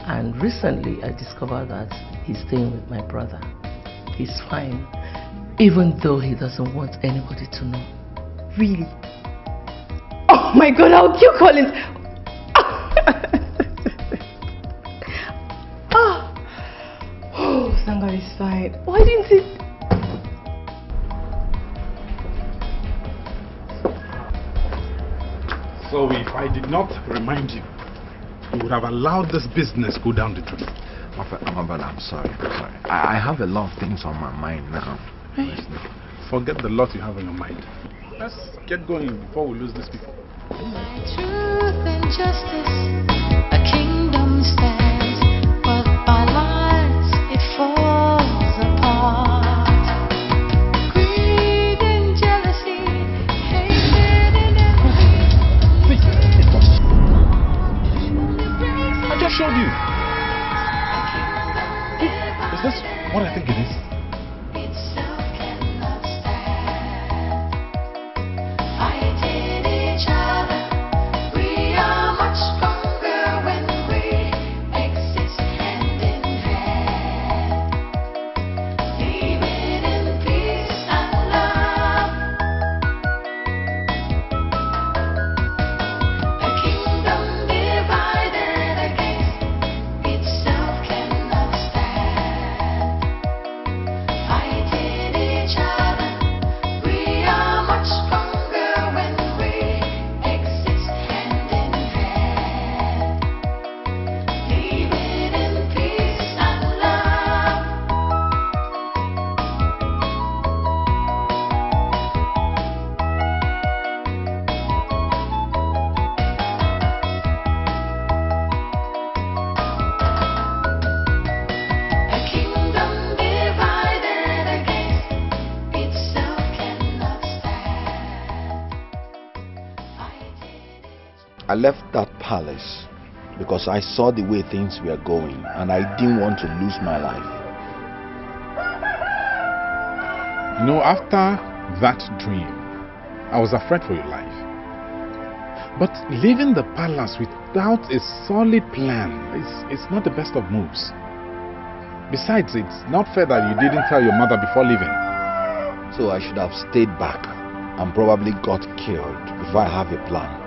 and recently I discovered that he's staying with my brother. He's fine, even though he doesn't want anybody to know. Really? Oh my God, I'll kill Collins! Oh, thank God he's fine. Why didn't he? So if I did not remind you, you would have allowed this business go down the drain. My brother, I'm sorry. I have a lot of things on my mind now. Forget the lot you have on your mind. Let's get going before we lose these people. Truth and justice, a kingdom stands, but by lies it falls apart. Greed and jealousy, hatred and envy. I just showed you. Is this what I think it is? Fighting each other, we are much stronger when we exist hand in hand, living in peace and love. A kingdom divided against itself cannot stand. Fighting each other, we are much stronger when we exist hand in hand, living in peace and love. A kingdom divided against itself cannot stand. I left that palace because I saw the way things were going and I didn't want to lose my life. You know, after that dream, I was afraid for your life. But leaving the palace without a solid plan is not the best of moves. Besides, it's not fair that you didn't tell your mother before leaving. So I should have stayed back and probably got killed before I have a plan.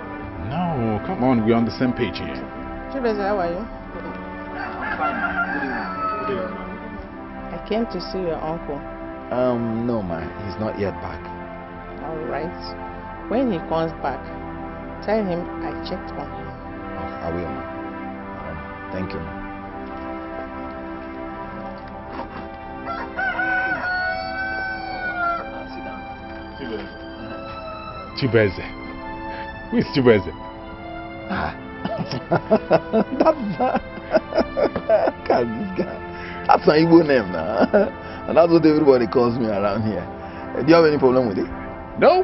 No, come on, we're on the same page here. Chibeze, how are you? I came to see your uncle. No, ma, he's not yet back. Alright. When he comes back, tell him I checked on him. I will, ma. Thank you, ma. Chibeze. Who is Chibeze? This guy. That's my Igbo name now. And that's what everybody calls me around here. Do you have any problem with it? No,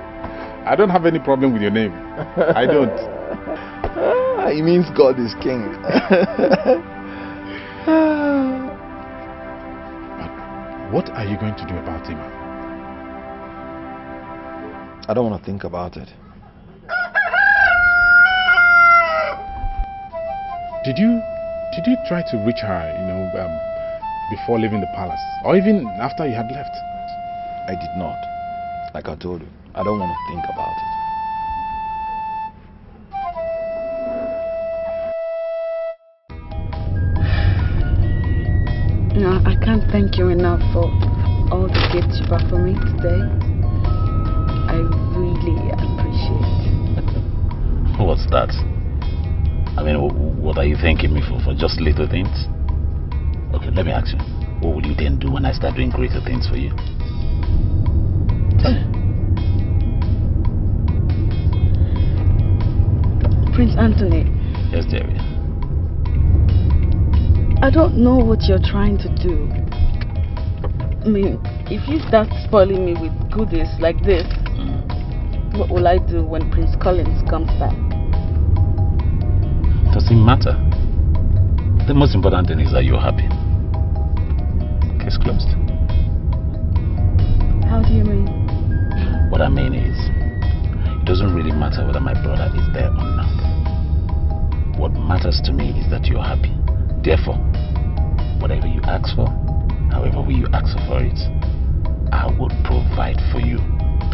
I don't have any problem with your name. I don't. It means God is king. What are you going to do about him? I don't want to think about it. Did you try to reach her, before leaving the palace? Or even after you had left? I did not. Like I told you, I don't want to think about it. No, I can't thank you enough for all the gifts you brought for me today. I really appreciate it. What's that? I mean, what are you thanking me for just little things? Okay, let me ask you. What will you then do when I start doing greater things for you? Prince Anthony. Yes, dearie. I don't know what you're trying to do. I mean, if you start spoiling me with goodies like this, what will I do when Prince Collins comes back? Doesn't matter. The most important thing is that you're happy. Case closed. How do you mean? What I mean is, it doesn't really matter whether my brother is there or not. What matters to me is that you're happy. Therefore, whatever you ask for, however way you ask for it, I will provide for you.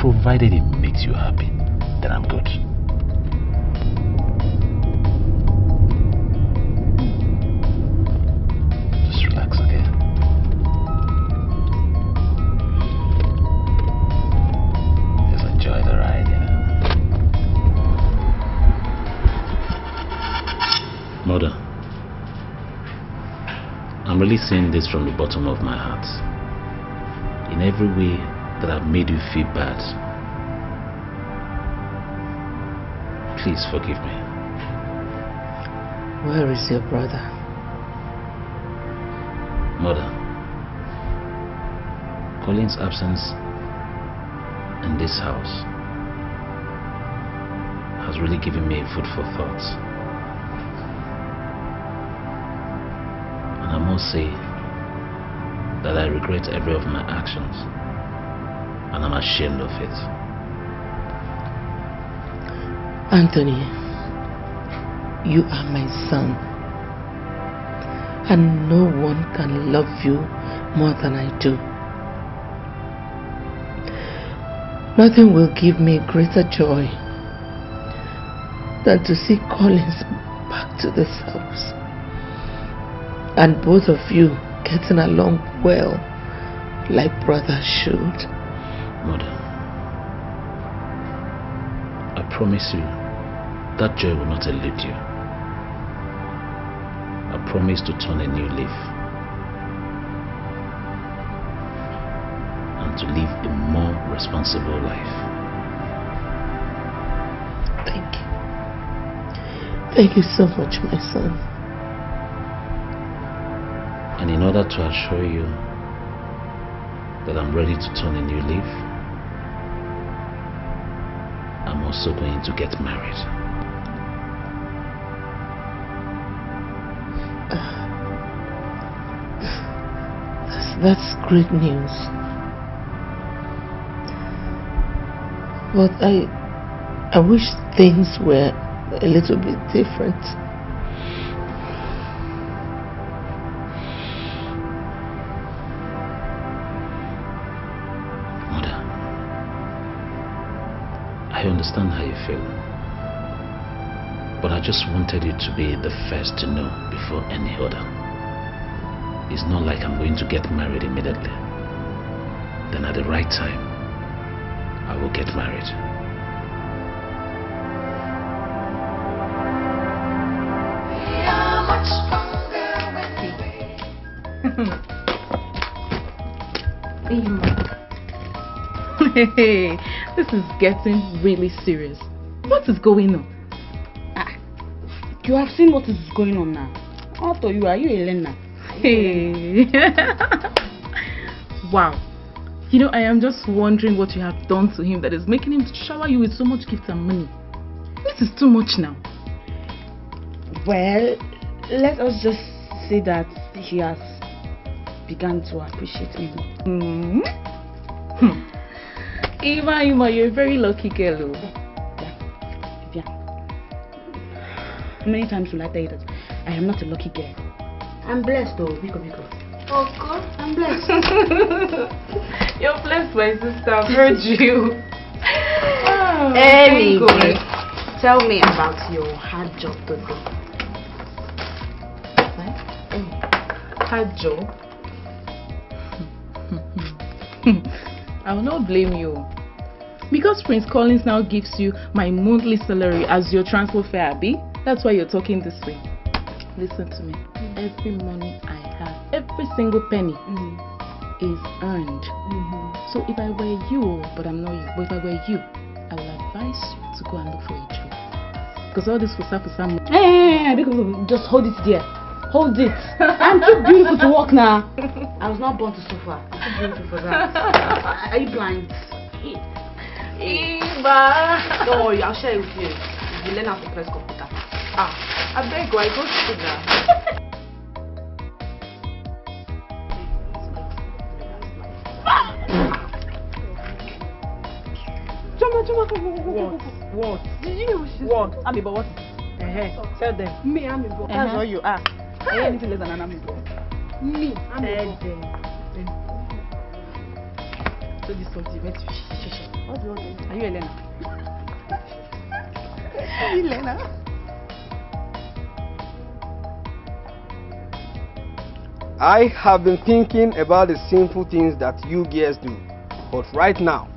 Provided it makes you happy, then I'm good. Just relax, okay? Just enjoy the ride, Mother, I'm really saying this from the bottom of my heart. In every way that I've made you feel bad, please forgive me. Where is your brother? Mother, Colin's absence in this house has really given me food for thought. And I must say that I regret every of my actions, and I'm ashamed of it. Anthony, you are my son, and no one can love you more than I do. Nothing will give me greater joy than to see Collins back to this house, and both of you getting along well like brothers should. Mother, I promise you that joy will not elude you. I promise to turn a new leaf and to live a more responsible life. Thank you. Thank you so much, my son. And in order to assure you that I'm ready to turn a new leaf, I'm also going to get married. That's great news. But I wish things were a little bit different. Mother, I understand how you feel, but I just wanted you to be the first to know before any other. It's not like I'm going to get married immediately. Then at the right time, I will get married. Hey, this is getting really serious. What is going on? You have seen what is going on now. How to you? Are you a learner? Hey. Wow. You know, I am just wondering what you have done to him that is making him shower you with so much gifts and money. This is too much now. Well, let us just say that he has begun to appreciate me. Ima, you're a very lucky girl. Yeah. How many times will I tell you that I am not a lucky girl? I'm blessed though, Biko. Oh God, I'm blessed. You're blessed, my sister. I've heard you. Oh, anyway, tell me about your hard job today. Hard job? I will not blame you. Because Prince Collins now gives you my monthly salary as your transport fare, Abby. That's why you're talking this way. Listen to me. Every money I have, every single penny is earned. So if I were you, but I'm not you, but if I were you, I would advise you to go and look for a job. Because all this will serve for some. Hey, just hold it there. Hold it. I'm too beautiful to walk now. I was not born to suffer. I'm too beautiful for that. Are you blind? Eva! Don't worry, I'll share it with you. You learn how to press computer. I beg you, I go to that. What? Did you know she's what? Ami, but what? Tell them. Me, Ami, but that's all you are. Anything less than an Ami, but me, Ami. Tell them. So this something makes you what do you want? Are you Elena? Elena? I have been thinking about the sinful things that you girls do, but right now,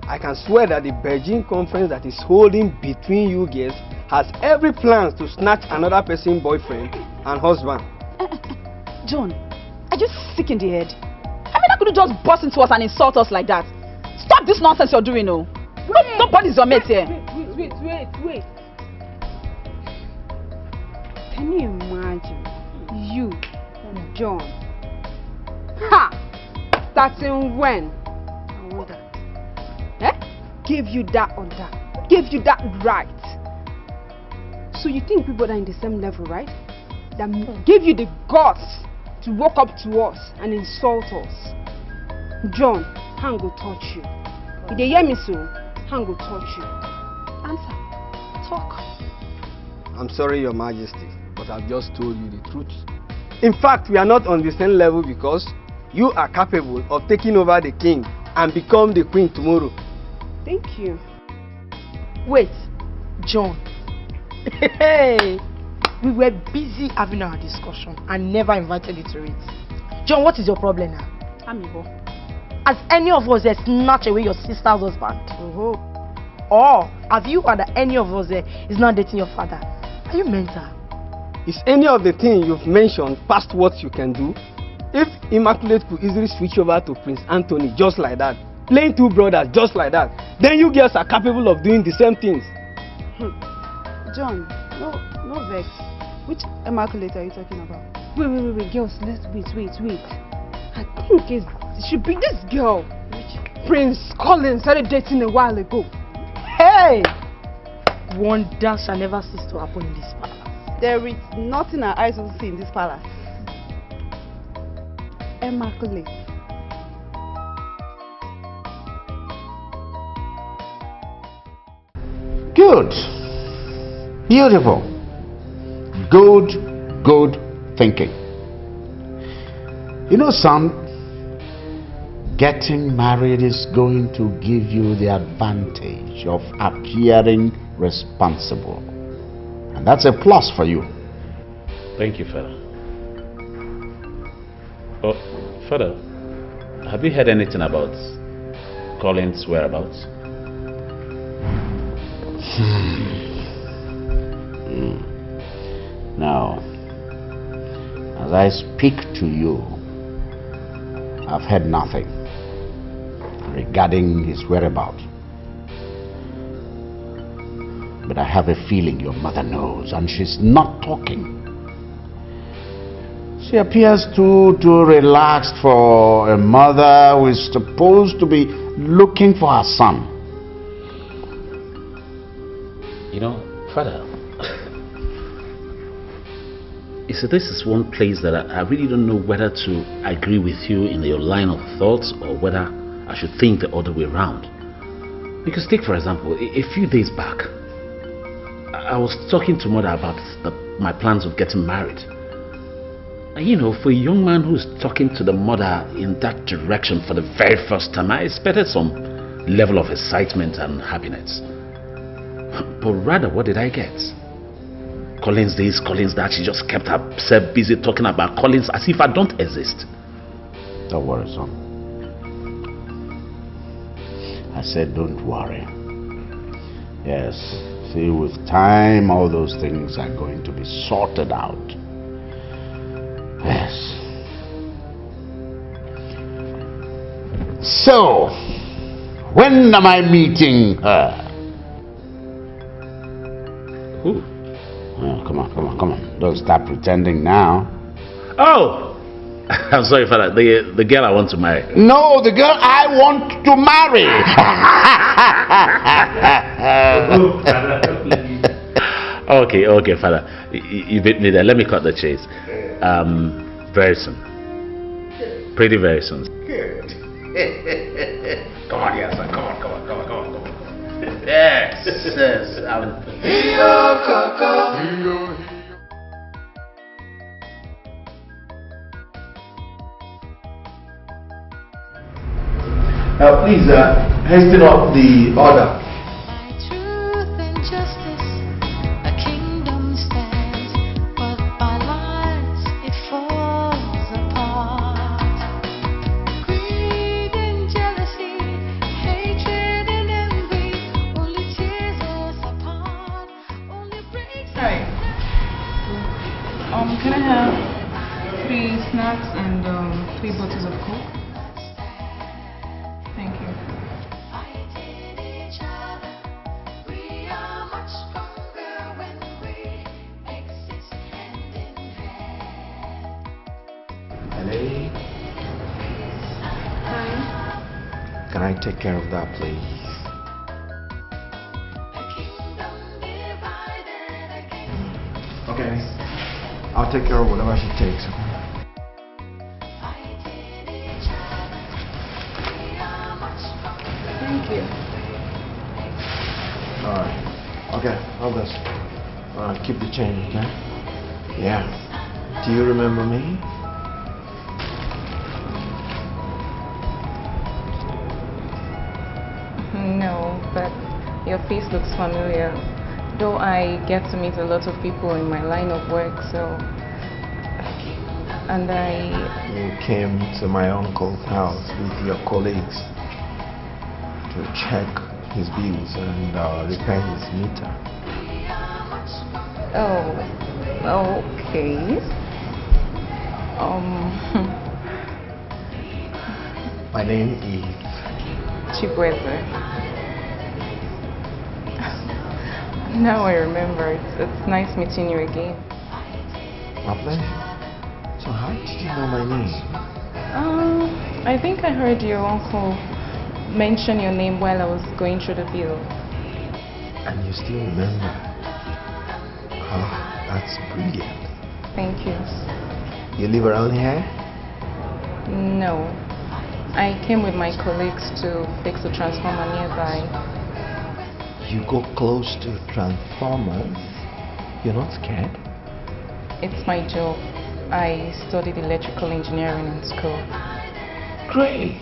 I can swear that the Beijing conference that is holding between you girls has every plan to snatch another person's boyfriend and husband. John, are you sick in the head? I mean, how could you just burst into us and insult us like that? Stop this nonsense you're doing, no. Nobody's your mate here. Wait. Can you imagine you, John? Ha! Starting when? I wonder. Gave you that order. Gave you that right. So you think people are in the same level, right? That gave you the guts to walk up to us and insult us. John, hand go touch you. If they hear me so, hand go touch you. Answer. Talk. I'm sorry, Your Majesty, but I've just told you the truth. In fact, we are not on the same level because you are capable of taking over the king and become the queen tomorrow. Thank you. Wait, John. Hey, we were busy having our discussion and never invited you to it. John, what is your problem now? Amigo. Has any of us snatched away your sister's husband? Or have you heard that any of us is not dating your father? Are you mental? Is any of the things you've mentioned past what you can do? If Immaculate could easily switch over to Prince Anthony just like that, playing two brothers just like that, then you girls are capable of doing the same things. John, no vex. Which Immaculate are you talking about? Wait, girls, let's wait. I think it should be this girl. Prince Colin started dating a while ago. Hey! Wonders shall never cease to happen in this palace. There is nothing our eyes will see in this palace. Immaculate. Good. Beautiful. Good thinking. You know, son, getting married is going to give you the advantage of appearing responsible. And that's a plus for you. Thank you, Father. Oh, Father, have you heard anything about Colin's whereabouts? Now, as I speak to you, I've heard nothing regarding his whereabouts. But I have a feeling your mother knows, and she's not talking. She appears too relaxed for a mother who is supposed to be looking for her son. You know, Father, you see, this is one place that I really don't know whether to agree with you in your line of thoughts or whether I should think the other way around. Because take, for example, a few days back, I was talking to Mother about my plans of getting married. And you know, for a young man who's talking to the mother in that direction for the very first time, I expected some level of excitement and happiness. But rather, what did I get? Collins this, Collins that. She just kept herself busy talking about Collins as if I don't exist. Don't worry, son. I said don't worry. Yes, see, with time all those things are going to be sorted out. Yes. So, when am I meeting her? Who? Oh, come on. Don't stop pretending now. Oh! I'm sorry, Father. The girl I want to marry. No, the girl I want to marry. Okay, Father. You beat me there. Let me cut the chase. Very soon. Pretty very soon. Good. Come on, yes, come on. Yes. Now, please hasten up the order. Truth and justice, a kingdom stands, but by lies it falls apart. Greed and jealousy, hatred and envy, only tears us apart. Only Can I have 3 snacks and 3 bottles of Coke? Thank you. Hello? Hi. Can I take care of that, please? Okay. I'll take care of whatever she takes. Thank you. Alright. Okay, hold this. Keep the change, okay? Yeah. Do you remember me? No, but your face looks familiar. Though I get to meet a lot of people in my line of work, so... And You came to my uncle's house with your colleagues to check his bills and repair his meter. Oh, okay. My name is... Chibweze. Now I remember. It's nice meeting you again. My pleasure. So how did you know my name? I think I heard your uncle mention your name while I was going through the bill. And you still remember? Oh, that's brilliant. Thank you. You live around here? No. I came with my colleagues to fix a transformer nearby. You go close to transformers? You're not scared? It's my job. I studied electrical engineering in school. Great.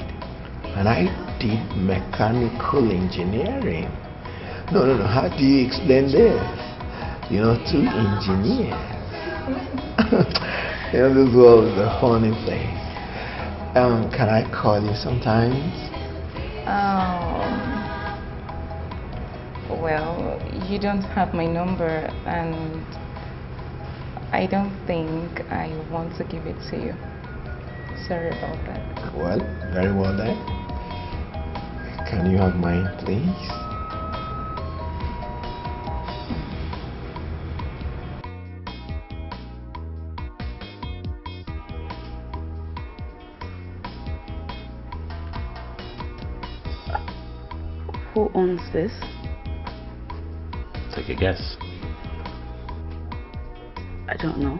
And I did mechanical engineering. No. How do you explain this? You know, 2 engineers. You know, this world is a funny place. Can I call you sometimes? Well, you don't have my number, and I don't think I want to give it to you. Sorry about that. Well, very well then. Can you have mine, please? Who owns this? Take a guess. I don't know.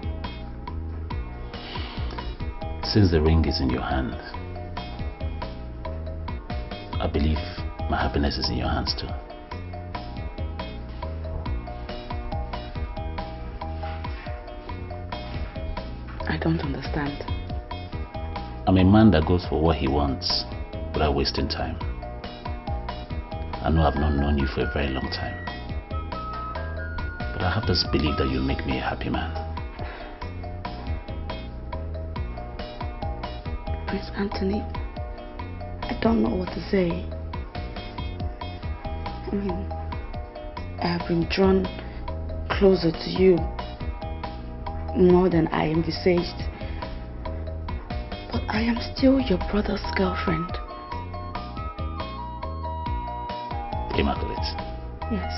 Since the ring is in your hand, I believe my happiness is in your hands too. I don't understand. I'm a man that goes for what he wants without wasting time. I know I've not known you for a very long time, but I have this belief that you'll make me a happy man. Prince Anthony, I don't know what to say. I mean, I have been drawn closer to you more than I envisaged. But I am still your brother's girlfriend. Immaculate. Yes.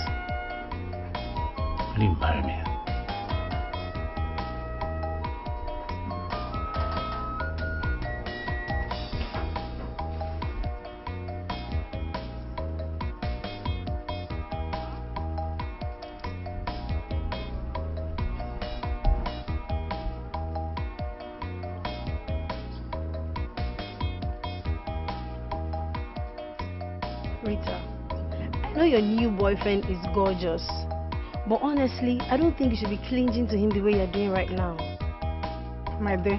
Will you marry me? Rita, I know your new boyfriend is gorgeous, but honestly, I don't think you should be clinging to him the way you're doing right now. My dear,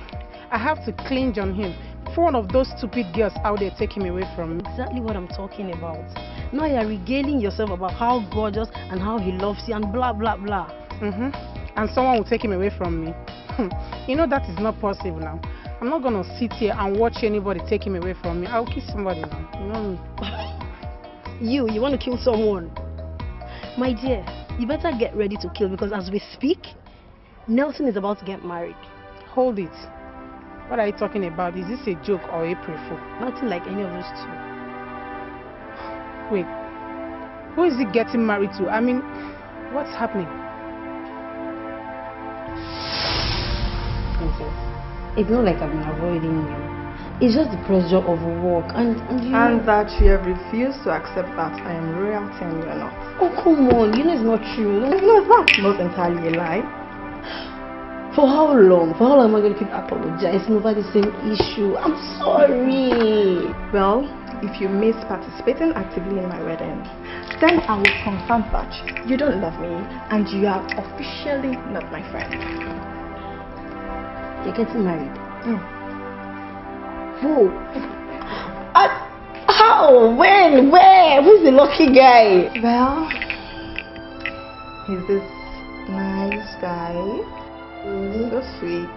I have to clinch on him before one of those stupid girls out there take him away from me. Exactly what I'm talking about. Now you're regaling yourself about how gorgeous and how he loves you and blah blah blah. And someone will take him away from me. You know that is not possible now. I'm not gonna sit here and watch anybody take him away from me. I'll kill somebody now. You know me. You want to kill someone? My dear, you better get ready to kill, because as we speak, Nelson is about to get married. Hold it. What are you talking about? Is this a joke or April Fool? Nothing like any of those two. Wait. Who is he getting married to? I mean, what's happening? Princess, it's not like I've been avoiding you. It's just the pressure of work and you And that you have refused to accept that I am royalty and you're not. Oh, come on. You know it's not true. You know, that's not entirely a lie. For how long? For how long am I going to keep apologizing over the same issue? I'm sorry. Well, if you miss participating actively in my wedding, then I will confirm that you don't love me and you are officially not my friend. You're getting married? Who? How? When? Where? Who's the lucky guy? Well, he's this nice guy. So sweet.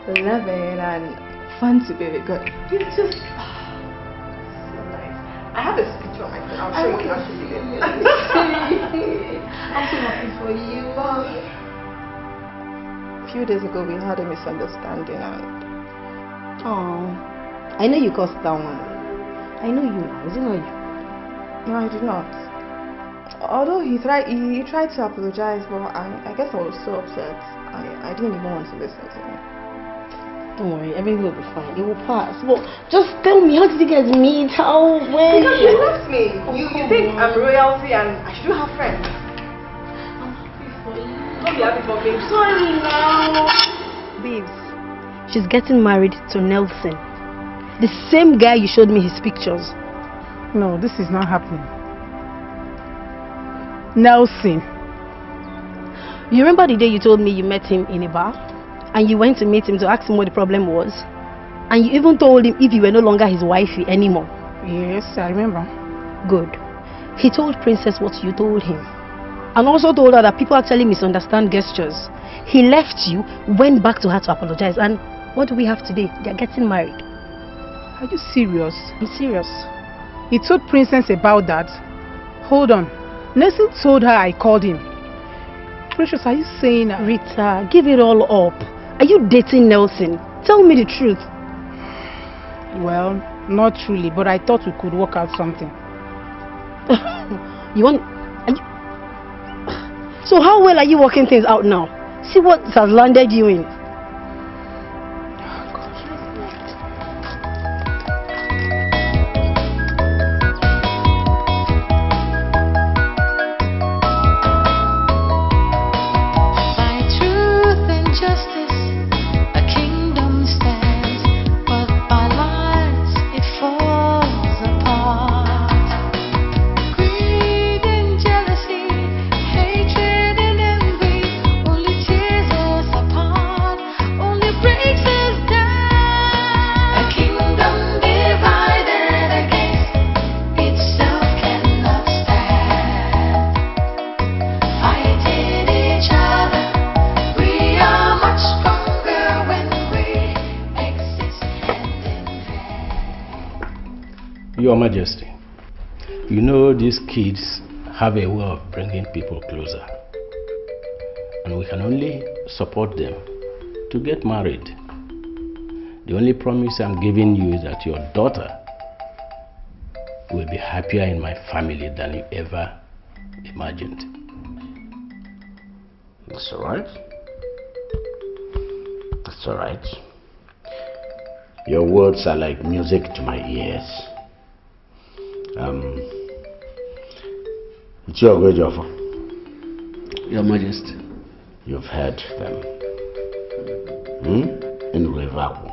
Loving and fun to be with. Good. He's just so nice. I have a picture on my phone. I'll show you. I'm so happy for you. A few days ago we had a misunderstanding and I know you caused that one. I know you now. Is it not you? no, I did not. Although he tried to apologize, but I guess I was so upset. I didn't even want to listen to him. Don't worry, everything will be fine. It will pass. But just tell me, how did you guys meet? How? When? Because you left me. You think I'm royalty and I should have friends. I'm happy for you. Don't be happy for me. Sorry now. Babes, she's getting married to Nelson. The same guy you showed me his pictures. No, this is not happening. Nelson. You remember the day you told me you met him in a bar? And you went to meet him to ask him what the problem was? And you even told him if you were no longer his wifey anymore. Yes, I remember. Good. He told Princess what you told him. And also told her that people actually misunderstand gestures. He left you, went back to her to apologize. And what do we have today? They're getting married. Are you serious? I'm serious. He told Princess about that? Hold on. Nelson told her I called him. Precious, are you saying... Rita, give it all up. Are you dating Nelson? Tell me the truth. Well, not truly, but I thought we could work out something. You want... So how well are you working things out now? See what has landed you in. Your Majesty, you know these kids have a way of bringing people closer. And we can only support them to get married. The only promise I'm giving you is that your daughter will be happier in my family than you ever imagined. That's all right. That's all right. Your words are like music to my ears. It's your good offer. Your Majesty. You've heard them. In Revaku.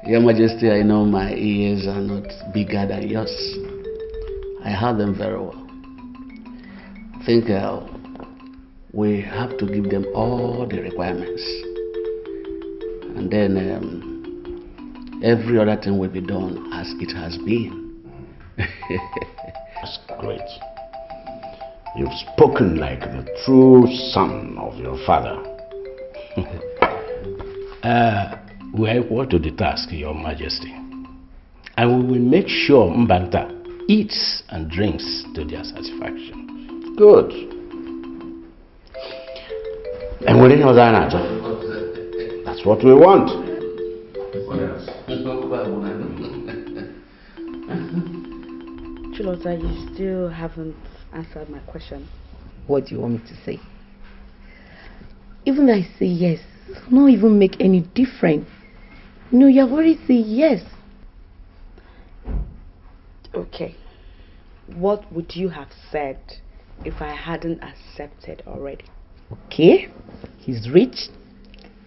Your Majesty, I know my ears are not bigger than yours. I heard them very well. I think we have to give them all the requirements. And then every other thing will be done as it has been. That's great. You've spoken like the true son of your father. We are equal to the task, Your Majesty. And we will make sure Mbanta eats and drinks to their satisfaction. Good. And we're in Hosanna. That's what we want. What else? Chilota, you still haven't answered my question. What do you want me to say? Even I say yes, it will not even make any difference. No, you have already said yes. Okay. What would you have said if I hadn't accepted already? Okay, he's rich,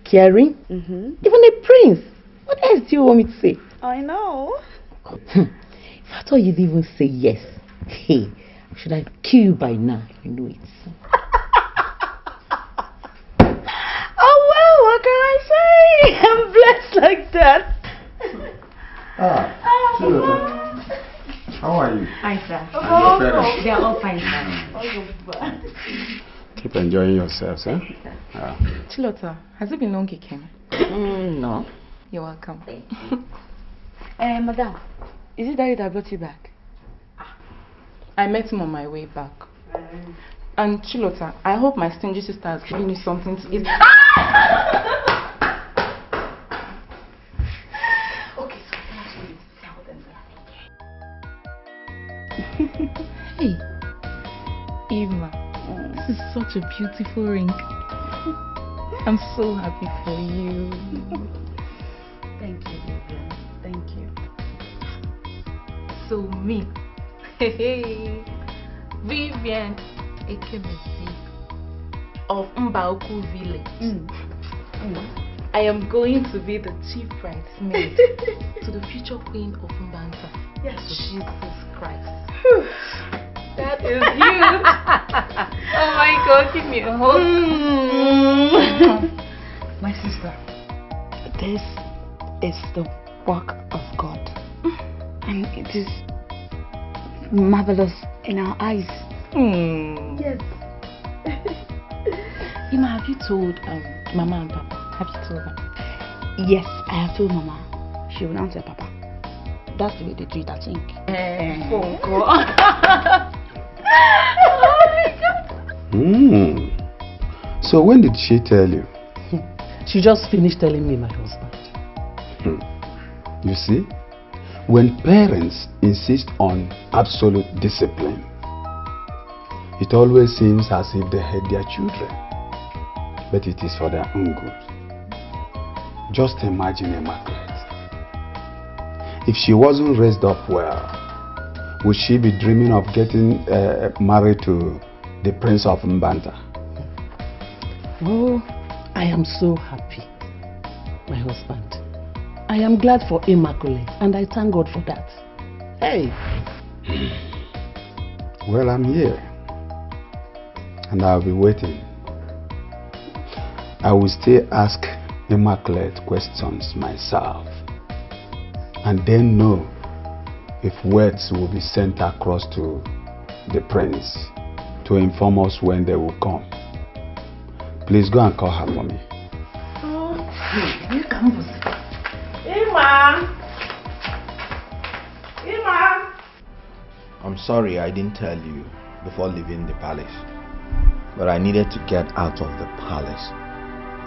caring, Mm-hmm. even a prince. What else do you want me to say? I know. If I thought you'd even say yes, hey, should I kill you by now? You know it. Oh well, what can I say? I'm blessed like that. How are you? Hi, sir. And your parents? They are all fine, sir. Keep enjoying yourselves, eh? Yeah. Chilota, has it been long he came? No. You're welcome. Madam, is it Daddy that brought you back? I met him on my way back. And Chilota, I hope my stingy sister has given you something to eat. Okay, so can I show you tell them Hey, Eva, this is such a beautiful ring. I'm so happy for you. Thank you, Vivian. Thank you. So me, hey, Vivian Ekeh of Mbaoku village. I am going to be the chief bridesmaid to the future queen of Mbanta. Yes, Jesus Christ. That is huge. Oh my God, give me a hug. My sister, this is the work of God. And it is marvelous in our eyes. Yes. Ima, have you told Mama and Papa? Have you told them? Yes, I have told Mama. She will not tell Papa. That's the way they do it, I think. Oh Mm. So when did she tell you? She just finished telling me, my husband. You see, when parents insist on absolute discipline, it always seems as if they hate their children, but it is for their own good. Just imagine Immaculate. If she wasn't raised up well, would she be dreaming of getting married to the Prince of Mbanta? Oh, I am so happy, my husband. I am glad for Immaculate, and I thank God for that. Hey! Well, I'm here, and I'll be waiting. I will still ask Immaculate questions myself, and then know if words will be sent across to the prince to inform us when they will come. Please go and call her for me. Ima! I'm sorry I didn't tell you before leaving the palace, but I needed to get out of the palace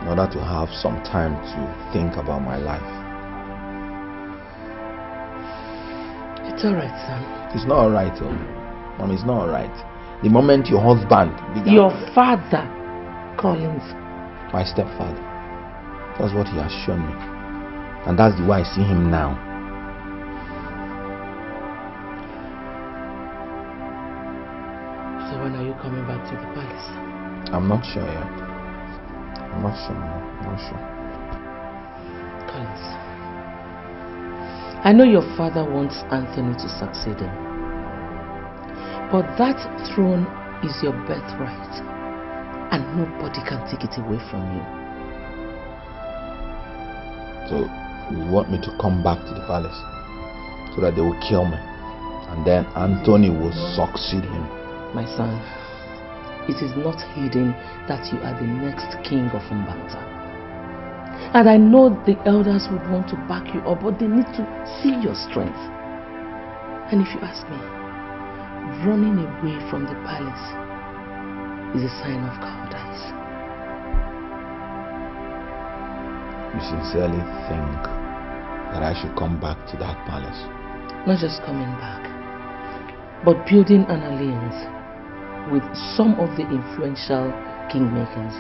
in order to have some time to think about my life. It's alright, son. It's not alright, oh. Mom, it's not alright. The moment your husband began... Your father, Collins. My stepfather. That's what he has shown me. And that's the way I see him now. So when are you coming back to the palace? I'm not sure yet. I'm not sure, Mom. I'm not sure. Collins, I know your father wants Anthony to succeed him. But that throne is your birthright, and nobody can take it away from you. So, you want me to come back to the palace so that they will kill me, and then Anthony will succeed him? My son, it is not hidden that you are the next king of Mbanta. And I know the elders would want to back you up, but they need to see your strength. And if you ask me, running away from the palace is a sign of cowardice. You sincerely think that I should come back to that palace? Not just coming back, but building an alliance with some of the influential kingmakers.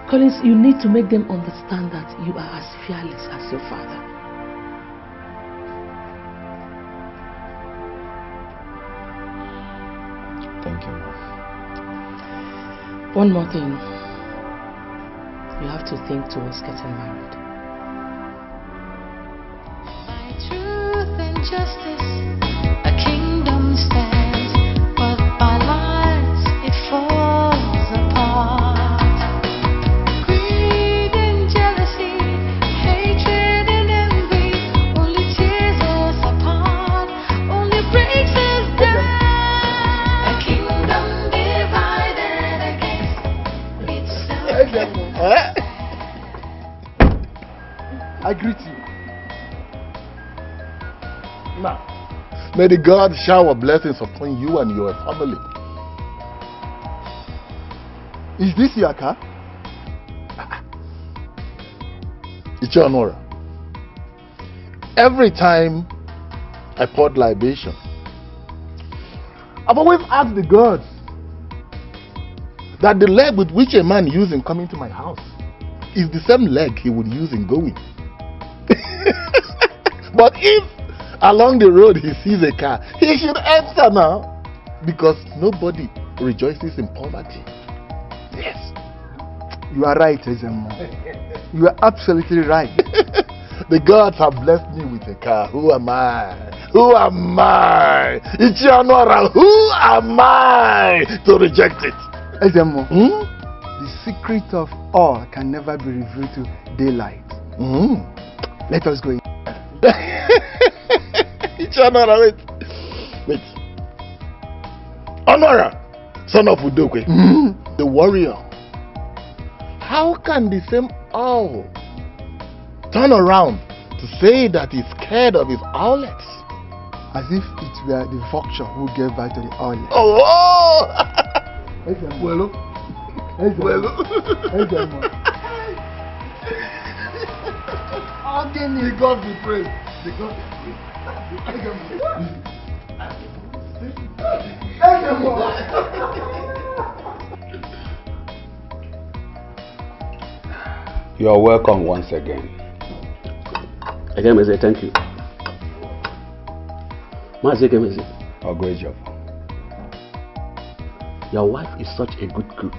Collins, you need to make them understand that you are as fearless as your father. Thank you. One more thing. You have to think towards getting married. By truth and justice, a kingdom stands, but by lies it falls apart. Greed and jealousy, hatred and envy, only tears us apart, only breaks us down. A kingdom divided against itself. I greet you. Now, may the God shower blessings upon you and your family. Is this your car? It's your Nora. Every time I poured libation, I've always asked the gods that the leg with which a man used in coming to my house is the same leg he would use in going. But if along the road he sees a car, he should enter now, because nobody rejoices in poverty. Yes. You are right, Ezeonu. You are absolutely right. The gods have blessed me with a car. Who am I? Who am I? Ichianora, who am I to reject it? Ezeonu, the secret of all can never be revealed to daylight. Let us go in. Ichianora, wait. Honora, son of Udokwe, the warrior. How can the same owl turn around to say that he's scared of his owlets? As if it were the vulture who gave birth to the owlet. Oh! Well, The God be praised. The God be You are welcome once again. Again, Mese, thank you. Mese. Your wife is such a good cook.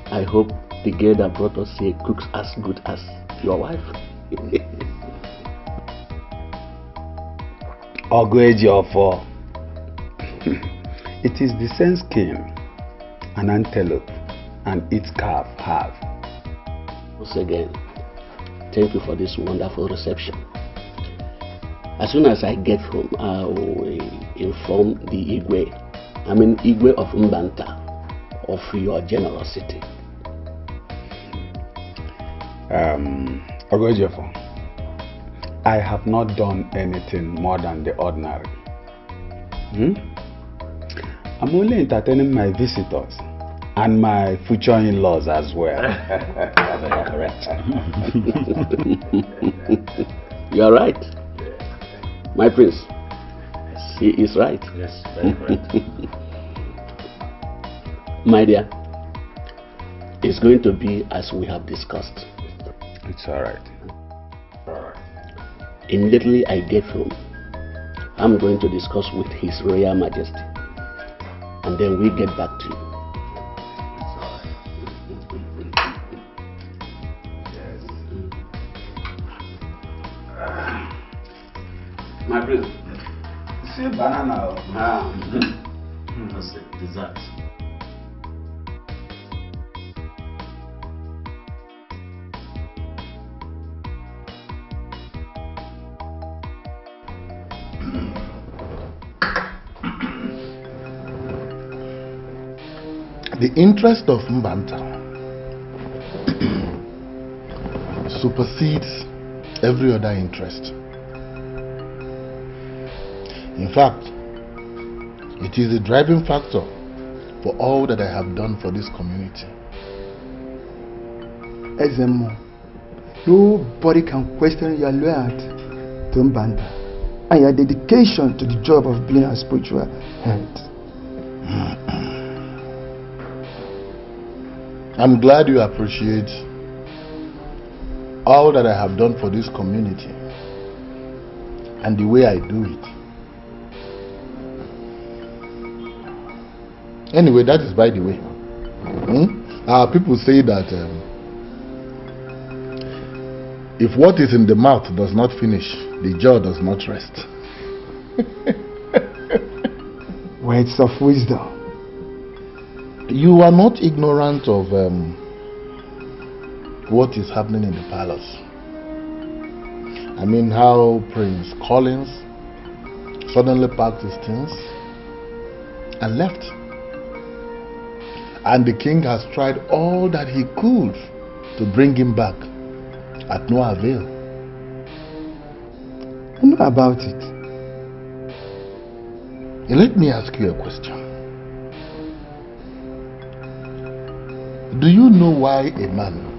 I hope the girl that brought us here cooks as good as your wife. Ogwejiofor. It is the same skin an antelope and its calf have. Once again, thank you for this wonderful reception. As soon as I get home, I will inform the Igwe of Mbanta, of your generosity. Ogwejiofor, I have not done anything more than the ordinary. I'm only entertaining my visitors and my future in-laws as well. Correct. You are right. My prince. He is right. Yes, very right. My dear, it's going to be as we have discussed. It's alright. Immediately I get home, I'm going to discuss with His Royal Majesty, and then we get back to you. My prince. See banana. That's it, dessert. The interest of Mbanta supersedes every other interest. In fact, it is the driving factor for all that I have done for this community. Ezemo, nobody can question your loyalty to Mbanta and your dedication to the job of being a spiritual head. I'm glad you appreciate all that I have done for this community and the way I do it. Anyway, that is by the way. People say that if what is in the mouth does not finish, the jaw does not rest. Words of wisdom. You are not ignorant of what is happening in the palace. I mean, how Prince Collins suddenly packed his things and left. And the king has tried all that he could to bring him back, at no avail. I know about it. Let me ask you a question. Do you know why a man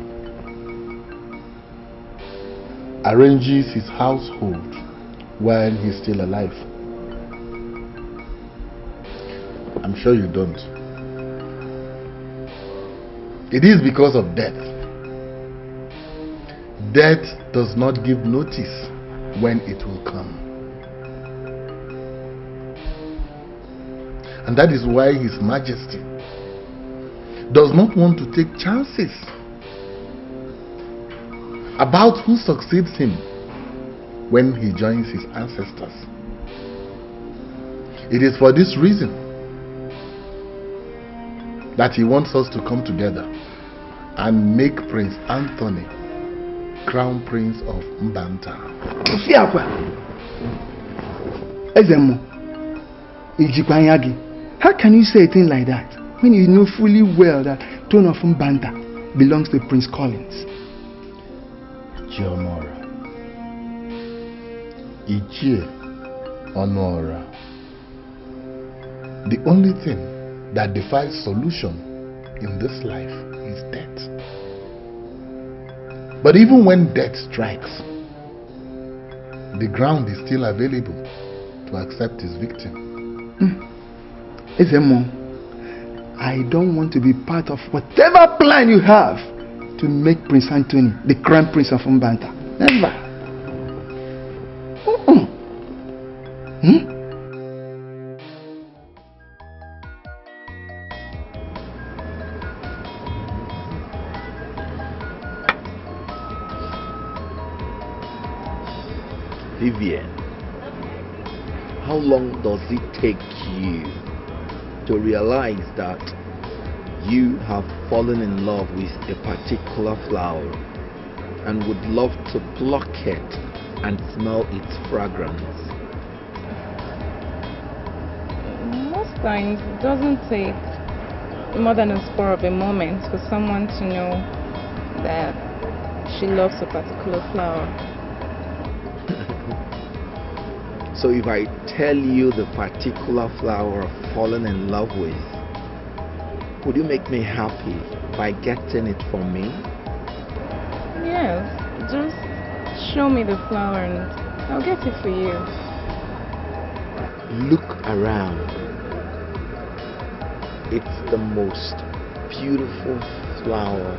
arranges his household while he's still alive? I'm sure you don't. It is because of death. Death does not give notice when it will come. And that is why His Majesty does not want to take chances about who succeeds him when he joins his ancestors. It is for this reason that he wants us to come together and make Prince Anthony Crown Prince of Mbanta. Ezemo, how can you say a thing like that when you know fully well that throne of Mbanta belongs to Prince Collins? Jomora, Ichie Honora. The only thing that defies solution in this life is death. But even when death strikes, the ground is still available to accept his victim. Ezemo, I don't want to be part of whatever plan you have to make Prince Anthony the Crown Prince of Mbanta. Never. Vivian, how long does it take you to realize that you have fallen in love with a particular flower and would love to pluck it and smell its fragrance? Most times it doesn't take more than a spur of a moment for someone to know that she loves a particular flower. So if I tell you the particular flower I've fallen in love with, would you make me happy by getting it for me? Yes, just show me the flower and I'll get it for you. Look around. It's the most beautiful flower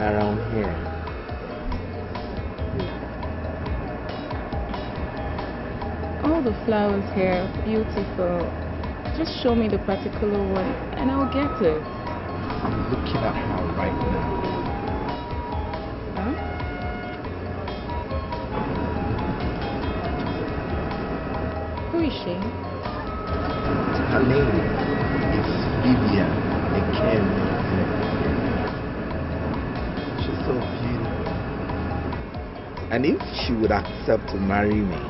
around here. All the flowers here are beautiful. Just show me the particular one and I'll get it. I'm looking at her right now. Huh? Who is she? Her name is Vivian Ekeh. She's so beautiful. And if she would accept to marry me,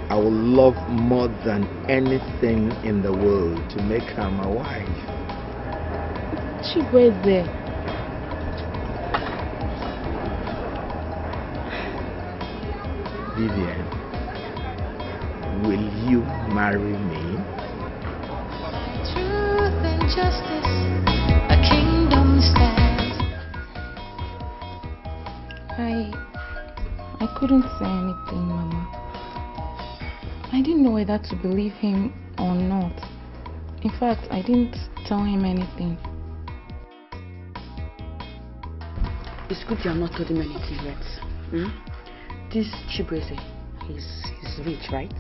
I will love more than anything in the world to make her my wife. She was there. Vivian, will you marry me? Truth and justice, a kingdom stands. couldn't say anything, Mama. I didn't know whether to believe him or not. In fact, I didn't tell him anything. It's good you have not told him anything yet. This Chibueze, he's rich, right?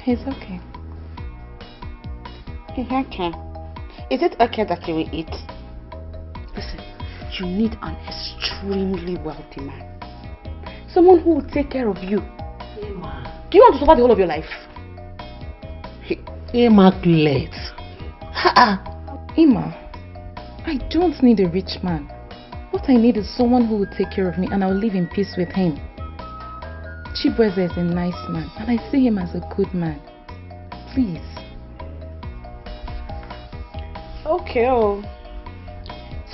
He's okay. He's okay. Is it okay that you will eat? Listen, you need an extremely wealthy man. Someone who will take care of you. Emma. Do you want to suffer the whole of your life? Immaculate. Emma, I don't need a rich man. What I need is someone who will take care of me and I'll live in peace with him. Chibueze is a nice man and I see him as a good man. Please. Okay,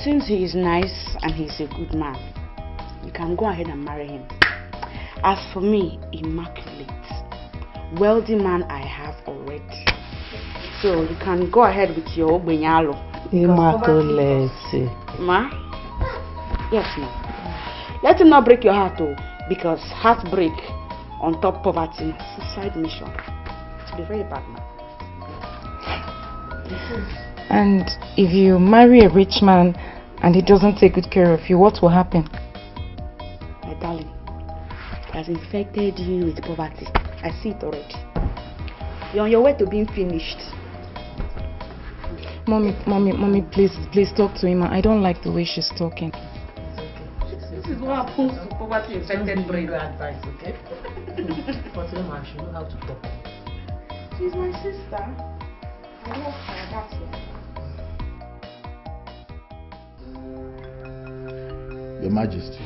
since he is nice and he's a good man, you can go ahead and marry him. As for me, immaculate, wealthy man I have already. So you can go ahead with your Benyalo. Immaculate. Ma? Yes, ma. Let him not break your heart, because heartbreak on top poverty, suicide mission. It will be very bad, ma. And if you marry a rich man and he doesn't take good care of you, what will happen? My darling, he has infected you with poverty. I see it already. You're on your way to being finished. Mommy, please talk to him. I don't like the way she's talking. This is what happens to poverty infected brain. Advice, okay? But Emma, she knows how to talk. She's my sister. I love her, that's why. Your Majesty,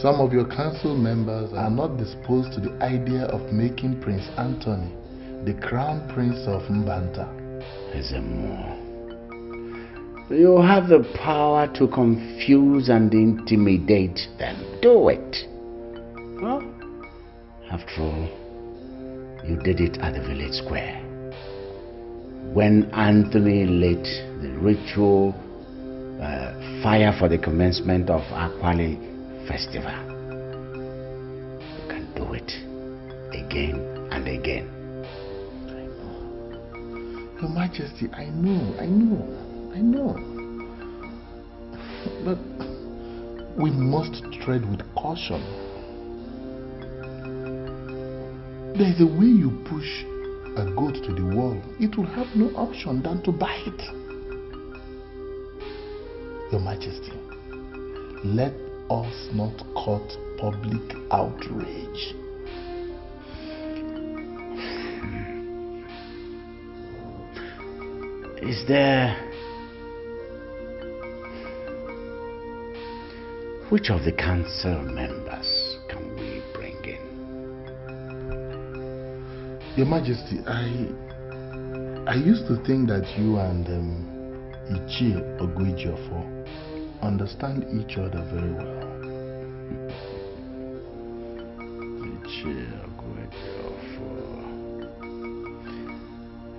some of your council members are not disposed to the idea of making Prince Anthony the crown prince of Mbanta. Ezeonu, you have the power to confuse and intimidate them. Do it. Well, after all, you did it at the village square. When Anthony lit the ritual fire for the commencement of Akwali festival. You can do it again and again. Your Majesty, I know. But we must tread with caution. There is a way you push a goat to the wall. It will have no option than to bite. Your Majesty, let us not court public outrage. Is there... Which of the council members can we bring in? Your Majesty, I used to think that you and Ichie Ogwejiofo understand each other very well. Ichie Ogwejiofo.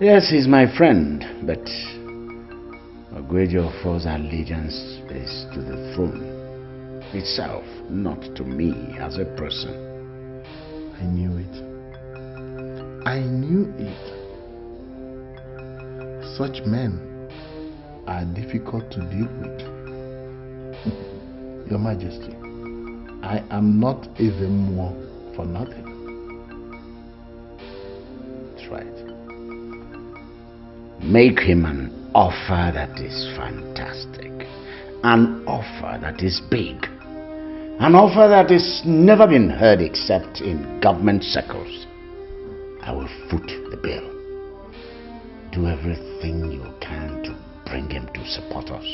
Yes, he's my friend, but Ogwejiofo's allegiance is to the throne itself, not to me as a person. I knew it. Such men are difficult to deal with. Your Majesty, I am not Ezeonu for nothing. That's right. Make him an offer that is fantastic, an offer that is big, an offer that has never been heard except in government circles. I will foot the bill. Do everything you can to bring him to support us.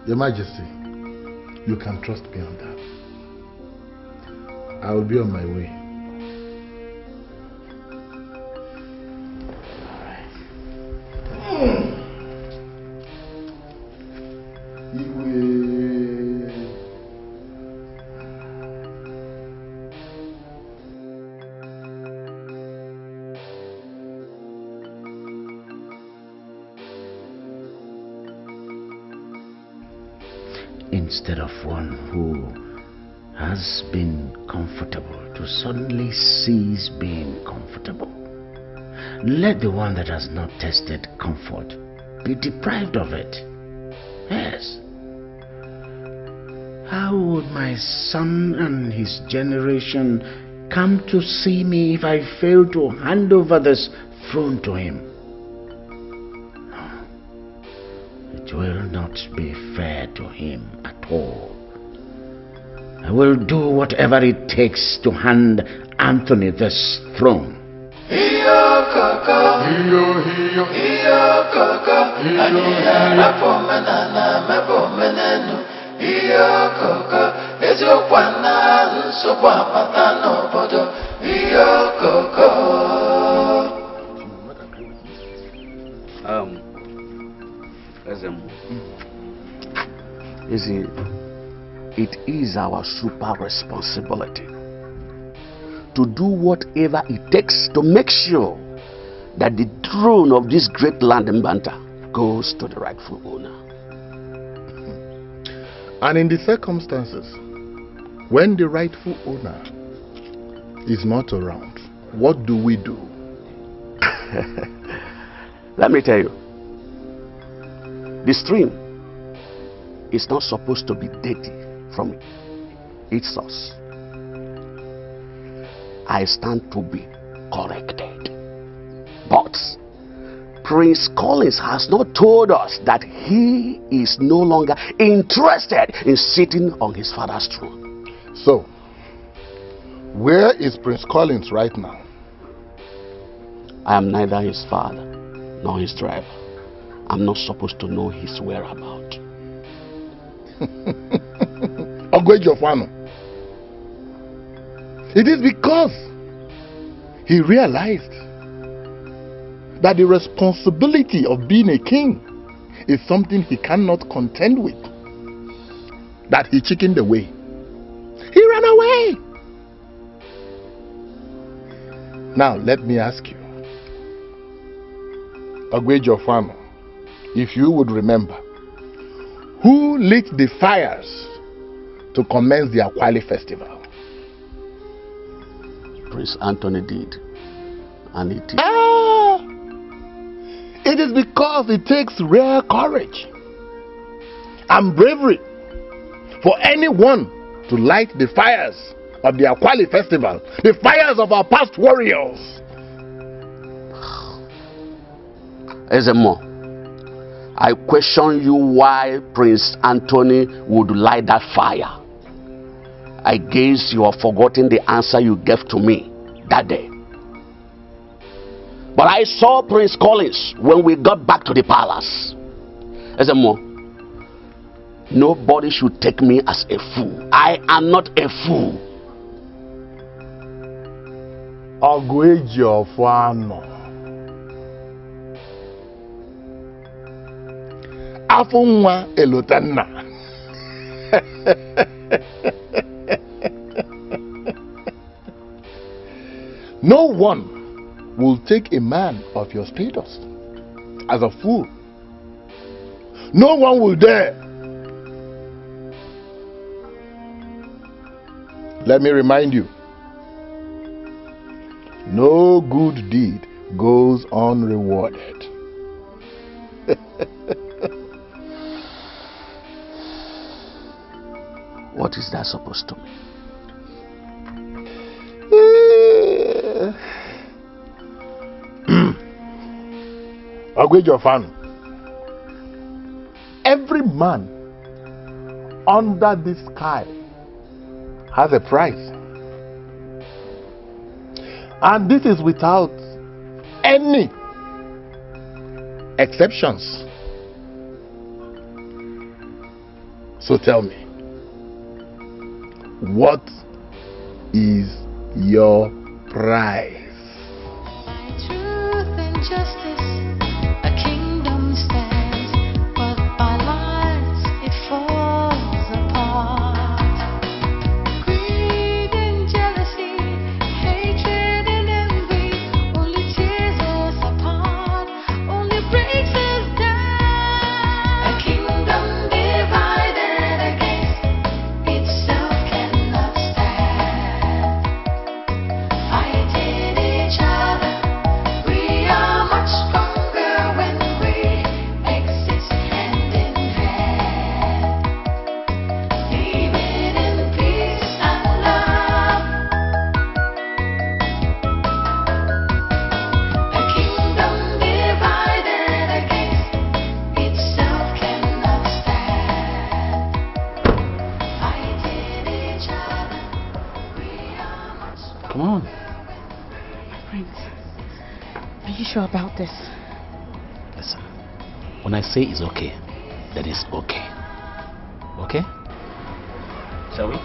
Your Majesty, you can trust me on that. I will be on my way. instead of one who has been comfortable to suddenly cease being comfortable. Let the one that has not tasted comfort be deprived of it. Yes. How would my son and his generation come to see me if I fail to hand over this throne to him? No. It will not be fair to him at all. I will do whatever it takes to hand Anthony this throne. You see, it is our super responsibility to do whatever it takes to make sure that the throne of this great land in Banta goes to the rightful owner. And in the circumstances, when the rightful owner is not around, what do we do? Let me tell you, the stream is not supposed to be dirty from its source. I stand to be corrected. But Prince Collins has not told us that he is no longer interested in sitting on his father's throne. So, where is Prince Collins right now? I am neither his father nor his driver. I'm not supposed to know his whereabouts. Ogwejofano. It is because he realized that the responsibility of being a king is something he cannot contend with, that he chickened away. He ran away. Now let me ask you, Ogwejofano, if you would remember, who lit the fires to commence the Akwali festival? Prince Anthony did. And it is. It is because it takes rare courage and bravery for anyone to light the fires of the Akwali festival, the fires of our past warriors. Ezemo, I question you why Prince Anthony would light that fire. I guess you have forgotten the answer you gave to me that day. But I saw Prince Collins when we got back to the palace. Ezemo, nobody should take me as a fool. I am not a fool. Ogwejofano. Afunwa elotanna. No one will take a man of your status as a fool. No one will dare. Let me remind you, no good deed goes unrewarded. What is that supposed to mean? Ogwejofano, every man under this sky has a price, and this is without any exceptions. So tell me, what is your price? Truth and justice, a kingdom stands, but by lies it falls apart. Greed and jealousy, hatred and envy, only tears us apart, only breaks us down. A kingdom divided against Prince, are you sure about this? Listen, when I say it's okay, that is okay. Okay? Shall we?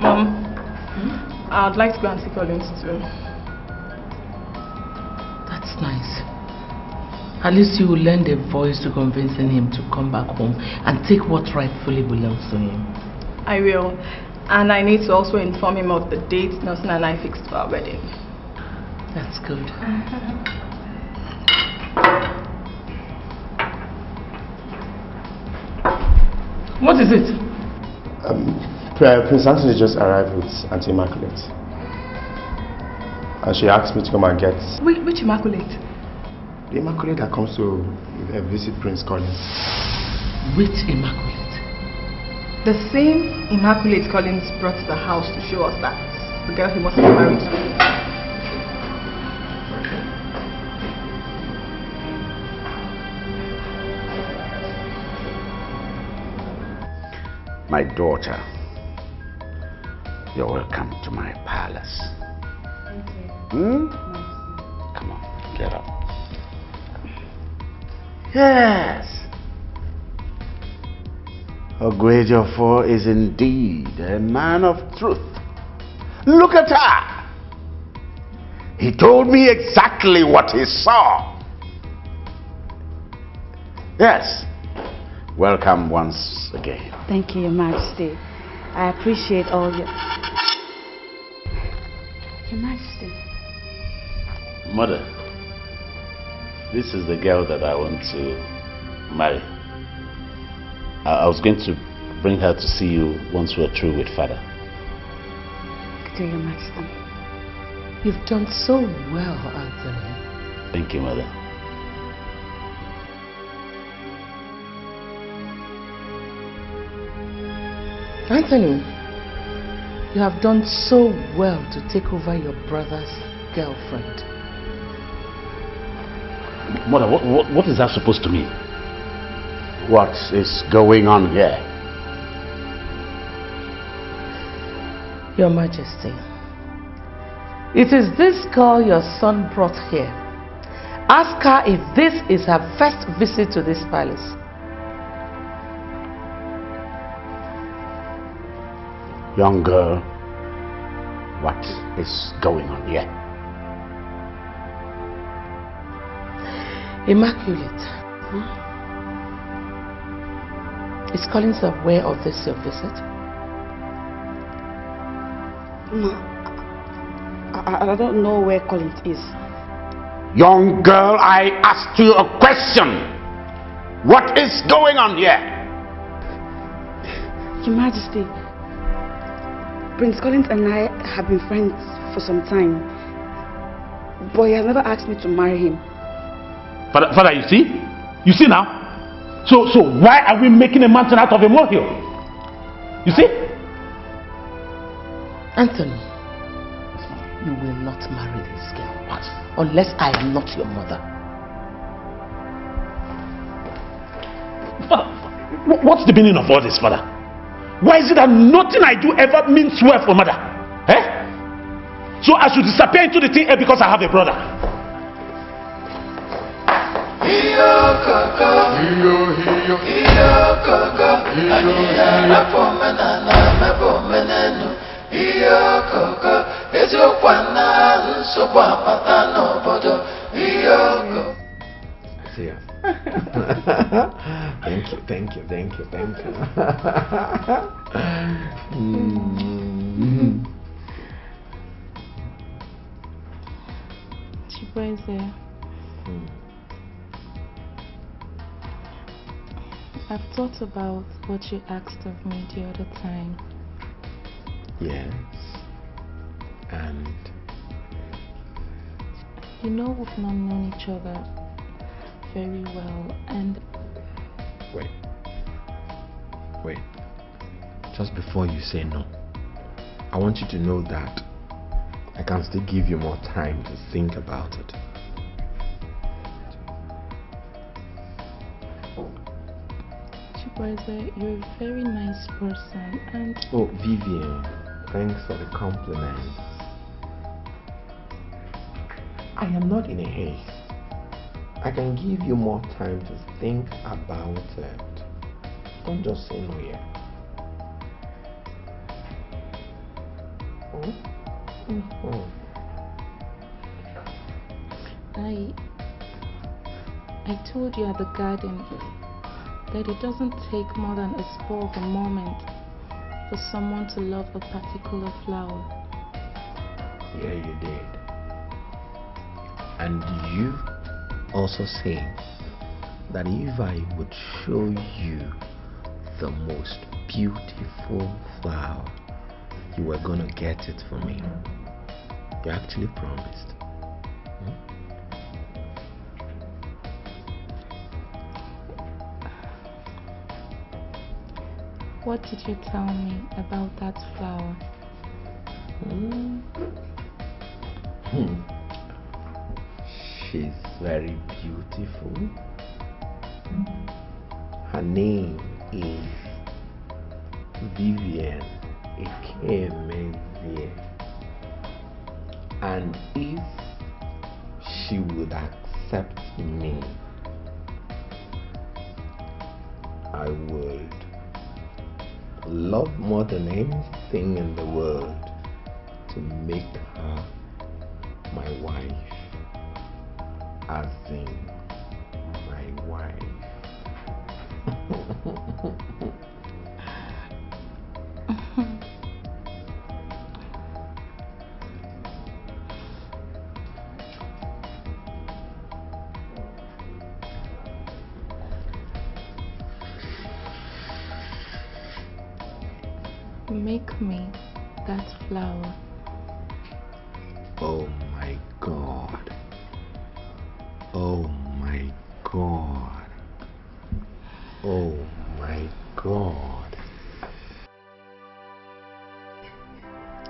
Mom, I'd like to go and see Collins too. That's nice. At least you will lend a voice to convincing him to come back home and take what rightfully belongs to him. I will. And I need to also inform him of the date Nelson and I fixed for our wedding. That's good. What is it? Prince Anthony just arrived with Auntie Immaculate. And she asked me to come and get... Which Immaculate? The Immaculate that comes to visit Prince Collins. Which Immaculate? The same Immaculate Collins brought to the house to show us that the girl he must be married to. My daughter, you're welcome to my palace. Come on, get up. Yes. Ogwejofor is indeed a man of truth. Look at her. He told me exactly what he saw. Yes. Welcome once again. Thank you, Your Majesty. I appreciate all your... Your Majesty. Mother, this is the girl that I want to marry. I was going to bring her to see you once we're through with Father. Good day, Your Majesty. You've done so well, Anthony. Thank you, Mother. Anthony, you have done so well to take over your brother's girlfriend. Mother, what is that supposed to mean? What is going on here? Your Majesty, it is this girl your son brought here. Ask her if this is her first visit to this palace. Young girl, what is going on here? Immaculate. Is Collins aware of this your visit? No, I don't know where Collins is. Young girl, I asked you a question. What is going on here? Your Majesty, Prince Collins and I have been friends for some time, but he has never asked me to marry him. Father, you see now? So why are we making a mountain out of a molehill? You see? Anthony, you will not marry this girl. What? Unless I am not your mother. Father, what's the meaning of all this, Father? Why is it that nothing I do ever means well for Mother? Eh? So I should disappear into the thin air because I have a brother? See ya. Thank you. Chiba is there. I've thought about what you asked of me the other time. Yes. And? You know we've not known each other very well, and... Wait. Just before you say no, I want you to know that I can still give you more time to think about it. Chikweze, you're a very nice person and... Oh, Vivian, thanks for the compliments. I am not in a haste. I can give you more time to think about it. Don't just say no yet. I told you at the garden that it doesn't take more than a spur of a moment for someone to love a particular flower. Yeah, you did. And you also said that if I would show you the most beautiful flower, you were gonna get it for me. You actually promised. What did you tell me about that flower? She's very beautiful. Her name is Vivian Ekeh. And if she would accept me, I would love more than anything in the world to make her my wife, as in my wife. Make me that flower. Oh my God. Oh my God. Oh my God.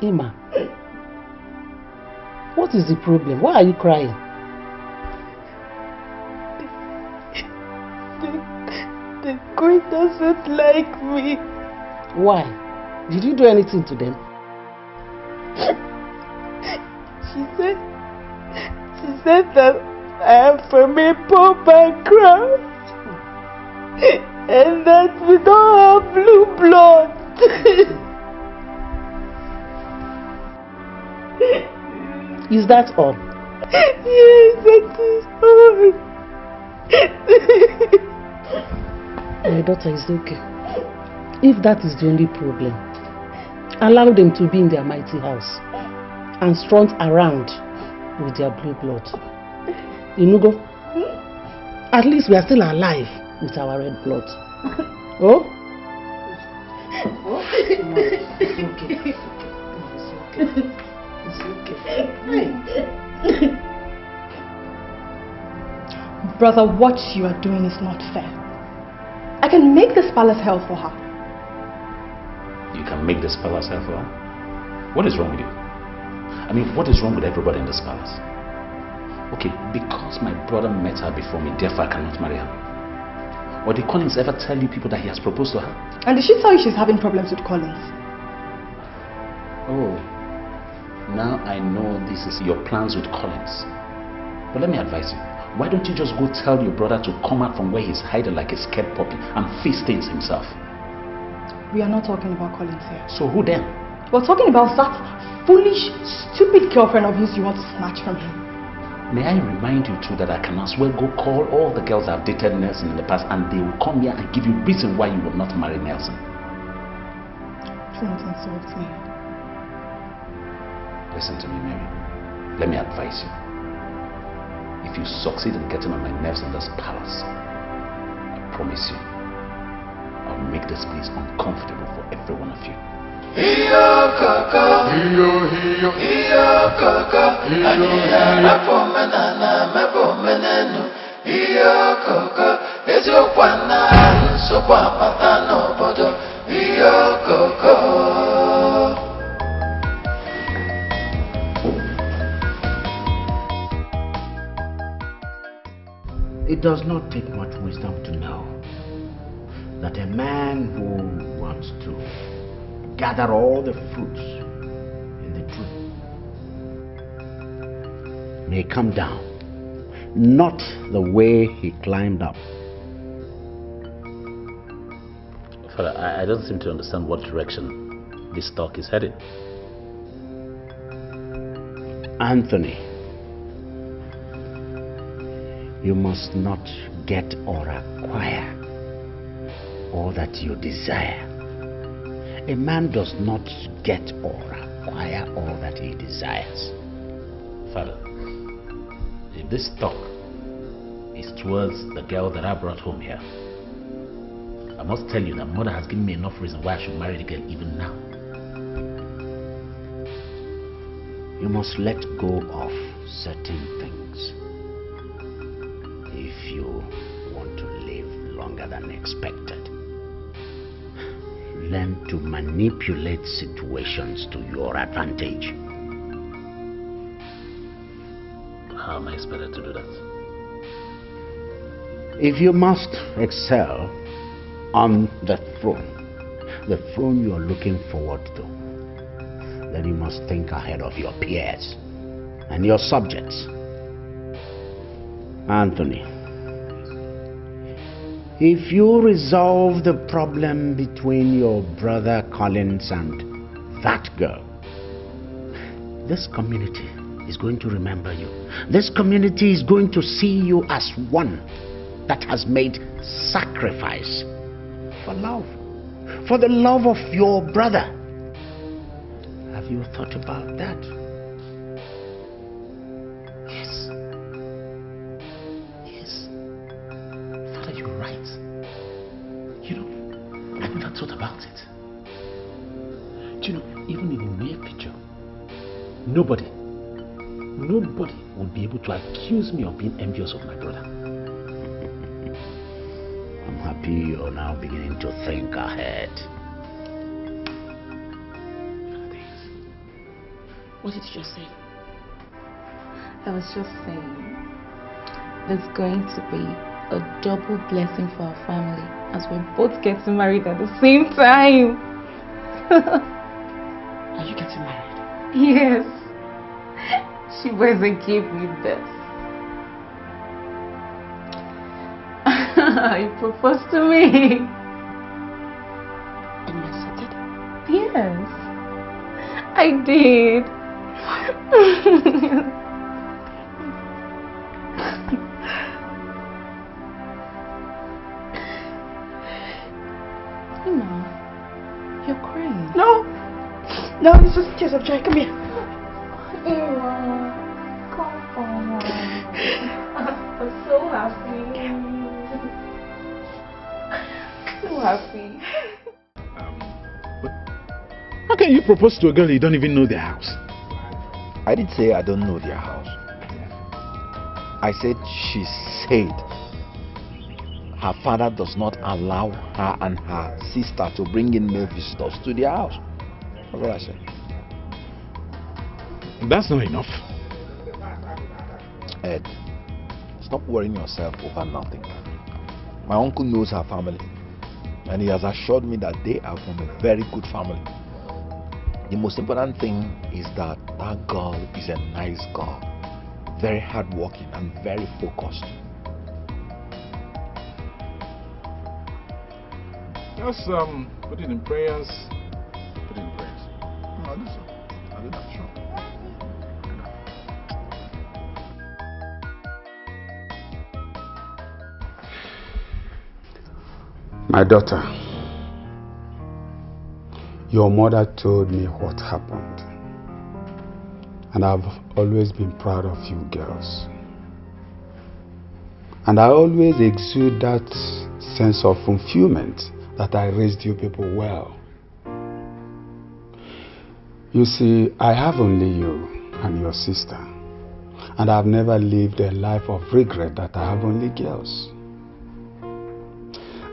Emma, what is the problem? Why are you crying? The queen doesn't like me. Why? Did you do anything to them? She said that I am from a poor background and that we don't have blue blood. Is that all? Yes, that is all. My daughter is okay. If that is the only problem, allow them to be in their mighty house and strut around with their blue blood. Inugo, at least we are still alive with our red blood. Oh? It's okay. It's okay. Brother, what you are doing is not fair. I can make this palace hell for her. You can make this palace hell for her? What is wrong with you? I mean, what is wrong with everybody in this palace? Okay, because my brother met her before me, therefore I cannot marry her. Or did Collins ever tell you people that he has proposed to her? And did she tell you she's having problems with Collins? Oh, now I know this is your plans with Collins. But let me advise you. Why don't you just go tell your brother to come out from where he's hiding like a scared puppy and face things himself? We are not talking about Collins here. So who then? We're talking about that foolish, stupid girlfriend of his you want to snatch from him. May I remind you too that I can as well go call all the girls I've dated Nelson in the past and they will come here and give you reason why you will not marry Nelson. Do not insult me. Listen to me, Mary. Let me advise you. If you succeed in getting on my nerves in this palace, I promise you, I'll make this place uncomfortable for every one of you. Iyo kaka, iyo kaka, aniya mepo menenu. Iyo kaka, ezokwana nsokwa pata n'obodo. Iyo kaka. It does not take much wisdom to know that a man who wants to gather all the fruits in the tree may come down, not the way he climbed up. Father, I don't seem to understand what direction this talk is heading. Anthony, you must not get or acquire all that you desire. A man does not get or acquire all that he desires. Father, if this talk is towards the girl that I brought home here, I must tell you that mother has given me enough reason why I should marry the girl even now. You must let go of certain things if you want to live longer than expected. Learn to manipulate situations to your advantage. How am I expected to do that? If you must excel on the throne you are looking forward to, then you must think ahead of your peers and your subjects. Anthony, if you resolve the problem between your brother Collins and that girl, this community is going to remember you. This community is going to see you as one that has made sacrifice for love, for the love of your brother. Have you thought about that? Yes. Yes. Father, you're right. You know, I never thought about it. Do you know, even in the near picture, nobody would be able to accuse me of being envious of my brother. I'm happy you're now beginning to think ahead. What did you just say? I was just saying there's going to be a double blessing for our family as we're both getting married at the same time. Are you getting married? Yes. She went and gave me this. He proposed to me. And you accepted? Yes. I did. Emma, you're crying. No, it's just tears of joy. Come here. Emma, come on. I'm so happy. So happy. How can you propose to a girl you don't even know their house? I didn't say I don't know their house. I said she said her father does not allow her and her sister to bring in male visitors to their house. That's what I said. That's not enough. Ed, stop worrying yourself over nothing. My uncle knows her family, and he has assured me that they are from a very good family. The most important thing is that that girl is a nice girl, very hardworking and very focused. Just put it in prayers. Put it in prayers. I'll do so. I'll do that, sure. My daughter, your mother told me what happened, and I've always been proud of you girls. And I always exude that sense of fulfillment that I raised you people well. You see, I have only you and your sister, and I've never lived a life of regret that I have only girls.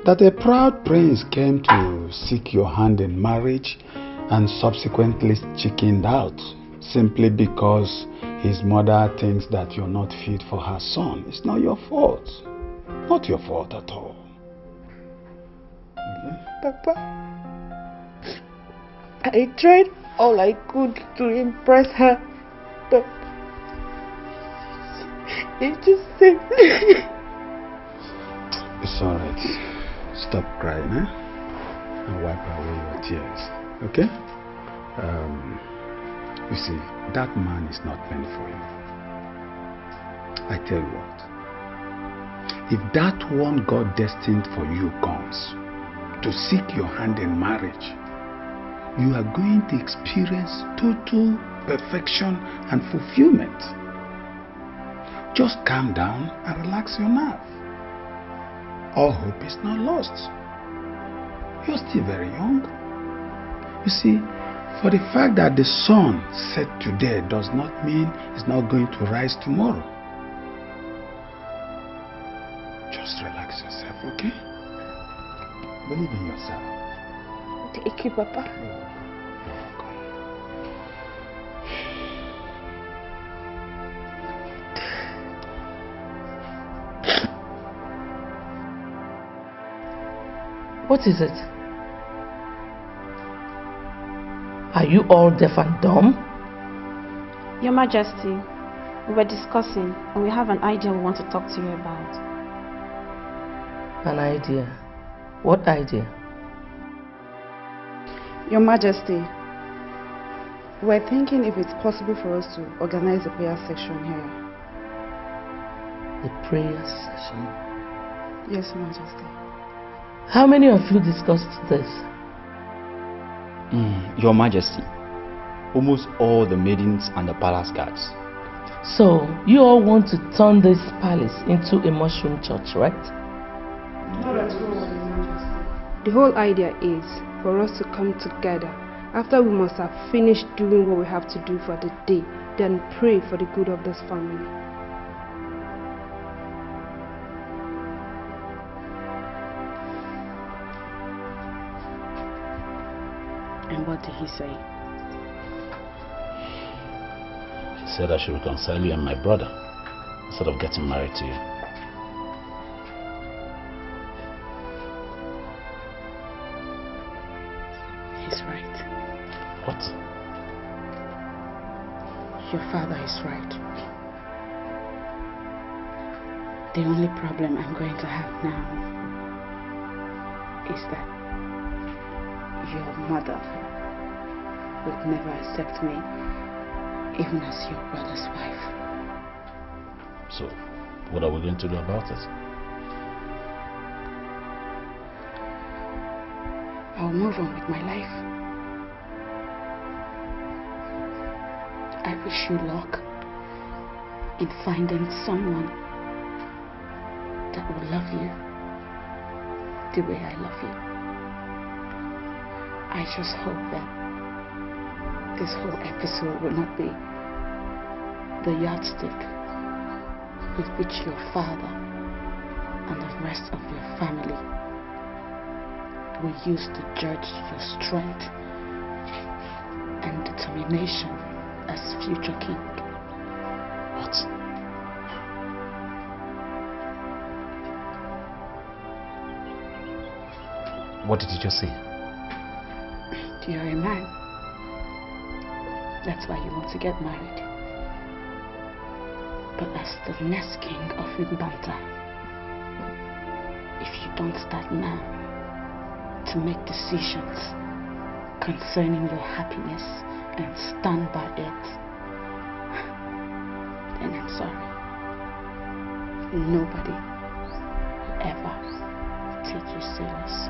That a proud prince came to seek your hand in marriage and subsequently chickened out simply because his mother thinks that you're not fit for her son. It's not your fault. Not your fault at all. Papa, I tried all I could to impress her, but it just said... It's alright. Stop crying, eh? And wipe away your tears, okay? You see, that man is not meant for you. I tell you what, if that one God destined for you comes to seek your hand in marriage, you are going to experience total perfection and fulfillment. Just calm down and relax your nerve. All hope is not lost. You're still very young. You see, for the fact that the sun set today does not mean it's not going to rise tomorrow. Just relax yourself, okay? Believe in yourself. Thank you, Papa. What is it? Are you all deaf and dumb? Your Majesty, we were discussing and we have an idea we want to talk to you about. An idea? What idea? Your Majesty, we're thinking if it's possible for us to organize a prayer section here. The prayer session? Yes, Your Majesty. How many of you discussed this? Your Majesty, almost all the maidens and the palace guards. So, you all want to turn this palace into a mushroom church, right? Not at all, Your Majesty. The whole idea is for us to come together after we must have finished doing what we have to do for the day, then pray for the good of this family. And what did he say? He said I should reconcile you and my brother instead of getting married to you. He's right. What? Your father is right. The only problem I'm going to have now is that your mother would never accept me even as your brother's wife. So, what are we going to do about it? I'll move on with my life. I wish you luck in finding someone that will love you the way I love you. I just hope that this whole episode will not be the yardstick with which your father and the rest of your family will use to judge your strength and determination as future king. What? What did you just say? You're a man. That's why you want to get married. But as the next king of Mbanta, if you don't start now to make decisions concerning your happiness and stand by it, then I'm sorry. Nobody will ever take you serious.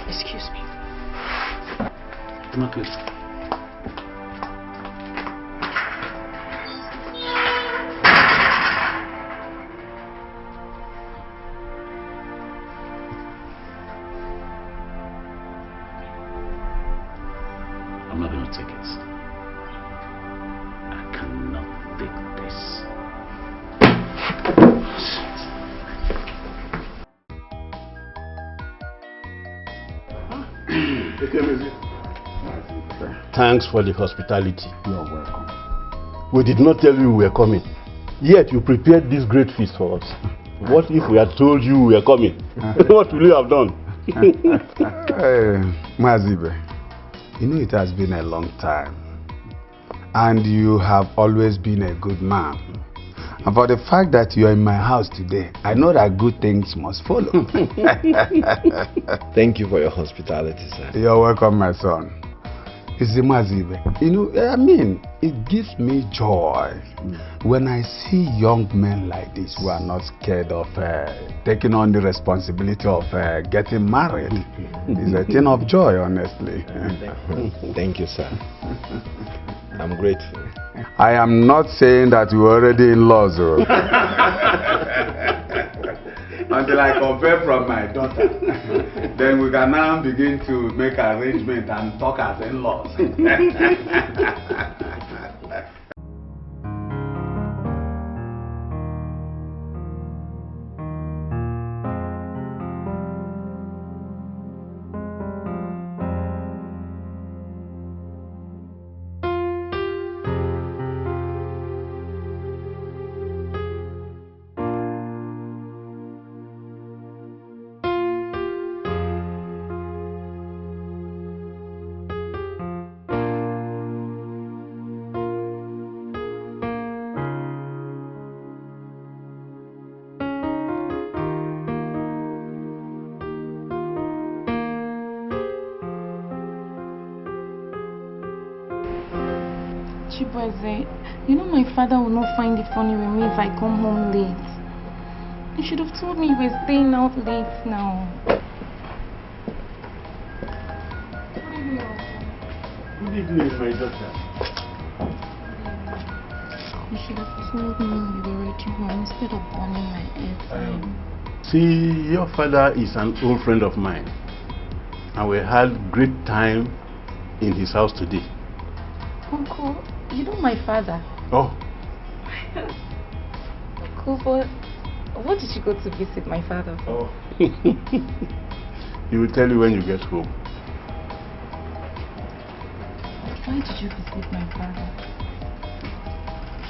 Excuse me. Come on, please. I'm not going to take it. I cannot take this. Thanks for the hospitality. You are welcome. We did not tell you we were coming. Yet you prepared this great feast for us. What if we had told you we were coming? What will you have done? Mazibe, you know it has been a long time. And you have always been a good man. And for the fact that you are in my house today, I know that good things must follow. Thank you for your hospitality, sir. You're welcome, my son. You see, Mazibe, you know, I mean, it gives me joy when I see young men like this who are not scared of taking on the responsibility of getting married. It's a thing of joy, honestly. Thank you, sir. I'm grateful. I am not saying that you're already in laws, until I compare from my daughter. Then we can now begin to make arrangements and talk as in-laws. Chibueze, you know my father will not find it funny with me if I come home late. You should have told me you were staying out late now. Good evening, my daughter. You should have told me you were already home instead of burning my airtime. See, your father is an old friend of mine. And we had great time in his house today. Uncle, you know my father. Oh. Uncle, but what did you go to visit my father for? Oh. He will tell you when you get home. Why did you visit my father?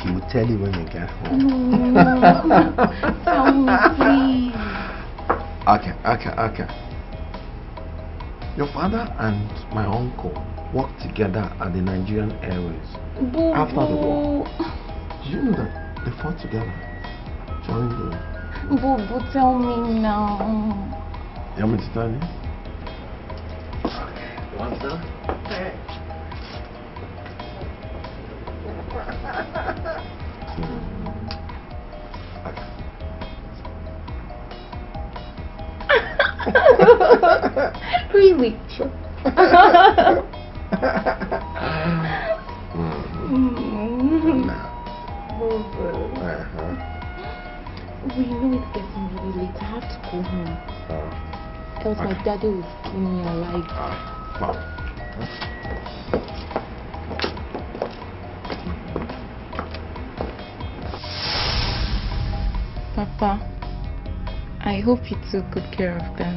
He will tell you when you get home. No, tell me, please. Okay. Your father and my uncle worked together at the Nigerian Airways after the war. Did you know that they fought together during the... Boo, tell me now. You want me to tell you? What's that? Really? We know it's getting really late. I have to go home. Else my daddy will skin me alive. Papa, I hope you took good care of them.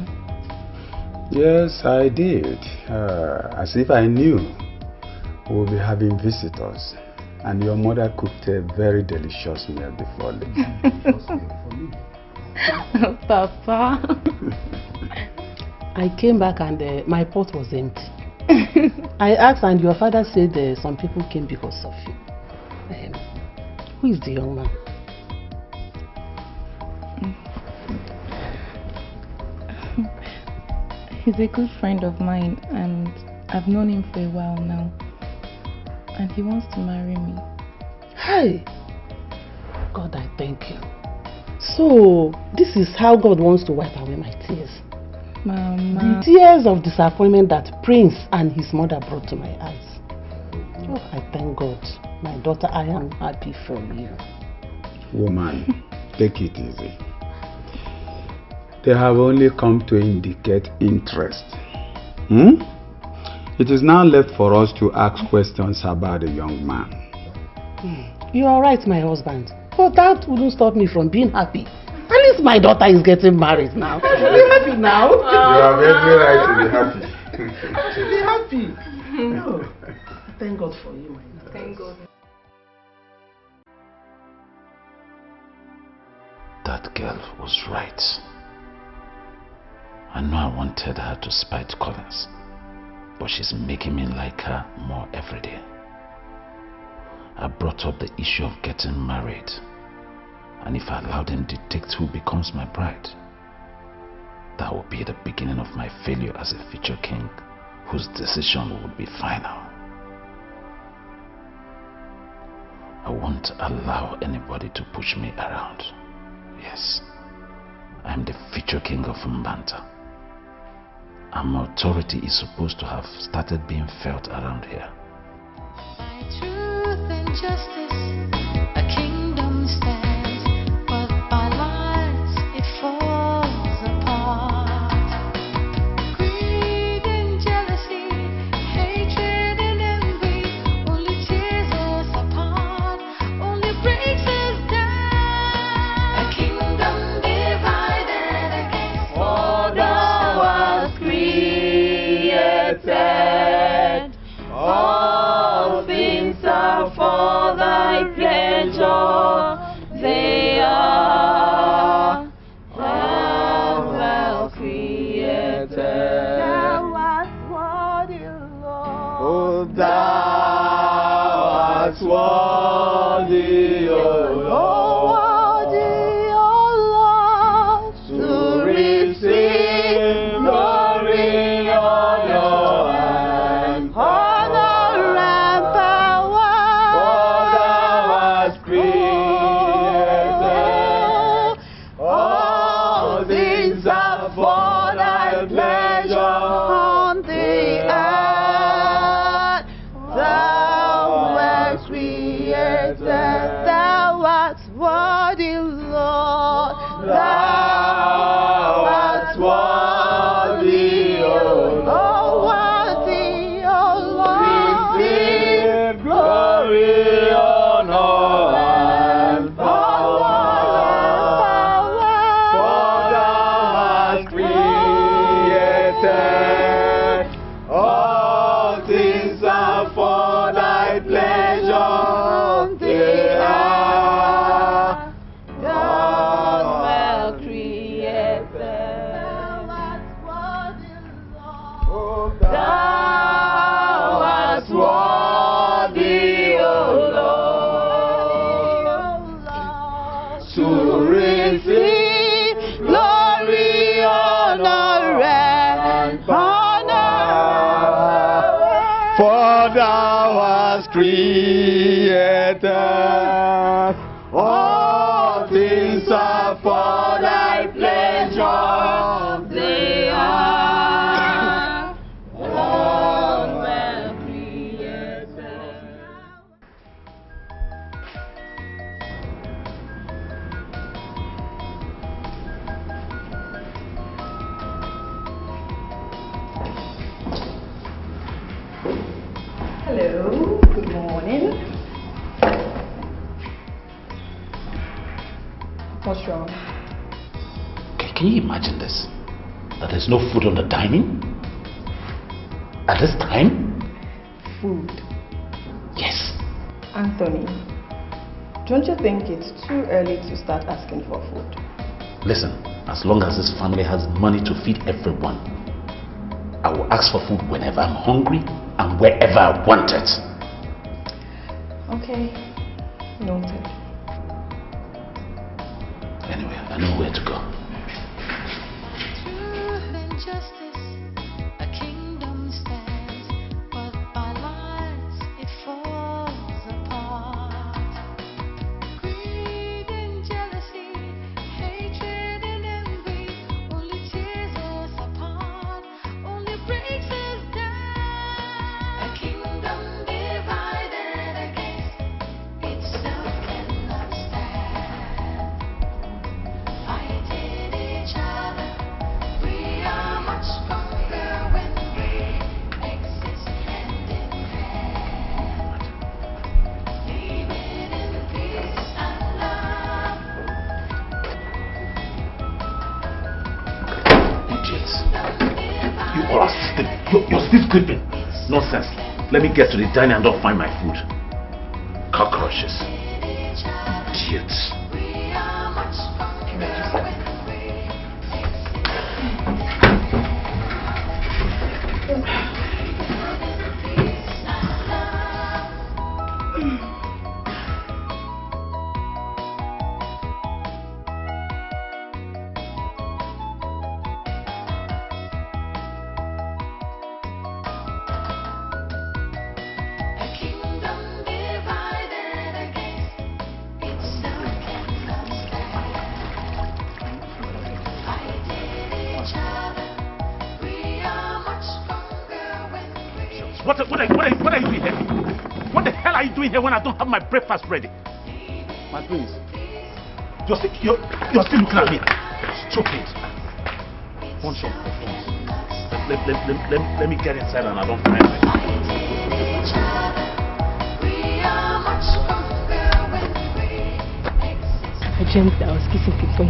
Yes, I did. As if I knew we'll be having visitors. And your mother cooked a very delicious meal before leaving. Papa. I came back and my pot was empty. I asked and your father said some people came because of you. Who is the young man? He's a good friend of mine and I've known him for a while now. And he wants to marry me. Hey! God, I thank you. So, this is how God wants to wipe away my tears. Mama. The tears of disappointment that Prince and his mother brought to my eyes. Oh, I thank God. My daughter, I am happy for you. Woman, take it easy. They have only come to indicate interest. It is now left for us to ask questions about the young man. You are right, my husband. But that wouldn't stop me from being happy. At least my daughter is getting married now. Be happy now. You have every right to be happy. Be happy. Oh, thank God for you, my daughter. Thank God. that girl was right. I know I wanted her to spite Collins, but she's making me like her more every day. I brought up the issue of getting married, and if I allow them to dictate who becomes my bride, that will be the beginning of my failure as a future king whose decision would be final. I won't allow anybody to push me around. Yes, I am the future king of Mbanta, and my authority is supposed to have started being felt around here. By truth and justice, a kingdom stands, but by lies it falls apart. Greed and jealousy, hatred and envy, only tears us apart, only breaks us down. A kingdom divided against For thou wast created, all things are for thy pleasure, they are well created. Thou art worthy, Lord. Oh, thou art worthy, O Lord, To receive glory, honor, and power. For thou art created. All things are for thy pleasure on the earth. Thou wast created. Thou art worthy, Lord. Thou art worthy, O Lord. Worthy, O Lord. Receive glory, honor, and power. For thou art created. All things are for thy pleasure. They are God well created. Thou art worthy, O Lord, to receive glory, honor, and For thou hast created. All things are for thy pleasure. They are all well created. Hello, good morning. What's wrong? Can you imagine this? That there's no food on the dining? At this time? Food. Yes. Anthony, don't you think it's too early to start asking for food? Listen, as long as this family has money to feed everyone, I will ask for food whenever I'm hungry and wherever I want it. Okay, noted. Anyway, I know where to go. truth and justice, a kingdom stands, but by lies it falls apart. Greed and jealousy, hatred and envy, only tears us apart, only breaks us down. A kingdom divided against itself cannot stand. Fighting each other, we are much stronger when we exist hand in hand. Living in peace and love. Idiots. You all are still, you're still sleeping. Nonsense. Let me get to the dining and don't find my food. Cockroaches. Idiots. We are much stronger. What are you doing here? What the hell are you doing here when I don't have my breakfast ready? My prince. You're still looking at me. Stupid. One shot. Let me get inside and I don't find my... I dreamt that I was kissing people.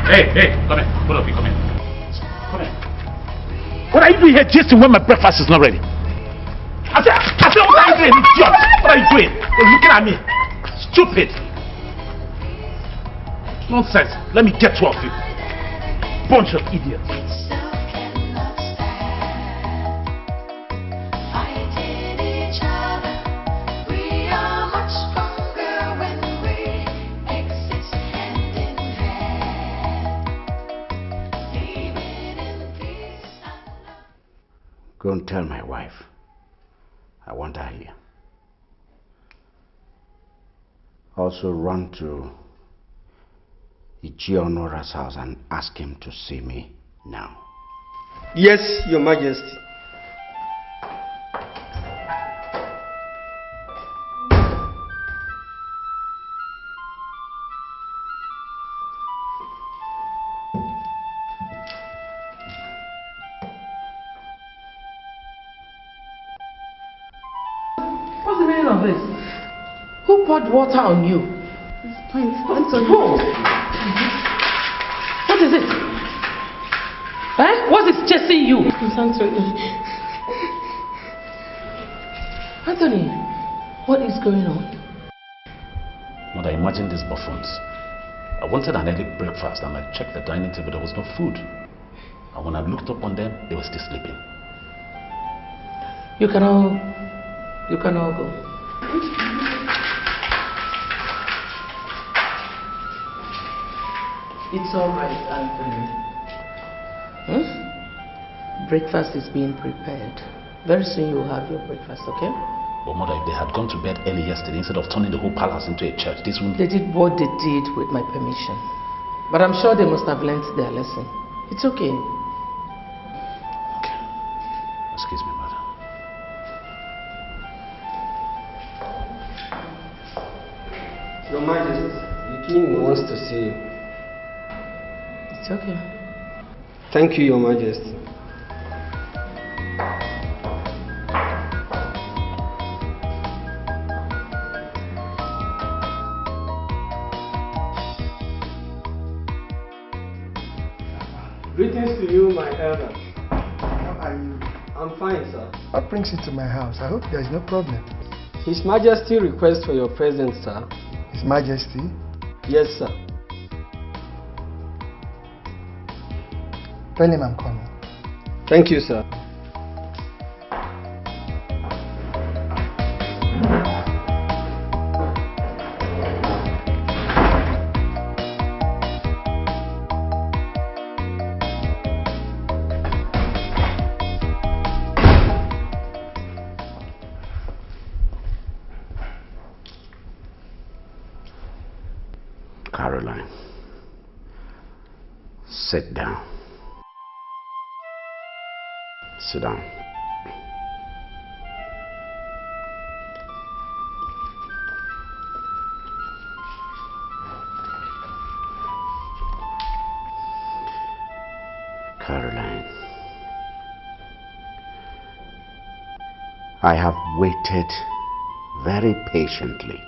Hey, come here. Both of you, come here. Come here. What are you doing here, Jason, when my breakfast is not ready? I said, what are you doing, idiot? What are you doing? You're looking at me. Stupid. Nonsense. Let me get two of you. Bunch of idiots. Go and tell my wife. I want her here. Also run to Ichionora's house and ask him to see me now. Yes, Your Majesty. What's the meaning of this? Who poured water on you? It's Prince Anthony. Who? What is it? Eh? What is chasing you? Prince Anthony. Anthony, what is going on? Mother, imagine these buffoons. I wanted an early breakfast and I checked the dining table, there was no food. And when I looked up on them, they were still sleeping. You can all go. It's all right, Anthony. Breakfast is being prepared. Very soon you will have your breakfast, okay? But Mother, if they had gone to bed early yesterday instead of turning the whole palace into a church, this wouldn't... They did what they did with my permission. But I'm sure they must have learnt their lesson. It's okay. Excuse me, Mother. Your Majesty, the king wants to see you. It's okay. Thank you, Your Majesty. Greetings to you, my elder. How are you? I'm fine, sir. What brings you to my house? I hope there is no problem. His Majesty requests for your presence, sir. His Majesty? Yes, sir. Tell him I'm coming. Thank you, sir. Caroline, sit down. Sit down. Caroline, I have waited very patiently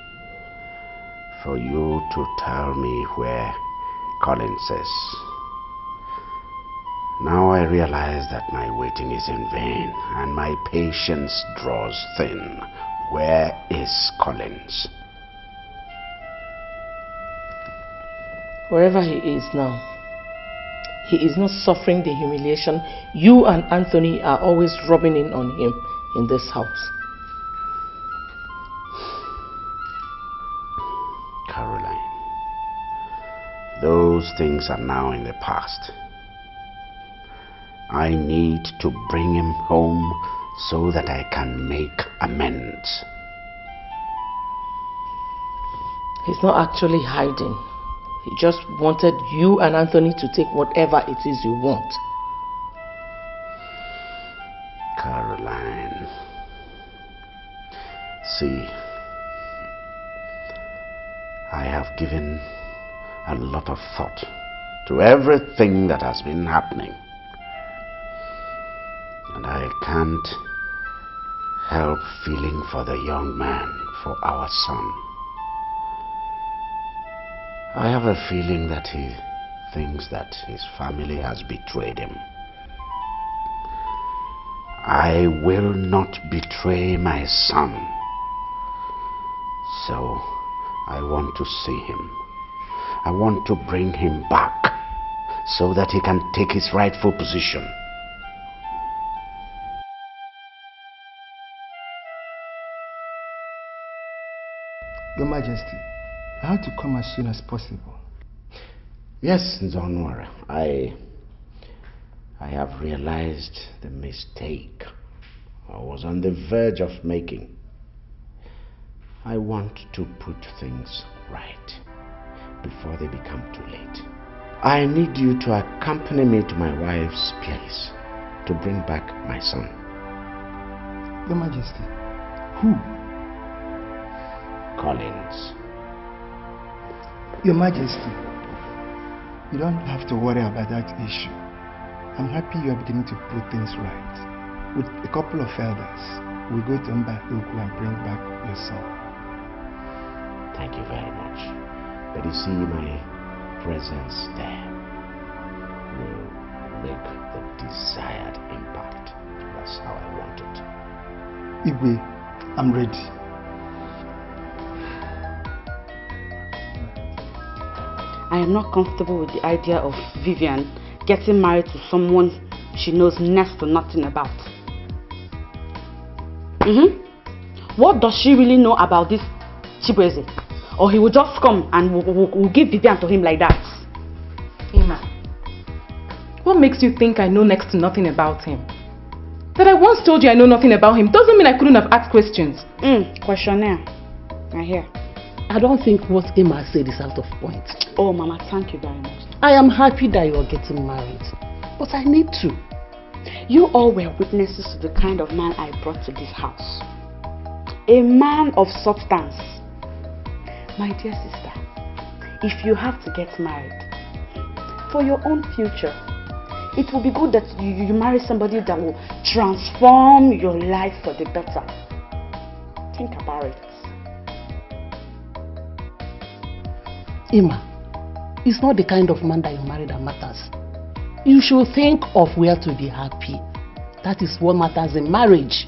for you to tell me where Collins is. Now I realize that my waiting is in vain and my patience draws thin. Where is Collins? Wherever he is now, he is not suffering the humiliation you and Anthony are always rubbing in on him in this house. Caroline, those things are now in the past. I need to bring him home so that I can make amends. He's not actually hiding. He just wanted you and Anthony to take whatever it is you want. Caroline, see, I have given a lot of thought to everything that has been happening. And I can't help feeling for the young man, for our son. I have a feeling that he thinks that his family has betrayed him. I will not betray my son. So I want to see him. I want to bring him back so that he can take his rightful position. Your Majesty, I have to come as soon as possible. Yes, Nzonwara, I have realized the mistake I was on the verge of making. I want to put things right before they become too late. I need you to accompany me to my wife's place to bring back my son. Your Majesty, who? Collins. Your Majesty, you don't have to worry about that issue. I'm happy you are beginning to put things right. With a couple of elders, we'll go to Mbadoku and bring back your son. Thank you very much. But you see, my presence there will make the desired impact. That's how I want it. Igwe, I'm ready. I am not comfortable with the idea of Vivian getting married to someone she knows next to nothing about. What does she really know about this Chibueze? Or he will just come and we'll give Vivian to him like that? Emma, what makes you think I know next to nothing about him? That I once told you I know nothing about him doesn't mean I couldn't have asked questions. Questionnaire. I hear. I don't think what Emma said is out of point. Oh, Mama, thank you very much. I am happy that you are getting married, but I need to. You all were witnesses to the kind of man I brought to this house. A man of substance. My dear sister, if you have to get married, for your own future, it will be good that you marry somebody that will transform your life for the better. Think about it. Emma, it's not the kind of man that you marry that matters. You should think of where to be happy. That is what matters in marriage.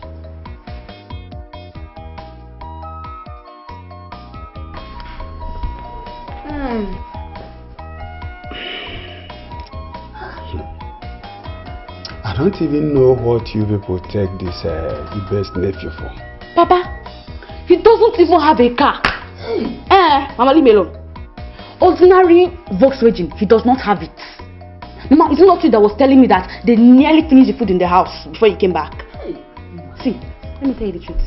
I don't even know what you people take this Ibe's nephew for. Papa, he doesn't even have a car. Mama, leave me alone. Ordinary Volkswagen, he does not have it. Mama, it's not you that was telling me that they nearly finished the food in the house before you came back. See, let me tell you the truth.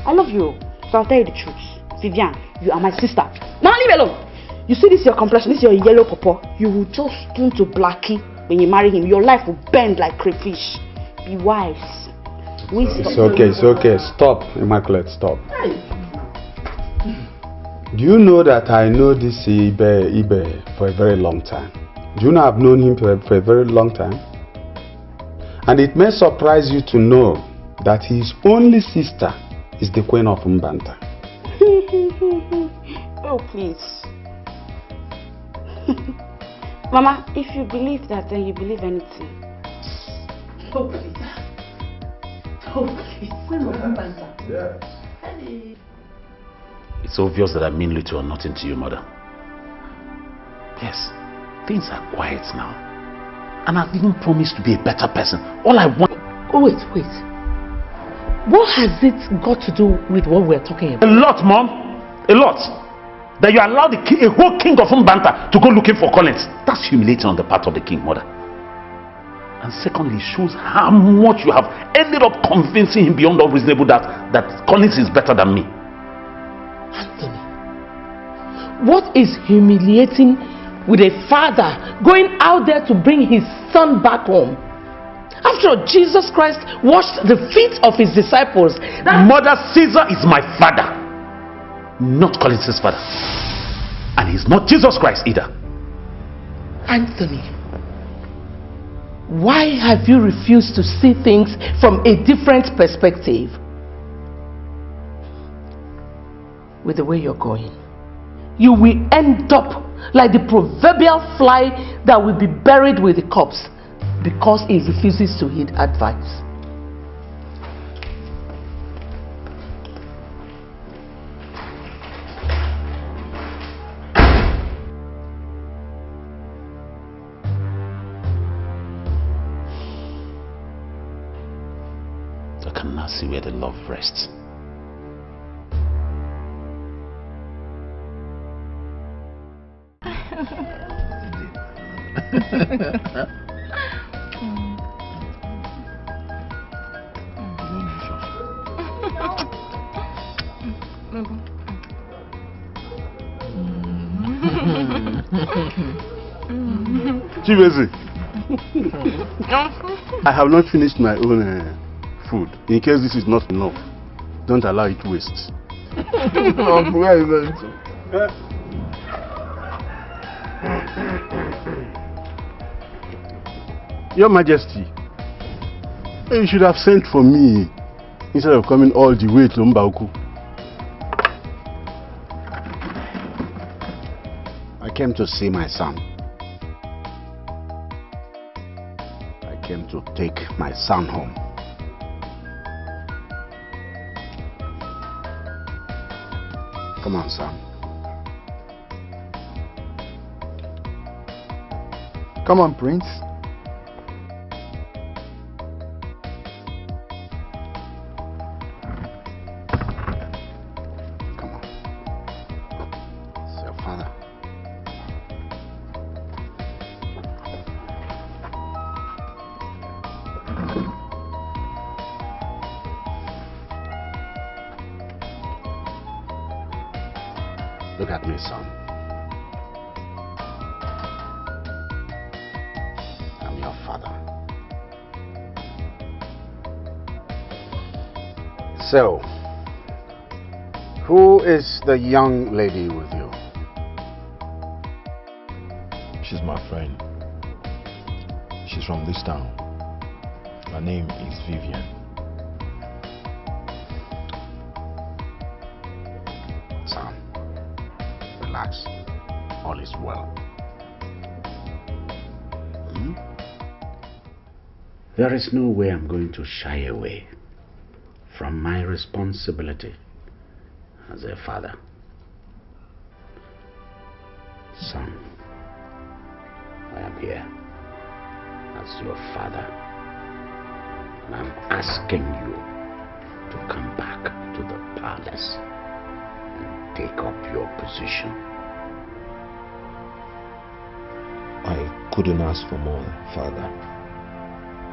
I love you, so I'll tell you the truth. Vivian, you are my sister. Mama, leave me alone. You see this your complexion, this your yellow pawpaw. You will just turn to blackie when you marry him. Your life will bend like crayfish. Be wise. It's okay. Stop, Immaculate, stop. Do you know that I know this Ibe for a very long time? Do you know I've known him for a very long time? And it may surprise you to know that his only sister is the Queen of Mbanta. Oh, please. Mama, if you believe that, then you believe anything. Oh, please. Oh, please. Queen of Mbanta. Yeah. It's obvious that I mean little or nothing to you, Mother. Yes, things are quiet now. And I've even promised to be a better person. All I want... Oh, wait. What has it got to do with what we're talking about? A lot, Mom. A lot. That you allow a whole king of Mbanta to go looking for Collins. That's humiliating on the part of the king, Mother. And secondly, shows how much you have ended up convincing him beyond all reasonable doubt that Collins is better than me. Anthony, what is humiliating with a father going out there to bring his son back home? After all, Jesus Christ washed the feet of his disciples. Mother, Caesar is my father, not Collins' father. And he's not Jesus Christ either. Anthony, why have you refused to see things from a different perspective? With the way you're going, you will end up like the proverbial fly that will be buried with the corpse because he refuses to heed advice. I can now see where the love rests. Chibeze, I have not finished my own food. In case this is not enough, don't allow it to waste. Where are you going to? Your Majesty, you should have sent for me instead of coming all the way to Mbauku. I came to see my son. I came to take my son home. Come on, son. Come on, Prince. Come on. It's your father. Look at me, son. I'm your father. So, who is the young lady with you? She's my friend. She's from this town. Her name is Vivian. Son, relax. All is well. There is no way I'm going to shy away from my responsibility as a father. Son, I am here as your father, and I'm asking you to come back to the palace and take up your position. I couldn't ask for more, Father.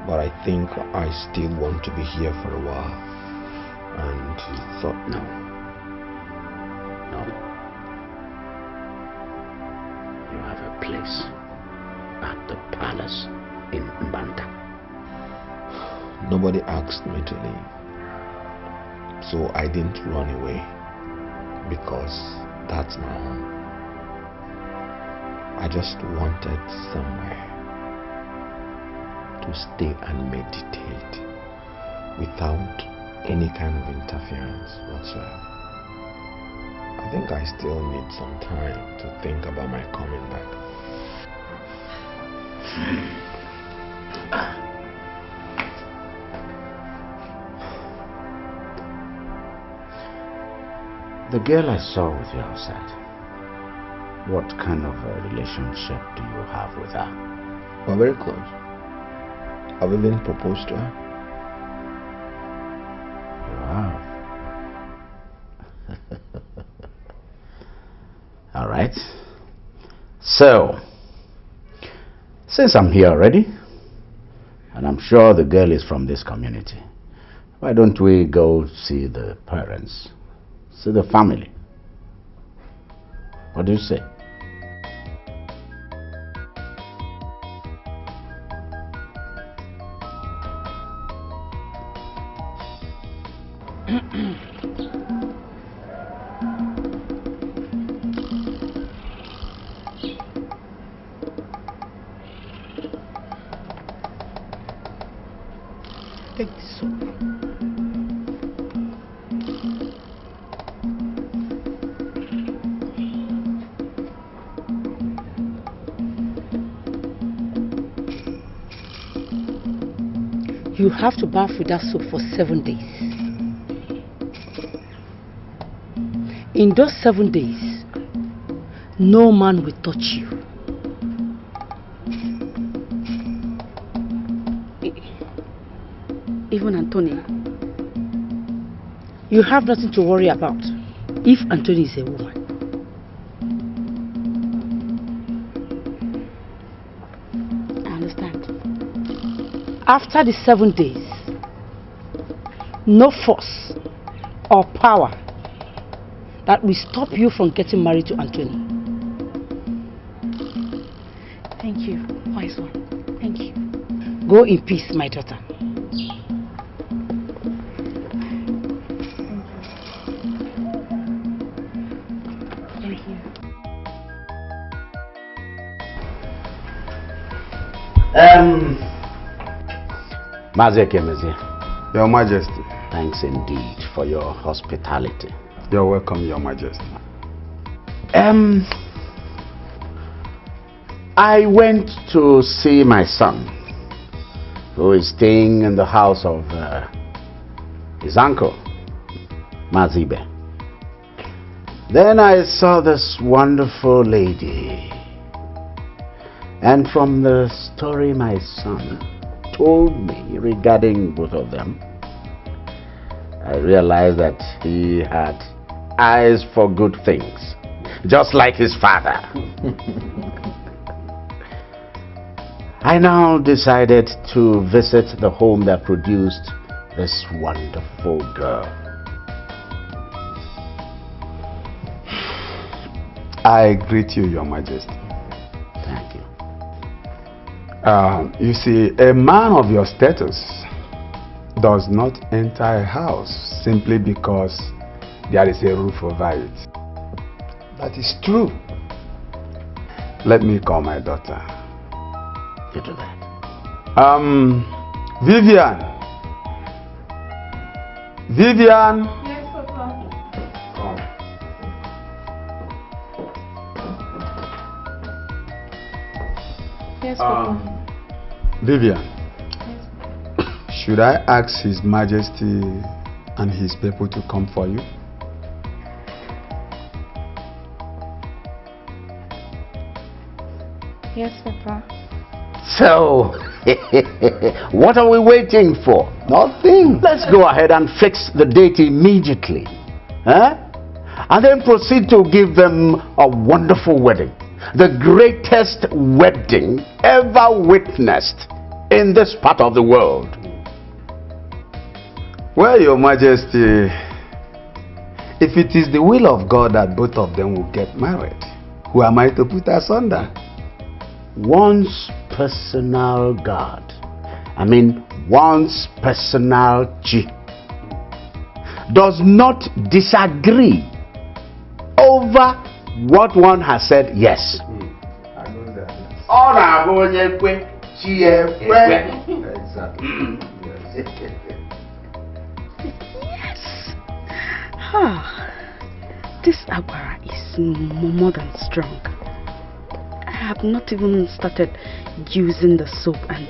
But I think I still want to be here for a while. And thought... No. You have a place at the palace in Mbanta. Nobody asked me to leave. So I didn't run away. Because that's my home. I just wanted somewhere to stay and meditate without any kind of interference whatsoever. I think I still need some time to think about my coming back. The girl I saw with you outside, What kind of a relationship do you have with her? We're very close. I've even proposed to her. You have? All right. So, since I'm here already, and I'm sure the girl is from this community, why don't we go see the parents, see the family? What do you say? Take this soap. You have to bath with that soap for 7 days. In those 7 days, no man will touch you. Even Anthony. You have nothing to worry about if Anthony is a woman. I understand. After the 7 days, no force or power that will stop you from getting married to Anthony. Thank you, wise one. Thank you. Go in peace, my daughter. Thank you. Ngozi Ezeonu. Your Majesty. Thanks indeed for your hospitality. You're welcome, Your Majesty. I went to see my son, who is staying in the house of his uncle, Mazibe. Then I saw this wonderful lady. And from the story my son told me regarding both of them, I realized that he had eyes for good things, just like his father. I now decided to visit the home that produced this wonderful girl. I greet you, Your Majesty. Thank you. You see, a man of your status does not enter a house simply because there is a roof over it. That is true. Let me call my daughter. You do that. Vivian. Vivian. Yes, Papa. Yes, Papa. Vivian. Should I ask His Majesty and his people to come for you? Yes, Papa. So, what are we waiting for? Nothing. Let's go ahead and fix the date immediately. Huh? And then proceed to give them a wonderful wedding. The greatest wedding ever witnessed in this part of the world. Well, Your Majesty, if it is the will of God that both of them will get married, who am I to put asunder? One's personal God, one's personal G, does not disagree over what one has said yes. This agbara is more than strong. I have not even started using the soap and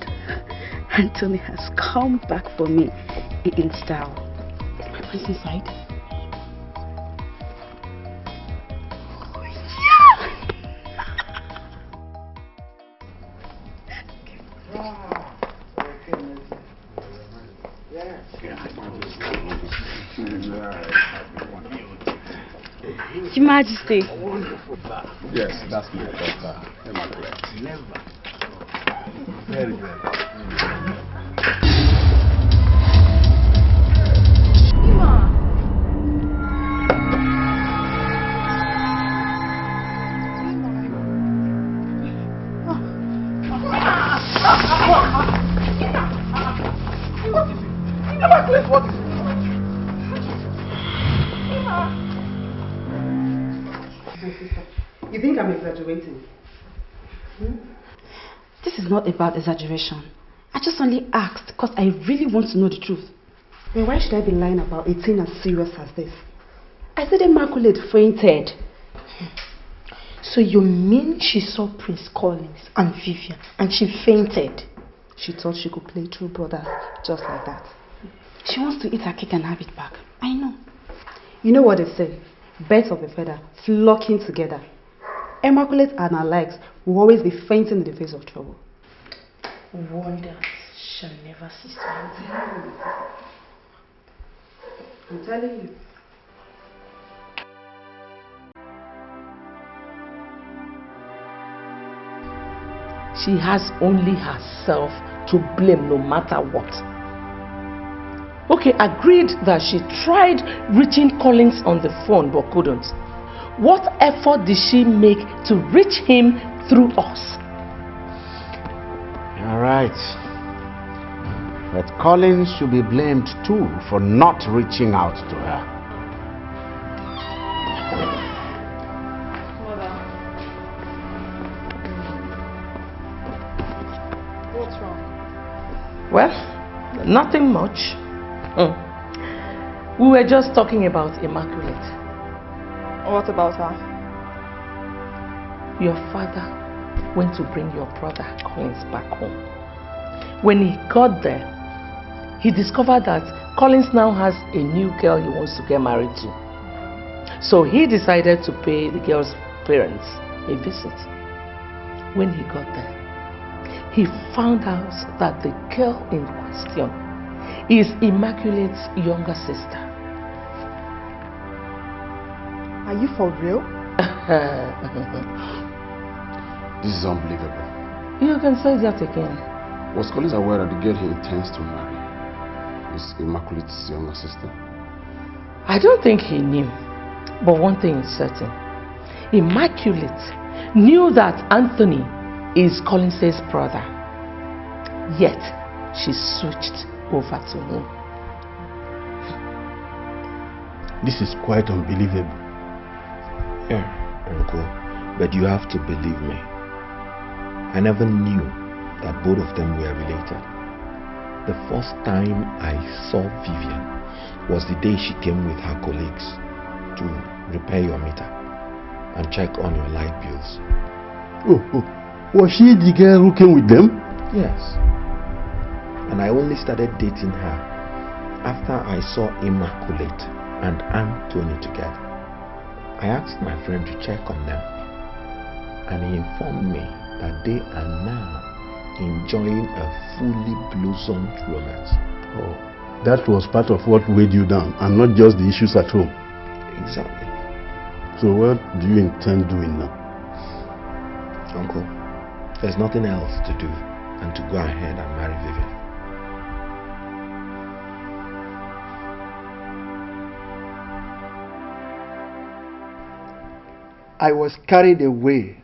Anthony has come back for me in style. My pants inside. Oh, yeah! Your Majesty. Yes, that's my daughter, Immaculate. Very good. Immaculate, what is it? You think I'm exaggerating? This is not about exaggeration. I just only asked because I really want to know the truth. Then why should I be lying about a thing as serious as this? I said Immaculate fainted. So you mean she saw Prince Collins and Vivian and she fainted? She thought she could play true brother just like that. She wants to eat her cake and have it back. I know. You know what they say? Birds of a feather flocking together. Immaculate and her likes will always be fainting in the face of trouble. Wonders shall never cease to happen. I'm telling you. She has only herself to blame no matter what. Okay, agreed that she tried reaching Collins on the phone but couldn't. What effort did she make to reach him through us? All right. But Collins should be blamed too for not reaching out to her. What's wrong? Well, nothing much. We were just talking about Immaculate. What about her? Your father went to bring your brother Collins back home. When he got there, he discovered that Collins now has a new girl he wants to get married to. So he decided to pay the girl's parents a visit. When he got there, he found out that the girl in question is Immaculate's younger sister. Are you for real? This is unbelievable. You can say that again. Was Collins aware that the girl he intends to marry is Immaculate's younger sister? I don't think he knew. But one thing is certain. Immaculate knew that Anthony is Collins' brother. Yet, she switched over to him. This is quite unbelievable. Yeah, Uncle, but you have to believe me. I never knew that both of them were related. The first time I saw Vivian was the day she came with her colleagues to repair your meter and check on your light bills. Oh, was she the girl who came with them? Yes. And I only started dating her after I saw Immaculate and Anthony together. I asked my friend to check on them, and he informed me that they are now enjoying a fully blossomed romance. Oh, that was part of what weighed you down, and not just the issues at home. Exactly. So what do you intend doing now? Uncle, there's nothing else to do than to go ahead and marry Vivian. I was carried away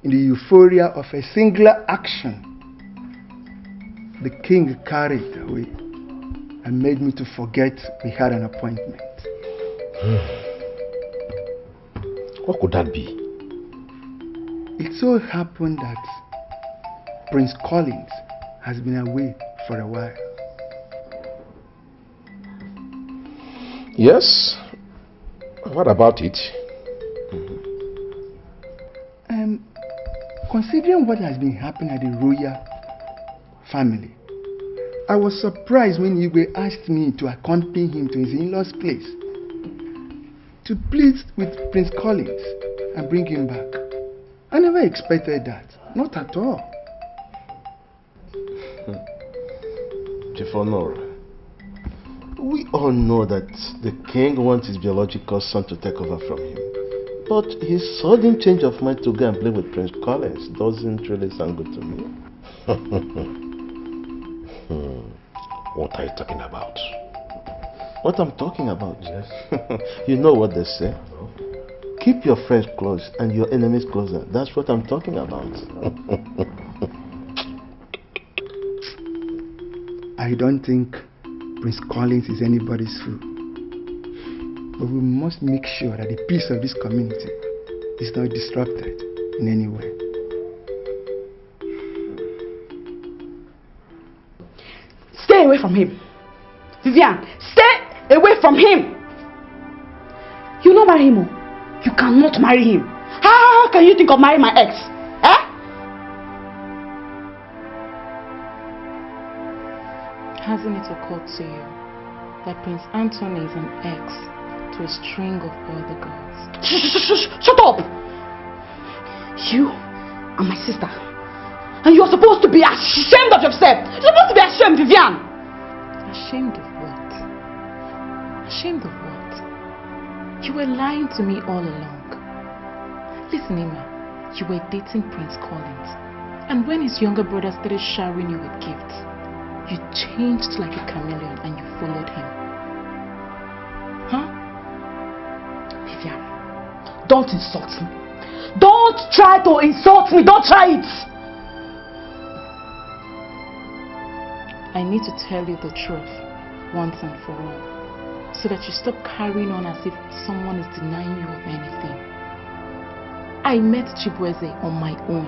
in the euphoria of a singular action. The king carried away and made me to forget we had an appointment. What could that be? It so happened that Prince Collins has been away for a while. Yes. What about it? Considering what has been happening at the royal family, I was surprised when Igwe asked me to accompany him to his in-laws' place to plead with Prince Collins and bring him back. I never expected that, not at all. beautiful Nora. We all know that the king wants his biological son to take over from him. But his sudden change of mind to go and play with Prince Collins doesn't really sound good to me. What are you talking about? What I'm talking about? Yes. You know what they say. Keep your friends close and your enemies closer. That's what I'm talking about. I don't think Prince Collins is anybody's fool. But we must make sure that the peace of this community is not disrupted in any way. Stay away from him. Vivian, stay away from him. You not marry him. You cannot marry him. How can you think of marrying my ex? Hasn't it occurred to you that Prince Anthony is an ex to a string of other girls? Shut up! You are my sister. And you're supposed to be ashamed of yourself. You're supposed to be ashamed, Vivian. Ashamed of what? Ashamed of what? You were lying to me all along. Listen, Emma, you were dating Prince Collins. And when his younger brother started showering you with gifts, you changed like a chameleon and you followed him. Huh? Vivian, don't insult me. Don't try to insult me. Don't try it. I need to tell you the truth once and for all, so that you stop carrying on as if someone is denying you of anything. I met Chibueze on my own,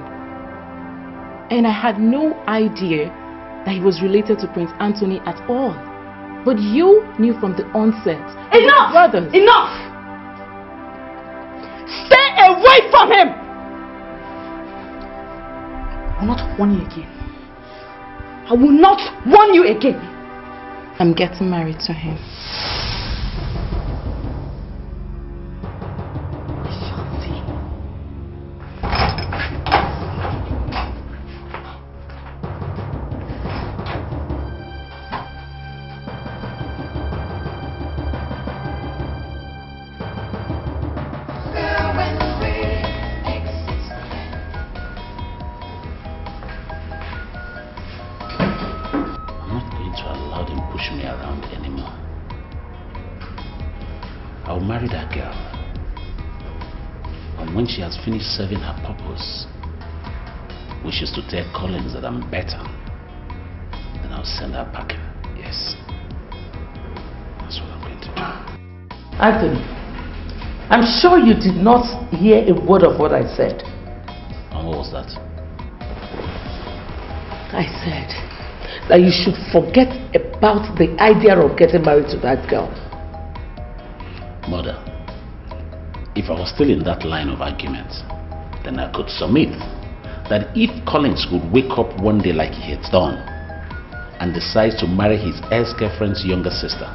and I had no idea that he was related to Prince Anthony at all. But you knew from the onset. Enough! Brothers. Enough! Stay away from him! I will not warn you again. I will not warn you again. I'm getting married to him. When she has finished serving her purpose, wishes to tell Collins that I'm better, then I'll send her packing. Yes. That's what I'm going to do. Anthony, I'm sure you did not hear a word of what I said. And what was that? I said that you should forget about the idea of getting married to that girl. Mother, if I was still in that line of argument, then I could submit that if Collins could wake up one day like he had done and decides to marry his ex-girlfriend's younger sister,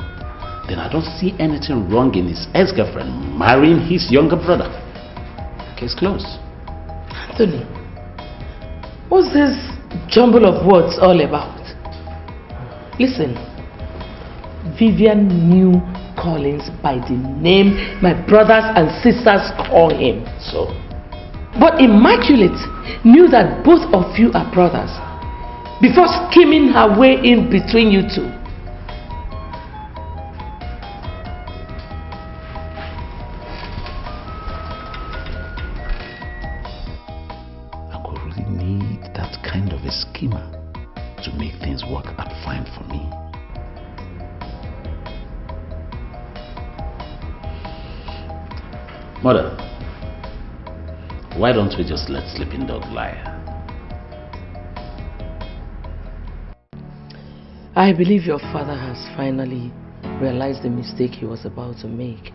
then I don't see anything wrong in his ex-girlfriend marrying his younger brother. Case closed. Anthony, what's this jumble of words all about? Listen, Vivian knew Collins by the name my brothers and sisters call him. So? But Immaculate knew that both of you are brothers before scheming her way in between you two. I could really need that kind of a schemer to make things work out fine for me. Mother, why don't we just let sleeping dog lie? I believe your father has finally realized the mistake he was about to make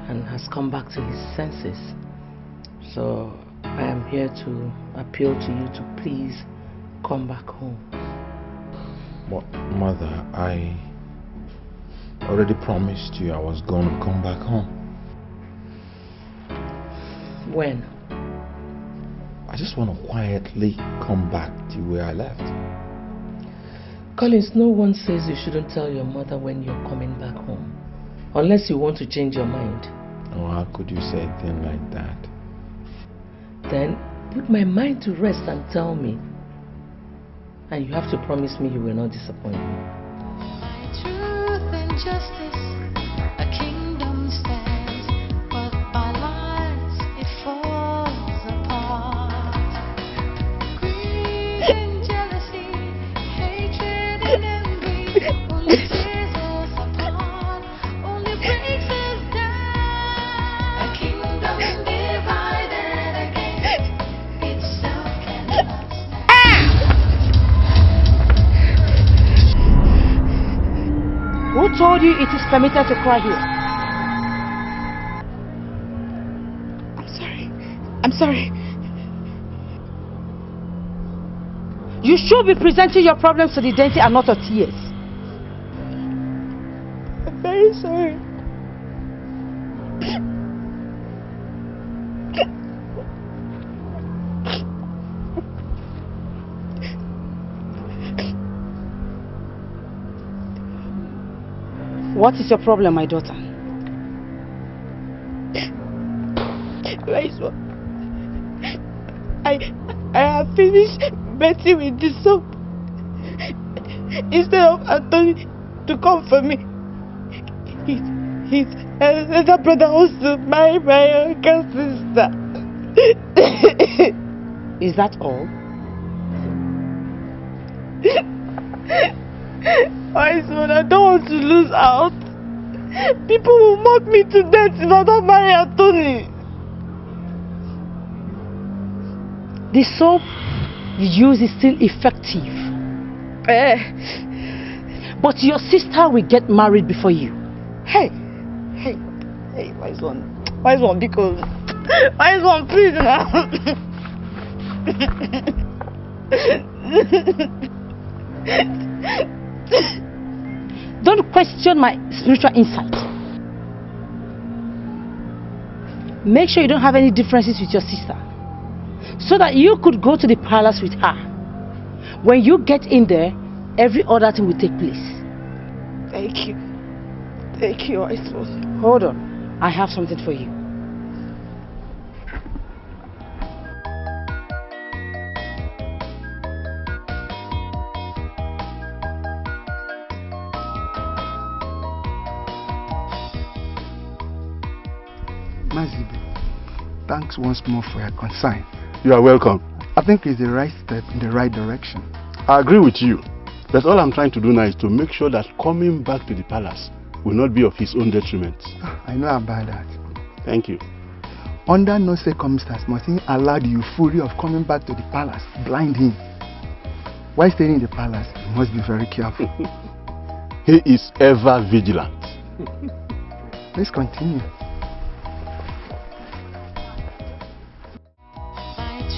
and has come back to his senses. So I am here to appeal to you to please come back home. Mother, I already promised you I was going to come back home. When? I just want to quietly come back to where I left. Collins, no one says you shouldn't tell your mother when you're coming back home. Unless you want to change your mind. Oh, how could you say a thing like that? Then put my mind to rest and tell me. And you have to promise me you will not disappoint me. Truth and justice, a kingdom stands, but by lies it falls apart. Greed and jealousy, hatred and envy, only tears us apart, only breaks us down. A kingdom divided against itself cannot stand. Who told you it is permitted to cry here? I'm sorry. You should be presenting your problems to the deity and not your tears. I'm very sorry. What is your problem, my daughter? I have finished bathing with the soap. Instead of Anthony to come for me, his elder brother wants to marry my younger sister. Is that all? My son, I don't want to lose out. People will mock me to death if I don't marry Anthony. The soap you use is still effective. But your sister will get married before you. Hey, my son, because my son, please now. Don't question my spiritual insight. Make sure you don't have any differences with your sister, so that you could go to the palace with her. When you get in there, every other thing will take place. Thank you, my son. Hold on, I have something for you. Mazibe, thanks once more for your concern. You are welcome. I think it's the right step in the right direction. I agree with you. But all I'm trying to do now is to make sure that coming back to the palace will not be of his own detriment. I know about that. Thank you. Under no circumstance must he allow the euphoria of coming back to the palace blind him. While staying in the palace, he must be very careful. He is ever vigilant. Let's continue.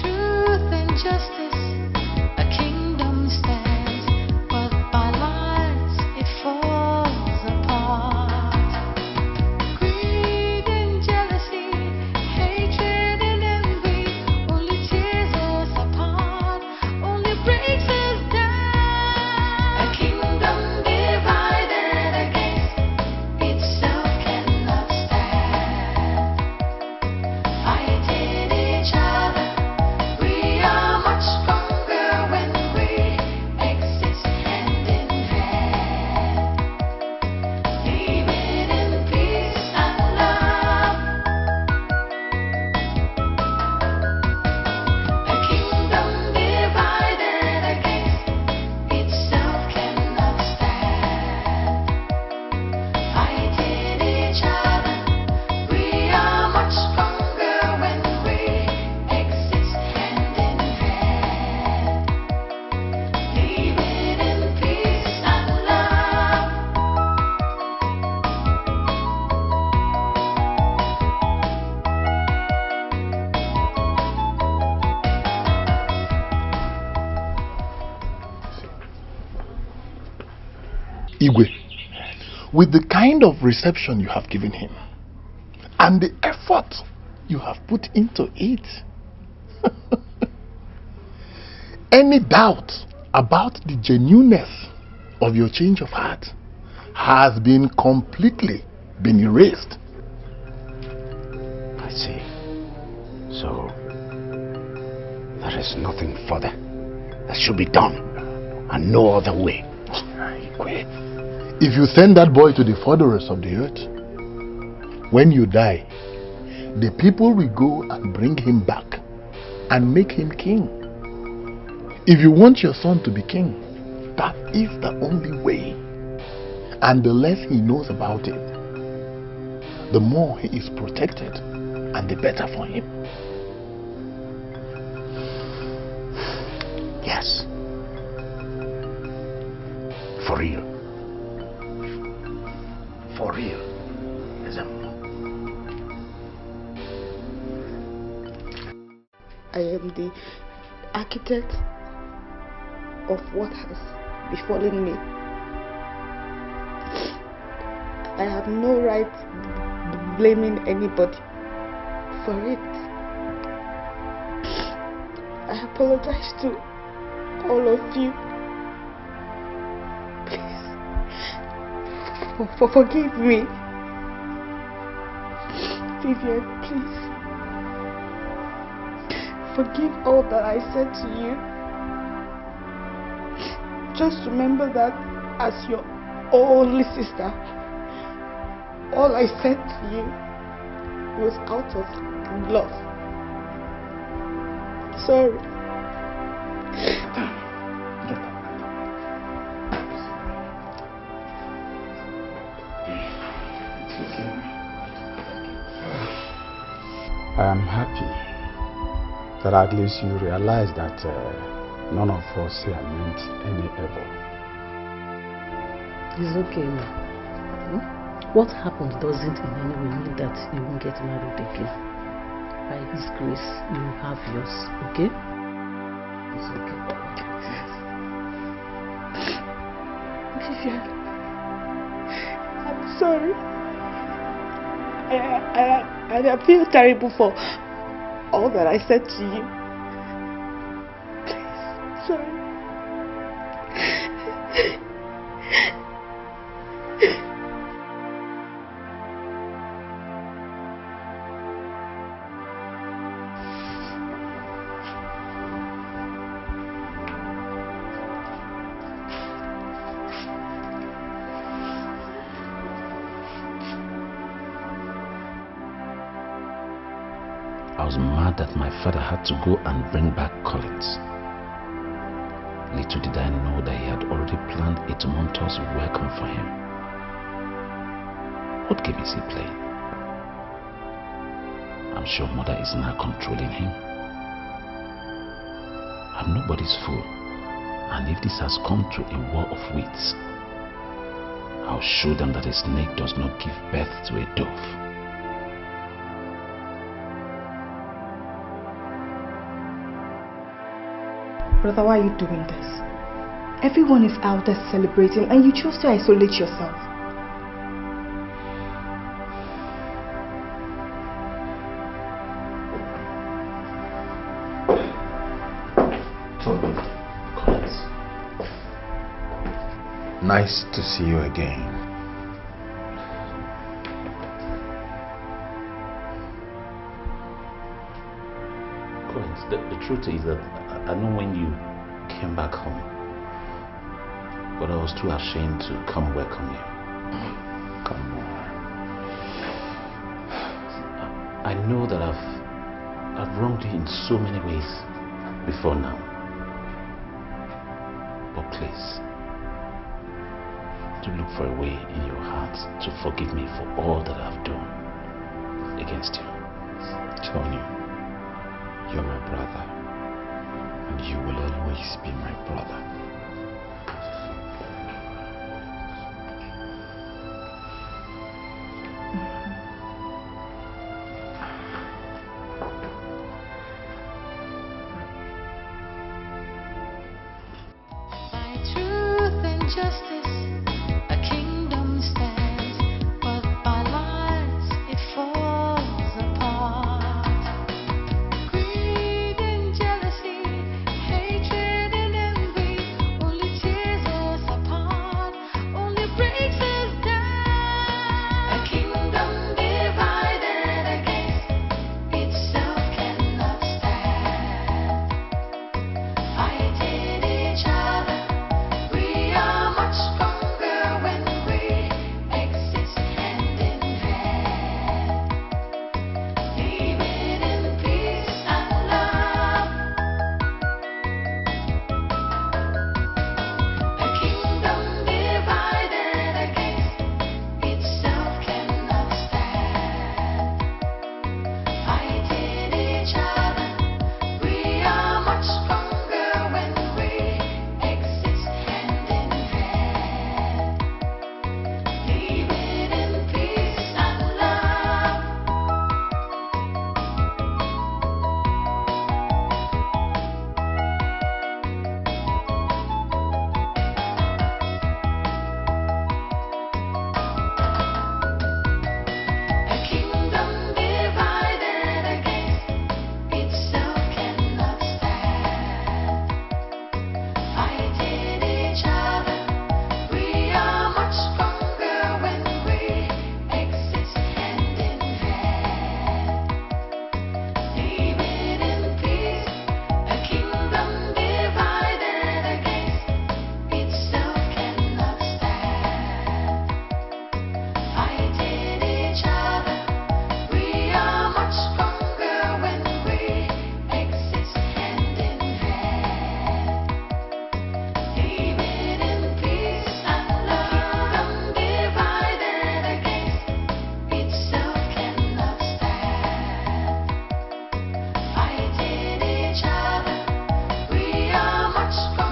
Truth and justice, a kingdom stands, but by lies it falls apart. Greed and jealousy, hatred and envy, only tears us apart, only breaks us down. A kingdom divided against itself cannot stand. Fighting each other, we are much stronger when we exist hand in hand, living in peace and love. A kingdom divided against itself cannot stand. Fighting each other, we are much stronger when we exist hand in hand, living in peace and love. Igwe, with the kind of reception you have given him and the effort you have put into it, any doubt about the genuineness of your change of heart has been completely erased. I see. So, there is nothing further that should be done, and no other way. If you send that boy to the furthest of the earth, when you die, the people will go and bring him back and make him king. If you want your son to be king, that is the only way. And the less he knows about it, the more he is protected, and the better for him. Yes. For real. For real. I am the architect of what has befallen me. I have no right blaming anybody for it. I apologize to all of you. Please, forgive me. Vivian, please. Forgive all that I said to you. Just remember that as your only sister, all I said to you was out of love. Sorry. I am happy that at least you realize that none of us here meant any evil. It's okay, ma. What happened doesn't in any way mean that you won't get married again. By His grace, you will have yours, okay? It's okay. Vivian, I'm sorry. I feel terrible for all that I said to you. Please, sorry. I was mad that my father had to go and bring back Collins. Little did I know that he had already planned a tumultuous welcome for him. What game is he playing? I'm sure mother is now controlling him. I'm nobody's fool, and if this has come to a war of wits, I'll show them that a snake does not give birth to a dove. Brother, why are you doing this? Everyone is out there celebrating and you choose to isolate yourself. Collins. Nice to see you again. Collins, the truth is that I know when you came back home, but I was too ashamed to come welcome you. Come on. I know that I've wronged you in so many ways before now. But please, do look for a way in your heart to forgive me for all that I've done against you. Tony, you're my brother. And you will always be my brother. By truth and justice, a kingdom stands, but by lies it falls apart. Greed and jealousy, hatred and envy,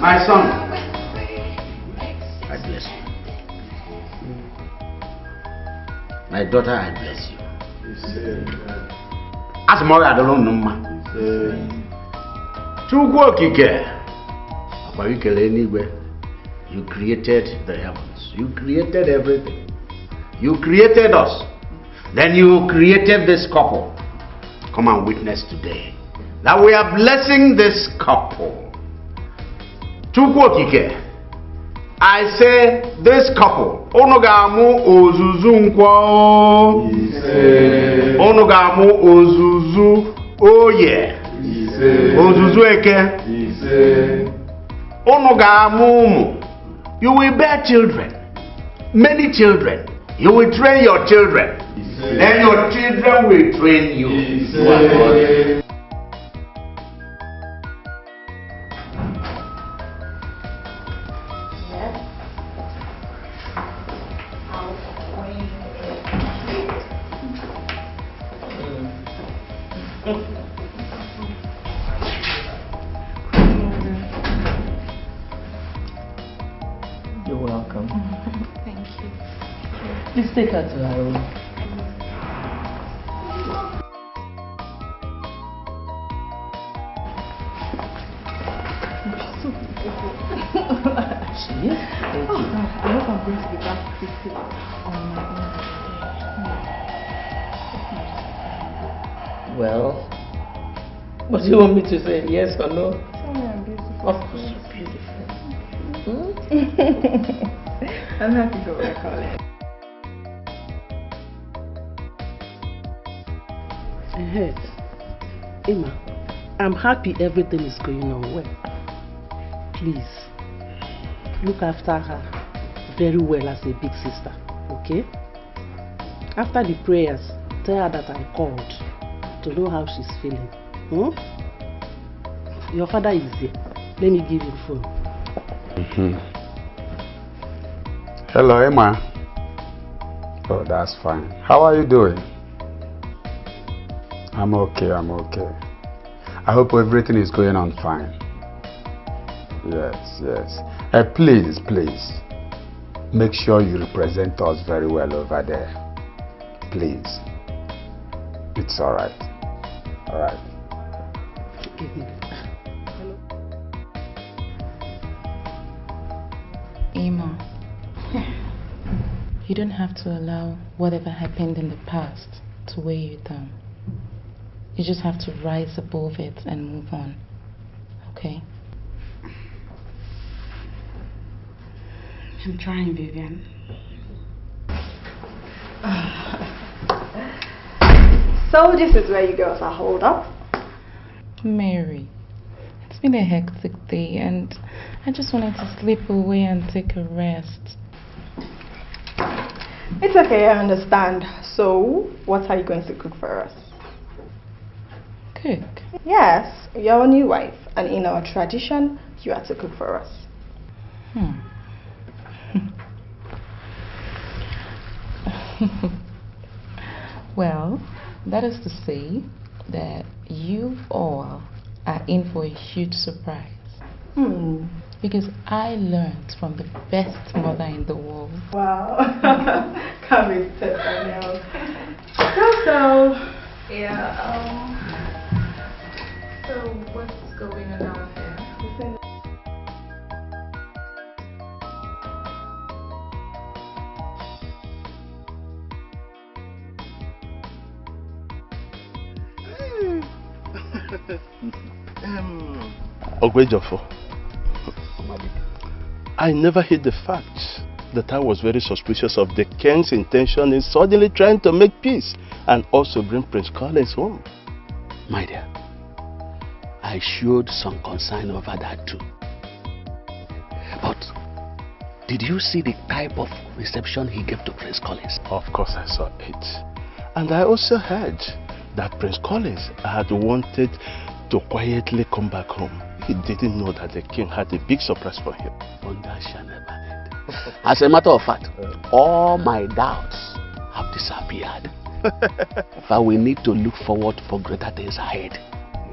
My son, I bless you. My daughter, I bless you. As more I don't know, ma. Chukwu Okike, anywhere. You created the heavens. You created everything. You created us. Then you created this couple. Come and witness today that we are blessing this couple. Chukwu Okike, I say this couple. Onogamu ozuzu nkwo. Onogamu ozuzu oye. Ozuzu eke. Onogamu. You will bear children. Many children. You will train your children. Then your children will train you. You're welcome. Thank you. Please take her to her room. She is? Thank you. I hope I'm going to be back quickly on my own. Well, what do you want me to say? Yes or no? Tell me I'm beautiful. Of course you're beautiful. I'm happy for what I call it. Yes. Emma, I'm happy everything is going on well. Please, look after her very well as a big sister, okay? After the prayers, tell her that I called to know how she's feeling. Your father is here. Let me give you the phone. Hello, Emma. Oh, that's fine. How are you doing? I'm okay, I'm okay. I hope everything is going on fine. Yes, yes. Please, please, make sure you represent us very well over there. Please. It's alright. Alright. Emma, you don't have to allow whatever happened in the past to weigh you down. You just have to rise above it and move on. Okay? I'm trying, Vivian. So this is where you girls are holed up? Mary, it's been a hectic day and I just wanted to sleep away and take a rest. It's okay, I understand. So, what are you going to cook for us? Cook? Yes, you're a new wife, and in our tradition, you are to cook for us. Well, that is to say that you all are in for a huge surprise. Because I learned from the best mother in the world. Wow. Can't be said right now. So, so what's going on out there? Ogwejofo, I never hid the fact that I was very suspicious of the king's intention in suddenly trying to make peace and also bring Prince Collins home. My dear, I showed some concern over that too. But did you see the type of reception he gave to Prince Collins? Of course I saw it. And I also heard that Prince Collins had wanted to quietly come back home. He didn't know that the king had a big surprise for him. As a matter of fact, all my doubts have disappeared. But we need to look forward for greater things ahead.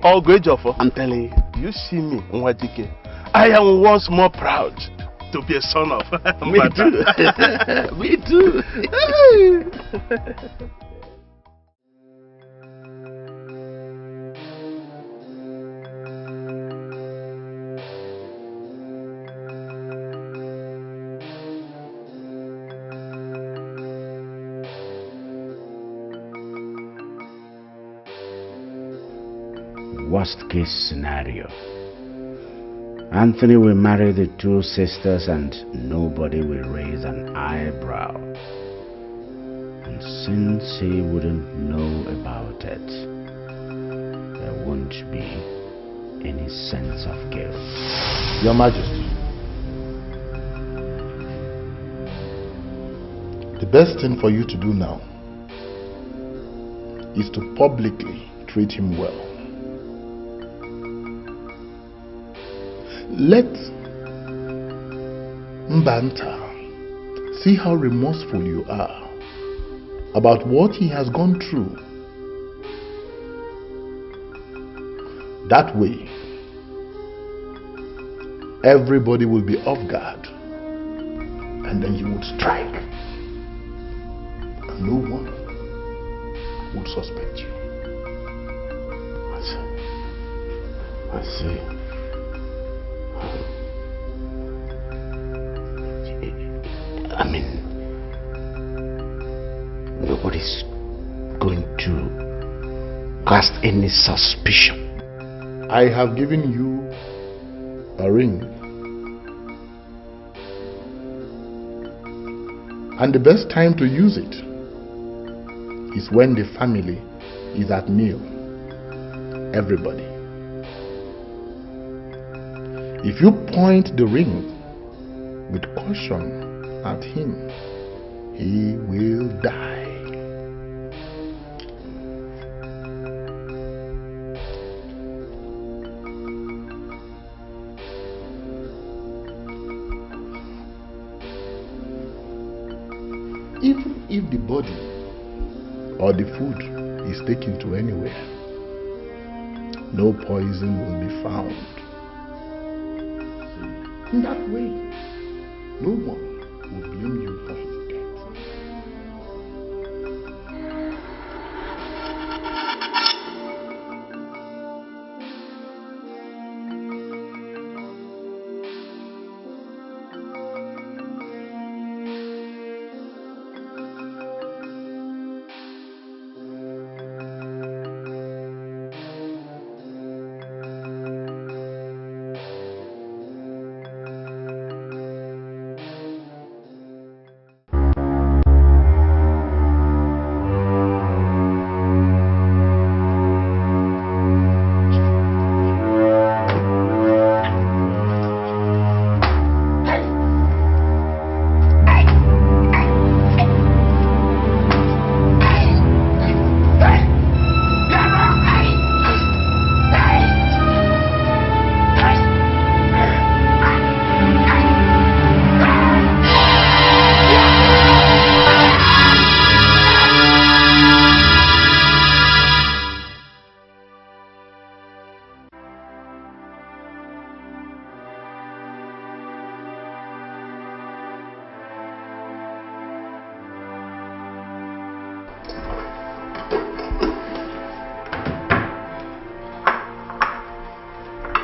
Oh, great, Joffo. I'm telling you. You see me, Nwadike. I am once more proud to be a son of Me too. Me too. Worst case scenario. Anthony will marry the two sisters and nobody will raise an eyebrow. And since he wouldn't know about it, there won't be any sense of guilt. Your Majesty, the best thing for you to do now is to publicly treat him well. Let Mbanta see how remorseful you are about what he has gone through. That way, everybody will be off guard, and then you would strike, and no one would suspect you. I see. I mean, nobody's going to cast any suspicion. I have given you a ring, and the best time to use it is when the family is at meal. Everybody. If you point the ring with caution at him, he will die. Even if the body or the food is taken to anywhere, no poison will be found. In that way, no one will blame you for his death.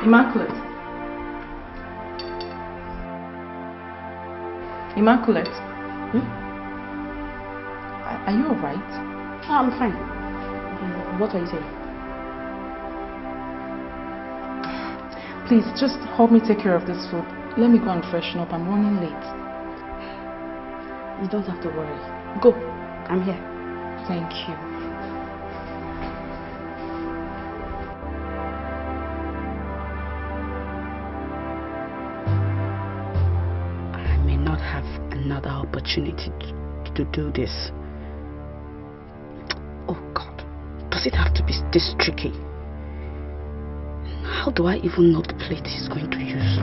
Immaculate. Immaculate. Are you alright? Oh, I'm fine. What are you saying? Please, just help me take care of this food. Let me go and freshen up. I'm running late. You don't have to worry. Go. I'm here. Thank you. I may not have another opportunity to do this. Oh God, does it have to be this tricky? How do I even know the plate he's going to use?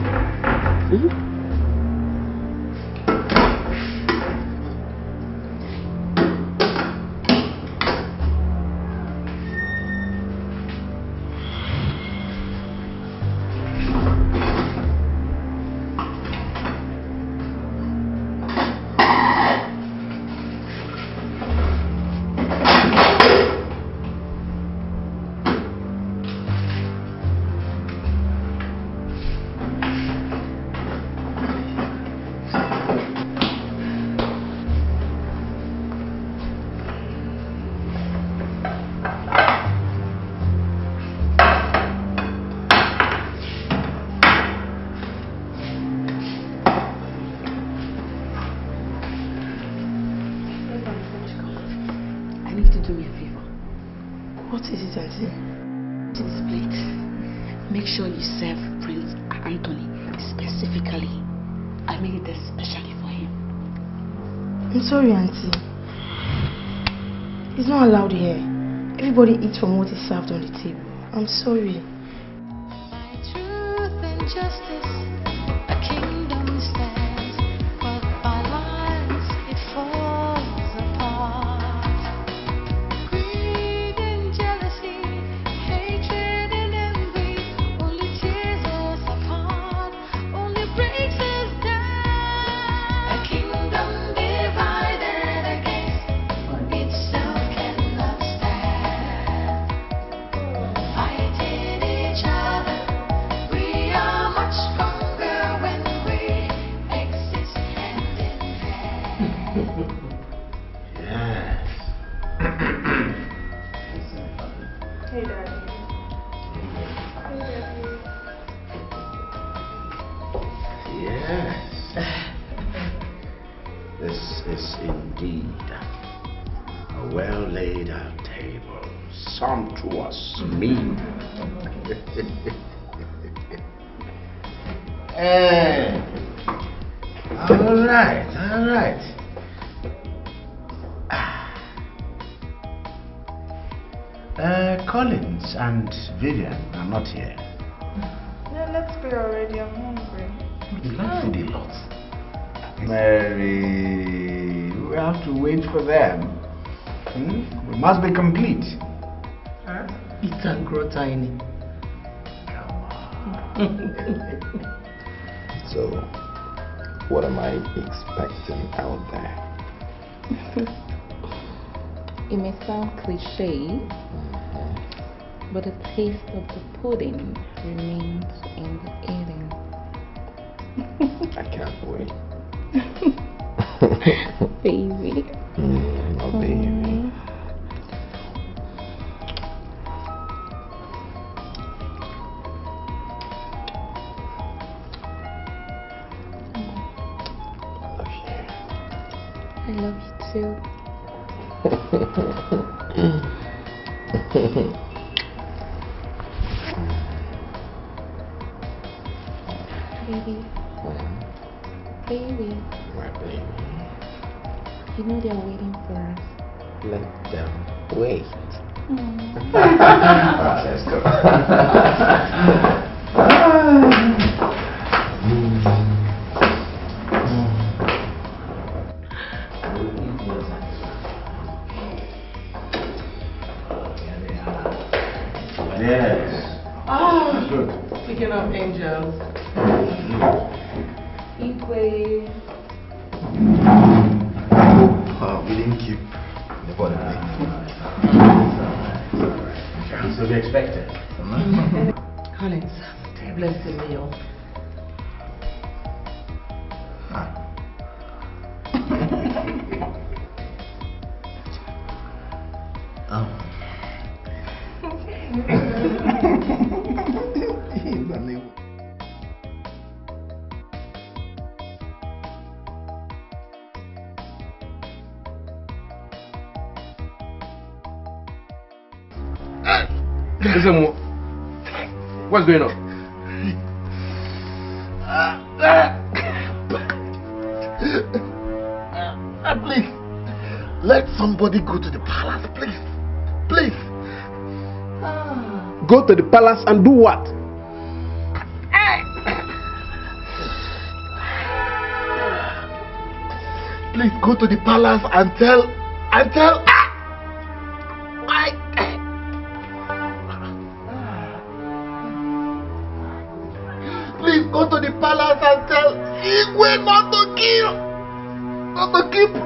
is it, Auntie? To this plate. Make sure you serve Prince Anthony specifically. I made it especially for him. I'm sorry, Auntie. It's not allowed here. Everybody eats from what is served on the table. I'm sorry. Truth and justice, a kingdom stands, but by lies it falls apart. Greed and jealousy, hatred and envy, only tears us apart, only breaks us down. A kingdom divided against itself cannot stand. Fighting each other, we are much stronger when we exist hand in hand. Yes. Hey, Daddy. Yes. This is indeed a well laid out table, sumptuous, mean. All right, all right. Collins and Vivian are not here. Yeah, let's pray already. I'm hungry. You like food a lot. Mary, we have to wait for them. We must be complete. Eat and grow tiny. So, what am I expecting out there? It may sound cliche, but the taste of the pudding remains in the eating. I can't wait. Baby. Oh, baby. I love you too. Baby. Baby. My baby. You know they're waiting for us. Let them wait. Alright, let's go. Yes. Oh, speaking of angels. Ikwe. We didn't keep the body So we expected. Collins, bless the meal. Listen, what's going on? Please, let somebody go to the palace, please. Please. Go to the palace and do what? Please go to the palace and tell. Please go to the palace and tell Igwe not to kill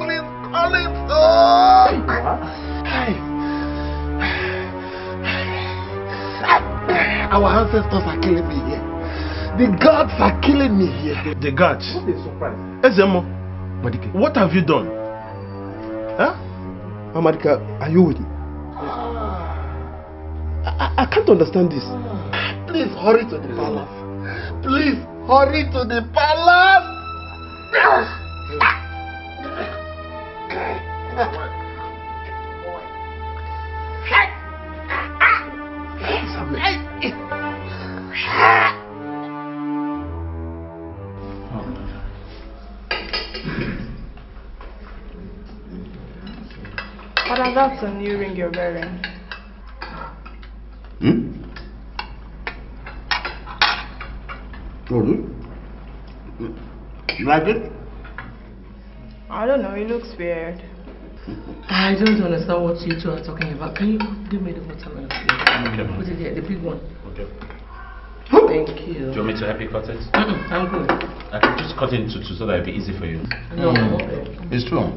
Prince Collins. Oh. Our ancestors are killing me here. The gods are killing me here. The gods? What a surprise. Ezemo, what have you done? Huh? Amadika, are you with me? I can't understand this. Please hurry to the palace. Please hurry to the palace. Father, that's a new ring you're wearing. You like it? I don't know, it looks weird. I don't understand what you two are talking about. Can you give me the watermelon, please? Put it here, the big one. Okay. Thank you. Do you want me to help you cut it? I'm good. I can just cut it into two so that it'll be easy for you. No, okay. It's true.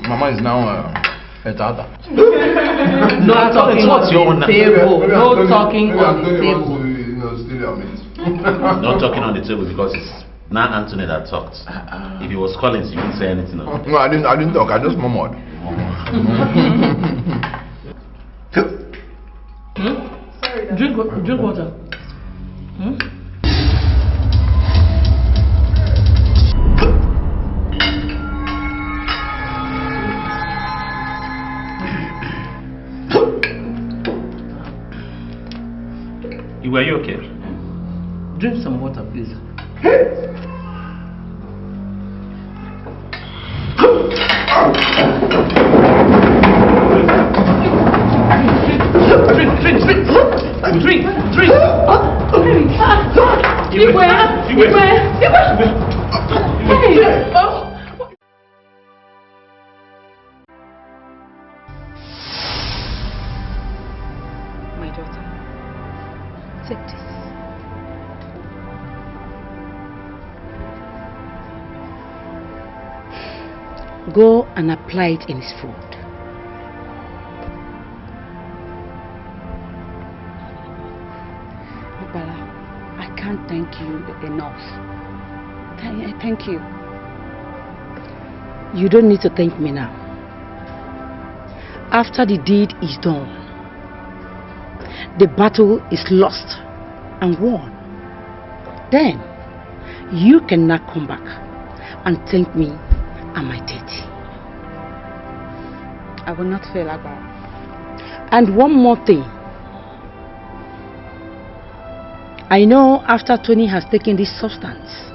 Mama is now a tata. No talking on the table. No talking on the table. Not talking on the table because it's not Anthony that talked. If it was Collins, you wouldn't say anything. No, I didn't talk. I just murmured. Drink water. Were you okay? Drink some water, please. Drink. My daughter, take this. Go and apply it in his food. Bala, I can't thank you enough. Thank you. You don't need to thank me now. After the deed is done, the battle is lost and won. Then, you can now come back and thank me and my deity. I will not fail, Agba. And one more thing. I know after Tony has taken this substance,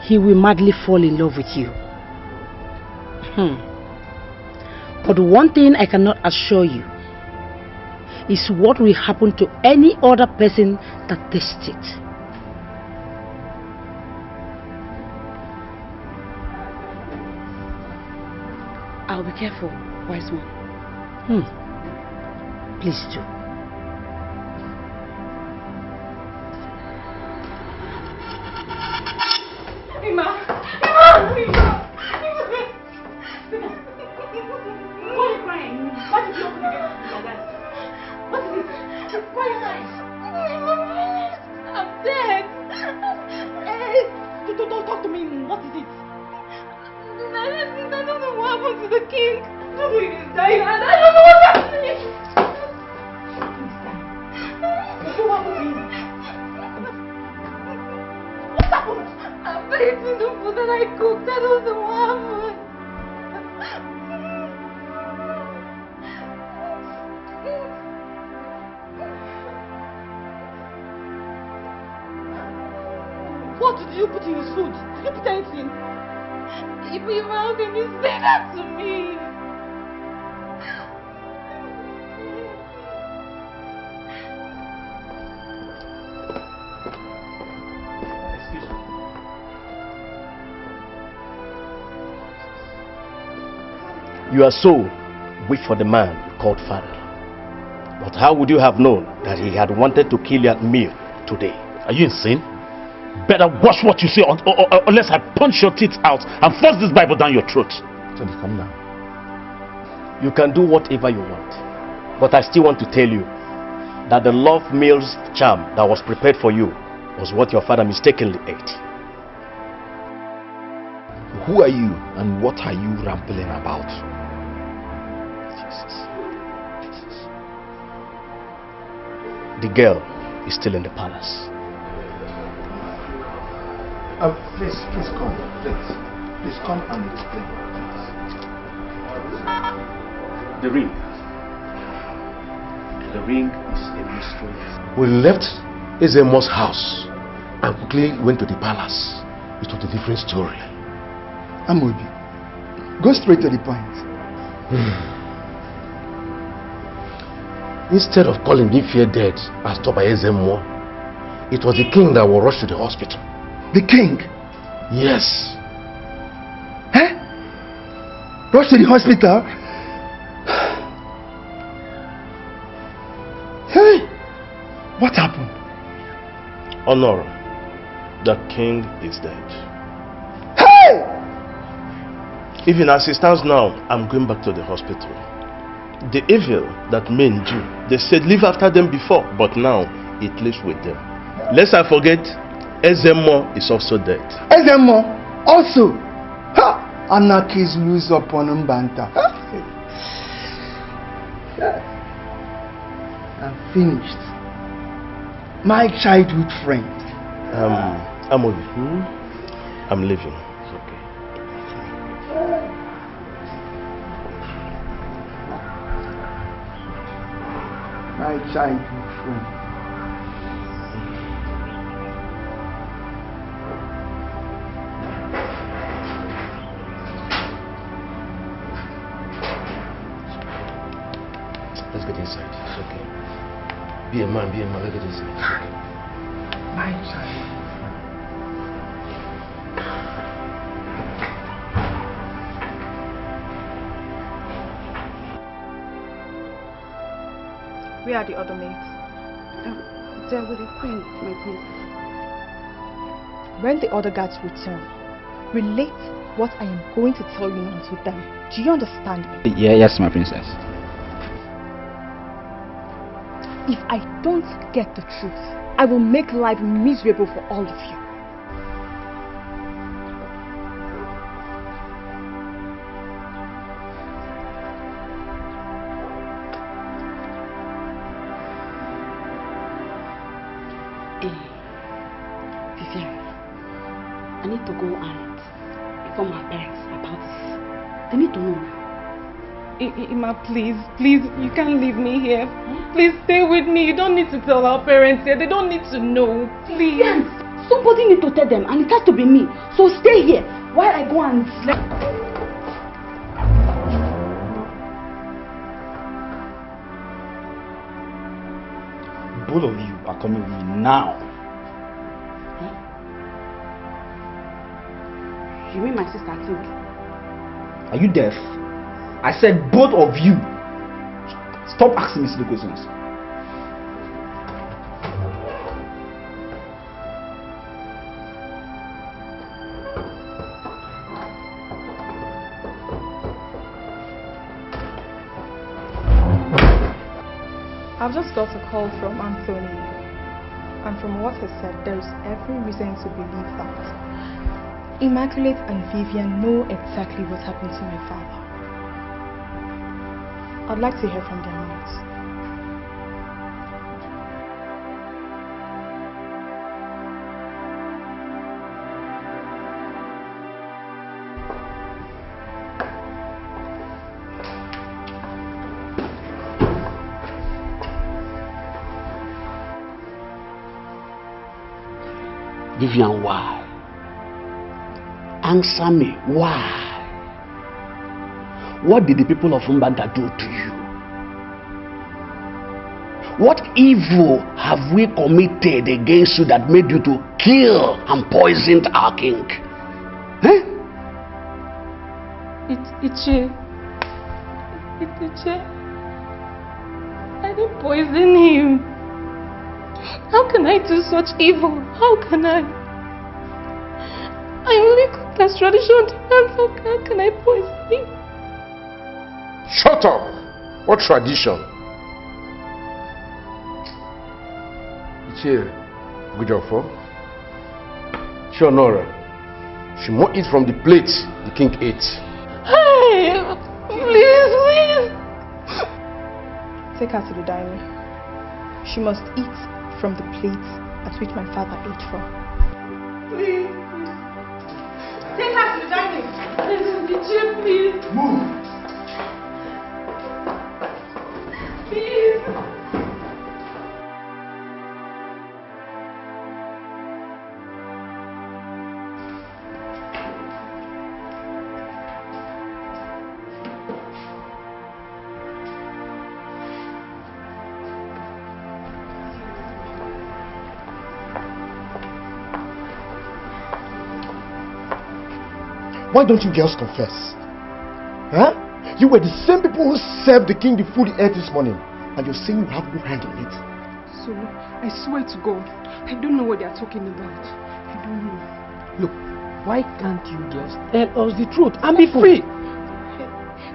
he will madly fall in love with you. But one thing I cannot assure you is what will happen to any other person that tastes it. I'll be careful, wise one. Please do. Why are you crying? Why did you open the gate like that? What is it? Why are you crying? I'm dead. Don't talk to me. What is it? I don't know what happened to the king. Nobody is dying and I don't know what's happening. What happened to him? What happened? I ate the food that I cooked. That was what happened. What did you put in his food? Did you put anything? How can you say that to me? Excuse me. You are so weak for the man you called father. But how would you have known that he had wanted to kill you at meal today? Are you insane? Better watch what you say unless I punch your teeth out and force this Bible down your throat. Tony, come now. You can do whatever you want. But I still want to tell you that the love meal's charm that was prepared for you was what your father mistakenly ate. Who are you and what are you rambling about? Jesus. The girl is still in the palace. Please come. Please come and explain. The ring. The ring is a mystery. We left Ezemo's house and quickly went to the palace. It was a different story. Amobi, go straight to the point. Instead of calling Ifie dead and stop by Ezeonu, it was the king that was rushed to the hospital. The king? Yes. Eh? Rushed to the hospital? Hey! What happened? Honor, the king is dead. Hey! Even as it stands now, I'm going back to the hospital. The evil that men do, they said live after them before, but now it lives with them. Lest I forget, Ezeonu is also dead. Ezeonu also? Ha! Anarchy is loose upon Mbanta. I'm finished. My childhood friend. Amobi, I'm leaving. It's okay. My childhood friend. Let's get inside. It's okay. Be a man, let's get inside. My child. Where are the other maids? They're with the queen, my princess. When the other guards return, relate what I am going to tell you now to them. Do you understand me? Yes, my princess. If I don't get the truth, I will make life miserable for all of you. Vivian, I need to go and inform my parents about this. They need to know now. Ima, please, you can't leave me here. Please stay with me. You don't need to tell our parents here. They don't need to know. Please. Yes, somebody need to tell them, and it has to be me. So stay here while I go and sleep. Both of you are coming with me now. You mean my sister, I think? Are you deaf? I said both of you. Stop asking me silly questions. I've just got a call from Anthony, and from what he said, there is every reason to believe that Immaculate and Vivian know exactly what happened to my father. I'd like to hear from their mouths. Vivian, why? Answer me, why? What did the people of Mbanta do to you? What evil have we committed against you that made you to kill and poison our king? Eh? Iche, I didn't poison him. How can I do such evil? How can I? I only cooked as traditional dance. How can I poison him? Shut up! What tradition? Ichie, good job for. Sure, Nora. She must eat from the plate the king ate. Hey, please. Take her to the dining. She must eat from the plate at which my father ate from. Please. Take her to the dining. Please. Move. Please. Why don't you girls confess? Huh? You were the same people who served the king the food he ate this morning, and you're saying you have no hand in it. So, I swear to God, I don't know what they are talking about. I don't know. Look, why can't you girls tell us the truth and be free?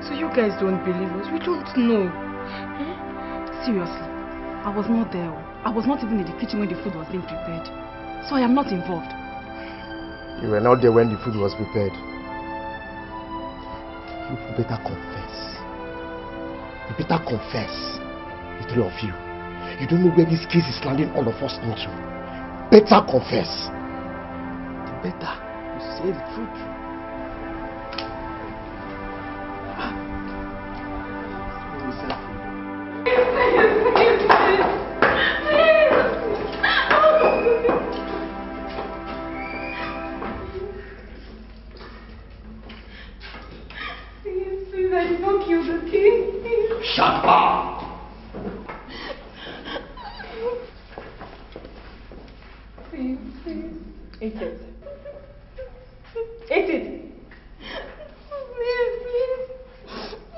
So you guys don't believe us? We don't know. Seriously, I was not there. I was not even in the kitchen when the food was being prepared. So I am not involved. You were not there when the food was prepared. You better confess. You better confess. The three of you. You don't know where this case is landing all of us into. Better confess. The better you say the truth. Please, I did not kill the king. Shut up! Please. Eat it. Eat it.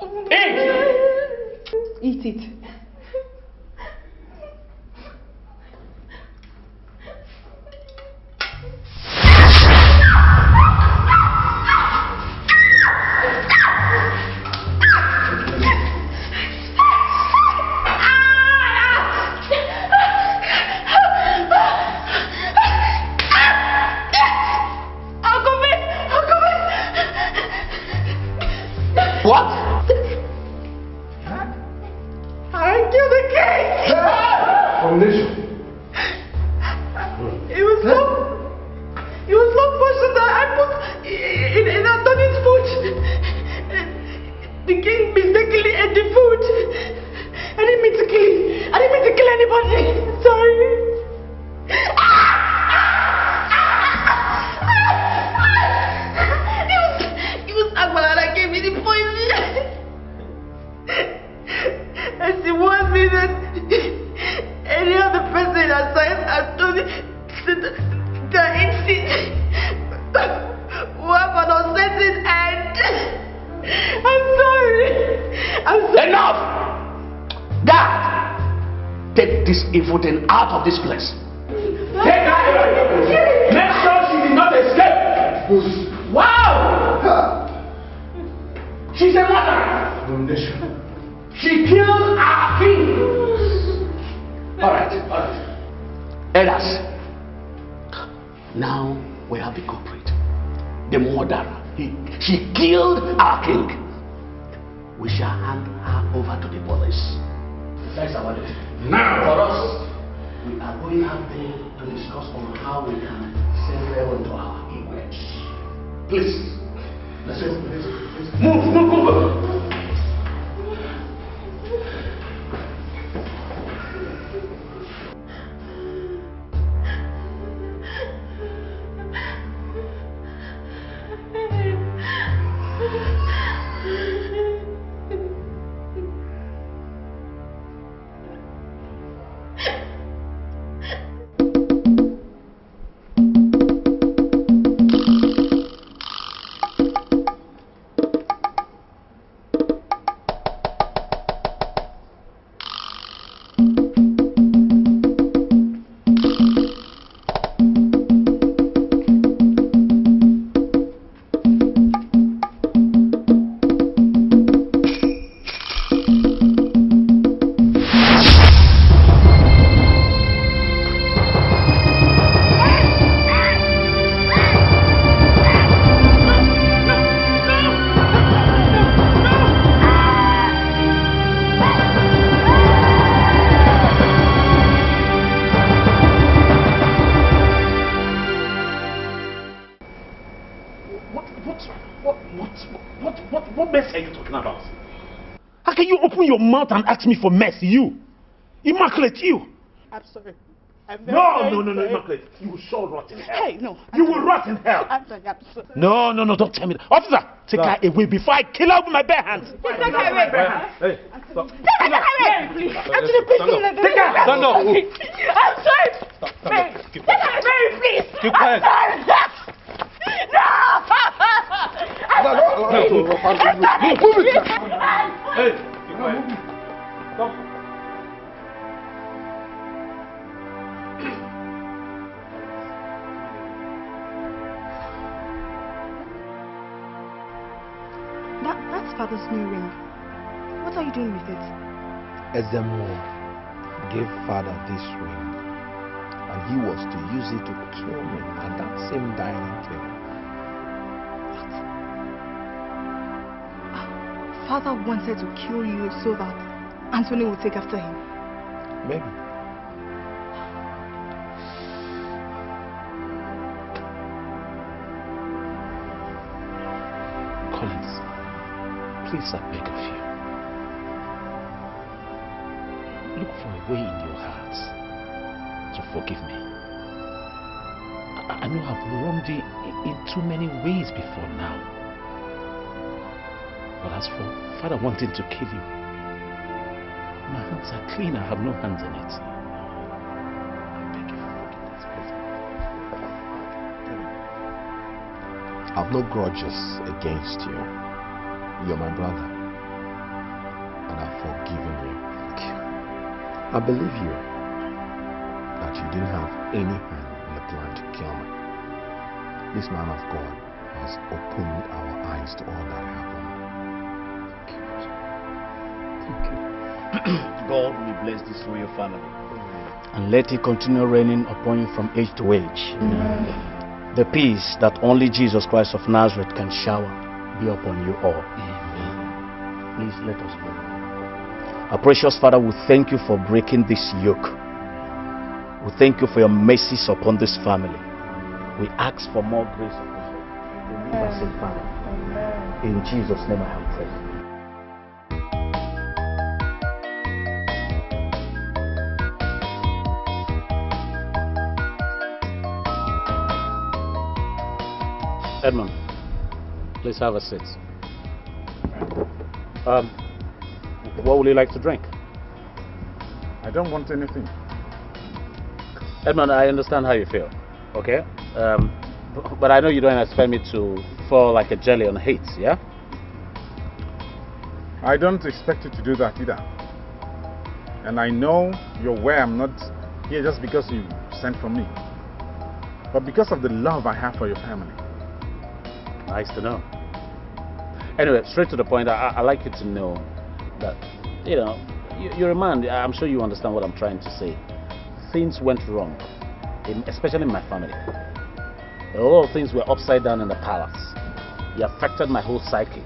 Please. Eat it. What? I killed the king! Foundation. It was long portion that I put in Anthony's food. The king mistakenly ate the food. I didn't mean to kill anybody. Sorry. It was Agbala that gave me the poison. And she warned me that any other person aside Anthony that eats it will have an uncertain end. I'm sorry. Enough! God! Take this evil thing out of this place. Take her away. Make sure she did not escape. Wow! She's a murderer. Foundation. She killed our king. Alright. Elders. Now we have the culprit. The murderer. She killed our king. We shall hand her over to the police. That's our duty. Now, for us, we are going out there to discuss on how we can send her into our image. Please, let's go. Move. What mess are you talking about? How can you open your mouth and ask me for mess? You! Immaculate, you! I'm sorry. No, Immaculate. You will sure rot in hell. Hey, no. You will rot in hell. I'm sorry. No, don't tell me that. Officer, take her away before I kill her with my bare hands. Take her away. Hey, stop. Take her away, please. Actually, please don't let Take her. I'm sorry. Stop. Take her away, please. Keep quiet. I'm sorry. No! Move it. Hey, keep quiet. Come. That's father's new ring. What are you doing with it? Ezeonu gave father this ring, and he was to use it to kill me at that same dining table. Father wanted to kill you so that Anthony would take after him. Maybe. Collins, please, I beg of you. Look for a way in your heart to forgive me. I know I've wronged you in too many ways before now. But as for father wanting to kill you, my hands are clean. I have no hands in it. I beg you for forgiveness, please. I've no grudges against you. You're my brother, and I've forgiven you. I believe you that you didn't have any hand in the plan to kill me. This man of God has opened our eyes to all that happened. Thank you. God will bless this royal family and let it continue reigning upon you from age to age. Amen. The peace that only Jesus Christ of Nazareth can shower be upon you all. Amen. Please let us pray. Our precious Father, we thank you for breaking this yoke. We thank you for your mercies upon this family. We ask for more grace upon us. Deliver us, Father. In Jesus' name I have prayed. Edmund, please have a seat. What would you like to drink? I don't want anything. Edmund, I understand how you feel, okay? But I know you don't expect me to fall like a jelly on hate, yeah? I don't expect you to do that either. And I know you're aware I'm not here just because you sent for me, but because of the love I have for your family. Nice to know. Anyway, straight to the point, I'd like you to know that, you know, you're a man. I'm sure you understand what I'm trying to say. Things went wrong, especially in my family. A lot of things were upside down in the palace. It affected my whole psyche.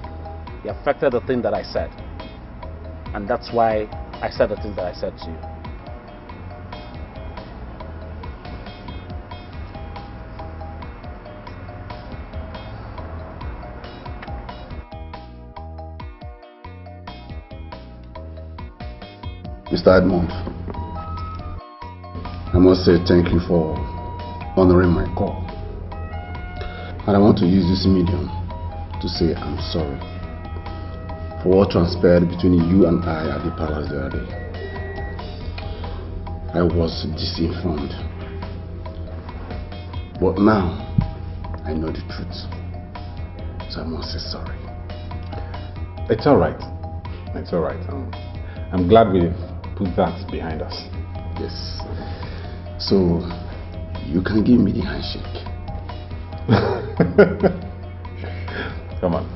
It affected the thing that I said. And that's why I said the things that I said to you. Mr. Edmund, I must say thank you for honoring my call. And I want to use this medium to say I'm sorry for what transpired between you and I at the palace the other day. I was disinformed. But now, I know the truth. So I must say sorry. It's alright. It's alright. I'm glad we put that behind us. Yes. So, you can give me the handshake. Come on.